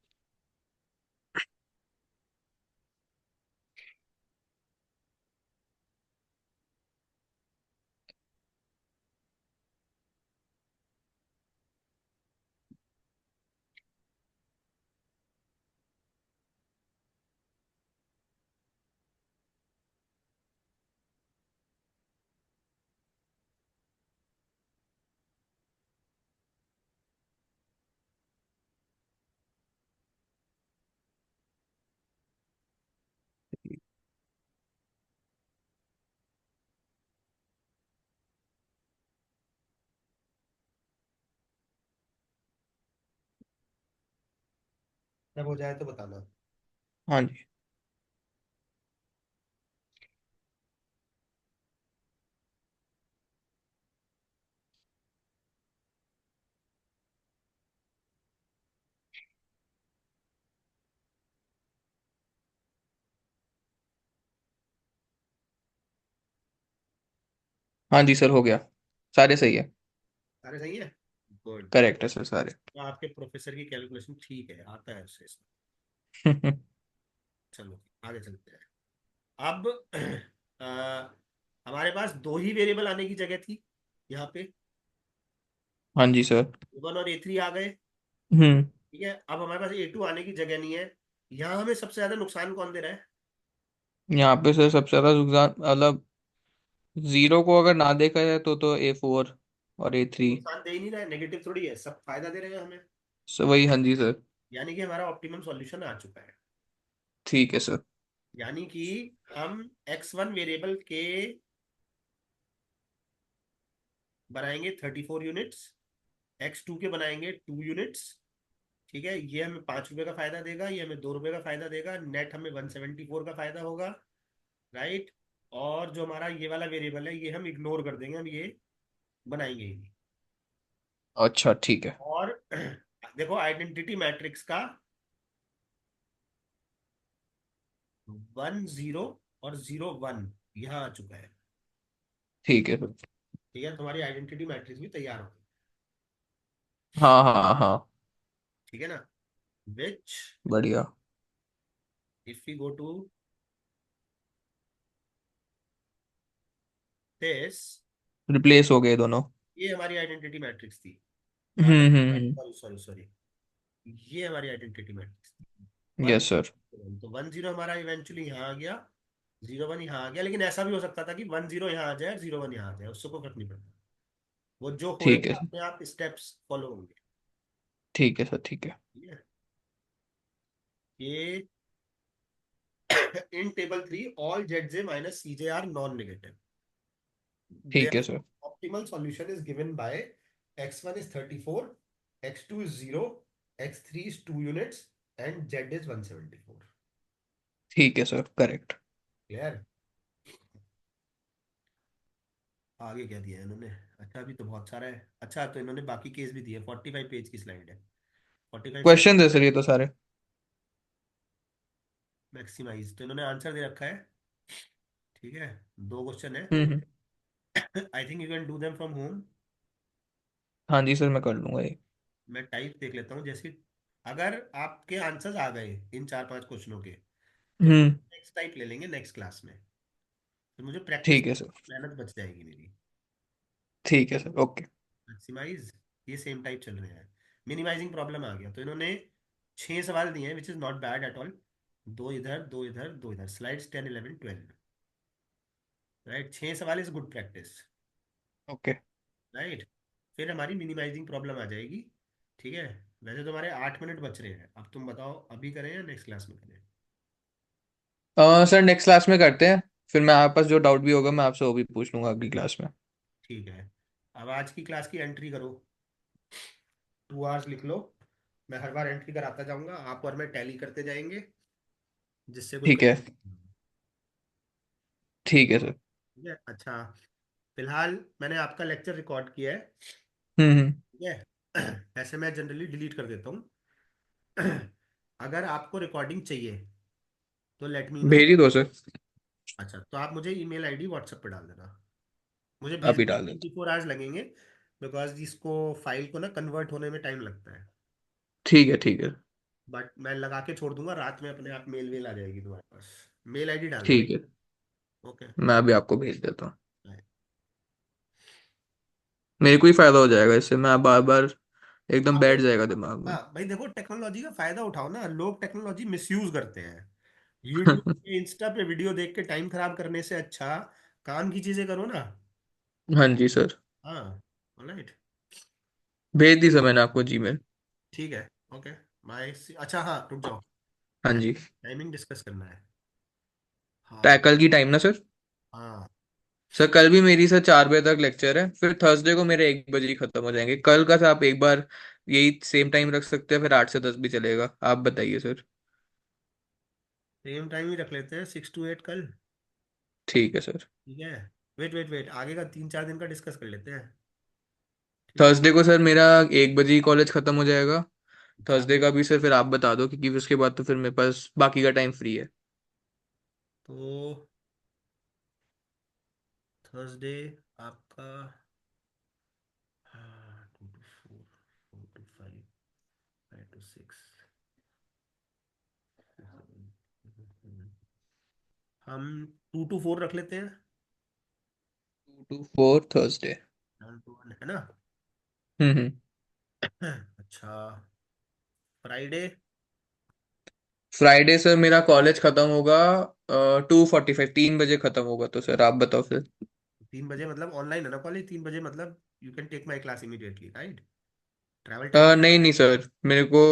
जब हो जाए तो बताना। हाँ जी। हाँ जी सर हो गया। सारे सही है। सारे सही है, गुड। करेक्ट है सर सारे। तो आपके प्रोफेसर की कैलकुलेशन ठीक है, आता है उससे। चलो आगे चलते हैं। अब हमारे पास दो ही वेरिएबल आने की जगह थी यहाँ पे, हाँ जी सर। A1 और A3 आ गए। हम्म। ठीक है, अब हमारे पास A2 आने की जगह नहीं है। यहाँ हमें सबसे ज्यादा नुकसान कौन दे रहा है? यहाँ पे सर सबसे ज्यादा नुकसान मतलब जीरो को अगर ना देखा जाए तो A4 और A3। नुकसान दे ही नहीं रहा है, नेगेटिव थोड़ी है, सब फायदा दे रहे हैं हमें। वही हाँ जी सर। यानी कि हमारा ऑप्टिमम सॉल्यूशन आ चुका है। ठीक है सर। यानी कि हम x1 वेरिएबल के बनाएंगे 34 यूनिट्स, x2 के बनाएंगे 2 यूनिट्स। ठीक है, ये हमें 5 रुपए का फायदा देगा, ये हमें 2 रुपए का फायदा देगा, नेट हमें 174 का फायदा होगा, राइट। और जो हमारा ये वाला वेरिएबल है ये हम इग्नोर कर देंगे, हम ये बनाएंगे ही नहीं। अच्छा ठीक है। और देखो आइडेंटिटी मैट्रिक्स का 1 0 और 0 1 यहाँ आ चुका है। ठीक है सर। ठीक है, तुम्हारी आइडेंटिटी मैट्रिक्स भी तैयार हो गई। हाँ हाँ हाँ। ठीक है ना, विच बढ़िया। If we go to this, replace हो गए दोनों। ये हमारी आइडेंटिटी मैट्रिक्स थी। हम्म। सॉरी सॉरी सॉरी, ये हमारी आइडेंटिटी मैट्रिक्स थी। One, yes sir. तो 1 0 हमारा इवेंचुअली यहाँ आ गया, 0 1 यहाँ आ गया, लेकिन ऐसा भी हो सकता था कि 1 0 यहाँ आ जाए, 0 1 यहाँ आ जाए, उससे कोई फर्क नहीं पड़ता। वो जो ठीक है होएगा सर। अपने आप स्टेप्स फॉलो होंगे। ठीक है सर ठीक है। ठीक है, ये इन table 3 all zj minus cj are non-negative. ठीक है Their sir. optimal solution is given by x1 is 34, x2 is 0, x3 is 2 units, and Z is 174। ठीक है सर, करेक्ट। क्लियर। आगे क्या दिया है इन्होंने? अच्छा अभी तो बहुत सारा है। अच्छा तो इन्होंने बाकी केस भी दिए, 45 पेज की स्लाइड है। 45 स्लाइड। क्वेश्चन है सर ये तो सारे। मैक्सिमाइज तो इन्होंने आंसर दे रखा है। ठीक है। दो क्वेश्चन है। Hmm. I think you can do them from home. हाँ जी सर, मैं कर लूंगा ये। मैं टाइप देख लेता हूँ जैसे, अगर आपके आंसर्स आ गए इन चार पांच क्वेश्चनों के, फिर हम्म। नेक्स्ट टाइप ले लेंगे नेक्स्ट क्लास में। फिर मुझे प्रैक्टिस, ठीक है सर। मेहनत बच जाएगी मेरी। ठीक है सर, ओके। मैक्सिमाइज, ये सेम टाइप चल रहे हैं। मिनिमाइजिंग प्रॉब्लम आ गया तो इन्होंने 6 सवाल दिए हैं, which is not bad at all. दो इधर दो इधर दो इधर, स्लाइड्स 10 11 12। राइट, 6 सवाल is good practice. Okay. Right. फिर हमारी मिनिमाइजिंग प्रॉब्लम आ जाएगी। ठीक है। वैसे तो हमारे 8 मिनट बच रहे हैं, अब तुम बताओ अभी करें या नेक्स्ट क्लास में करें? सर नेक्स्ट क्लास में करते हैं। फिर मैं आपके पास जो डाउट भी होगा मैं आपसे वो भी पूछ लूंगा अगली क्लास में। ठीक है। अब आज की क्लास की एंट्री करो। 2 आवर्स लिख लो। मैं हर बार एंट्री कराता जाऊंगा, आप और मैं टैली करते जाएंगे, जिससे कोई ठीक है। ठीक है सर। ठीक है। अच्छा, फिलहाल मैंने आपका लेक्चर रिकॉर्ड किया है। हम्म। ठीक है। ऐसे मैं जनरली डिलीट कर देता हूँ। अगर आपको रिकॉर्डिंग चाहिए तो लेट मी नो। भेज ही दो सर। अच्छा तो आप मुझे ईमेल आईडी व्हाट्सएप पे डाल देना। मुझे अभी भेजने में डाल देता 24 आवर्स लगेंगे, बिकॉज इसको फाइल को ना कन्वर्ट होने में टाइम लगता है। हूँ। ठीक है, ठीक है। बट मैं लगा के छोड़ दूंगा, रात में अपने आप मेल वेल आ जाएगी तुम्हारे पास। मेल आईडी डाल देना। ठीक है, ओके। मैं अभी आपको भेज देता हूँ। मेरे को ही फायदा हो जाएगा इससे, मैं बार बार एकदम हाँ बैठ भाई। जाएगा दिमाग में। हाँ भाई देखो, टेक्नोलॉजी का फायदा उठाओ ना, लोग टेक्नोलॉजी मिसयूज करते हैं। यूट्यूब पे इंस्टा पे वीडियो देख के टाइम खराब करने से अच्छा काम की चीजें करो ना। हाँ जी सर। हाँ। राइट। भेज दी सर मैंने आपको जीमेल। ठीक है। ओके। बाय। अच्छा हाँ, रुक जाओ। हाँ जी। टाइमिंग डिस्कस करना है। हाँ। टैकल की टाइम ना सर? हाँ। सर कल भी मेरी सर 4 बजे तक लेक्चर है, फिर थर्सडे को मेरे 1 बजे ही खत्म हो जाएंगे। कल का सर आप एक बार यही सेम टाइम रख सकते हैं, फिर 8 से 10 भी चलेगा, आप बताइए सर। सेम टाइम ही रख लेते हैं, 6 to 8 कल। ठीक है सर। ठीक है। वेट वेट वेट, आगे का 3 4 दिन का डिस्कस कर लेते हैं। ठीक है। थर्सडे को सर मेरा 1 बजे ही कॉलेज खत्म हो जाएगा। अच्छा थर्सडे का भी सर फिर आप बता दो, क्योंकि उसके बाद तो फिर मेरे पास बाकी का टाइम फ्री है। तो थर्सडे आपका 2 to 4, 4 to 5, 5 to 6। हम 2 to 4 रख लेते हैं। 2 to 4 थर्सडे। 7 to 1 है ना? हम्म। अच्छा। फ्राइडे। फ्राइडे सर मेरा कॉलेज खत्म होगा 2:45, 3 बजे खत्म होगा, तो सर आप बताओ फिर। 3 बजे मतलब ऑनलाइन है ना कॉलेज? 3 बजे मतलब you can take my class immediately, right? Travel time. नहीं नहीं सर, मेरे को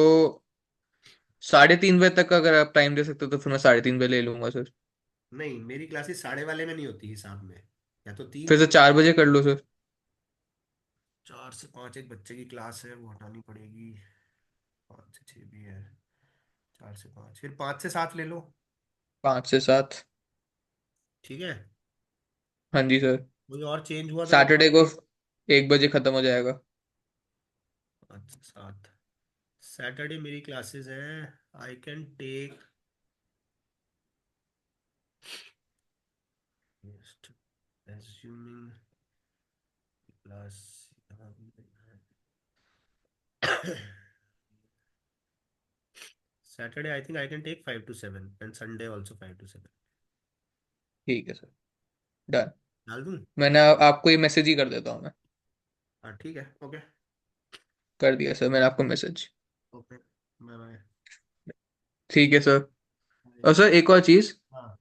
3:30 बजे तक का अगर आप टाइम दे सकते हो तो फिर मैं 3:30 बजे ले लूंगा सर। नहीं, मेरी क्लासेस साढ़े वाले में नहीं होती हिसाब में। या तो तीन फिर या से 4 बजे कर लो सर। 4 से 5 एक बच्चे की क्लास है, वो हटानी पड़ेगी। 5 से 6 भी है। 4 से 5, फिर 5 से 7 ले लो। 5 से 7। ठीक है। हाँ जी सर। कोई और चेंज हुआ तो सैटरडे बताओ। को 1 बजे खत्म हो जाएगा। 5 से 7। सैटरडे मेरी क्लासेस हैं। I can take, assuming class Saturday I think I can take 5 to 7 and Sunday also 5 to 7। ठीक है सर, डन। डाल दूँ? मैंने आपको ये मैसेज ही कर देता हूँ मैं। हाँ ठीक है। ओके। कर दिया सर मैंने आपको मैसेज। ओके। Bye bye. ठीक है सर। और सर एक और चीज़। हाँ।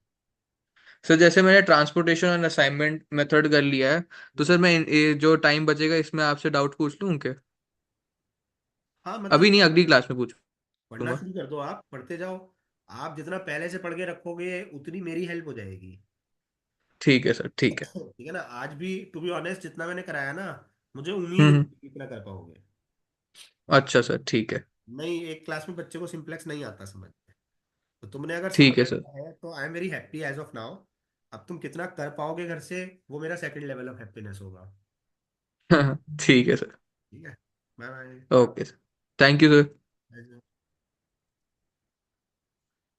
सर जैसे मैंने ट्रांसपोर्टेशन और असाइनमेंट मेथड कर लिया है, तो सर मैं ये जो टाइम बचेगा इसमें आपसे डाउट पूछ लूँ क्या? हाँ अभी मतलब नहीं, अगली क्लास में पढ़ना पूछूंगा। शुरू कर दो, आप पढ़ते जाओ। आप जितना पहले से पढ़ के रखोगे उतनी मेरी हेल्प हो जाएगी। ठीक है सर, ठीक है। ठीक है ना? आज भी टू बी ऑनेस्ट जितना मैंने कराया ना, मुझे उम्मीद हम्म। नहीं थी कि इतना कर पाओगे। अच्छा सर, ठीक है। नहीं, एक क्लास में बच्चे को सिंप्लेक्स नहीं आता समझ। तो तुमने अगर समझ ठीक है सर। लिया है तो I am very happy as of now. अब तुम कितना कर पाओगे घर से, वो मेरा सेकंड लेवल ऑफ हैप्पीनेस होगा। ठीक है सर। ठीक है। Bye okay sir. Thank you sir. Bye.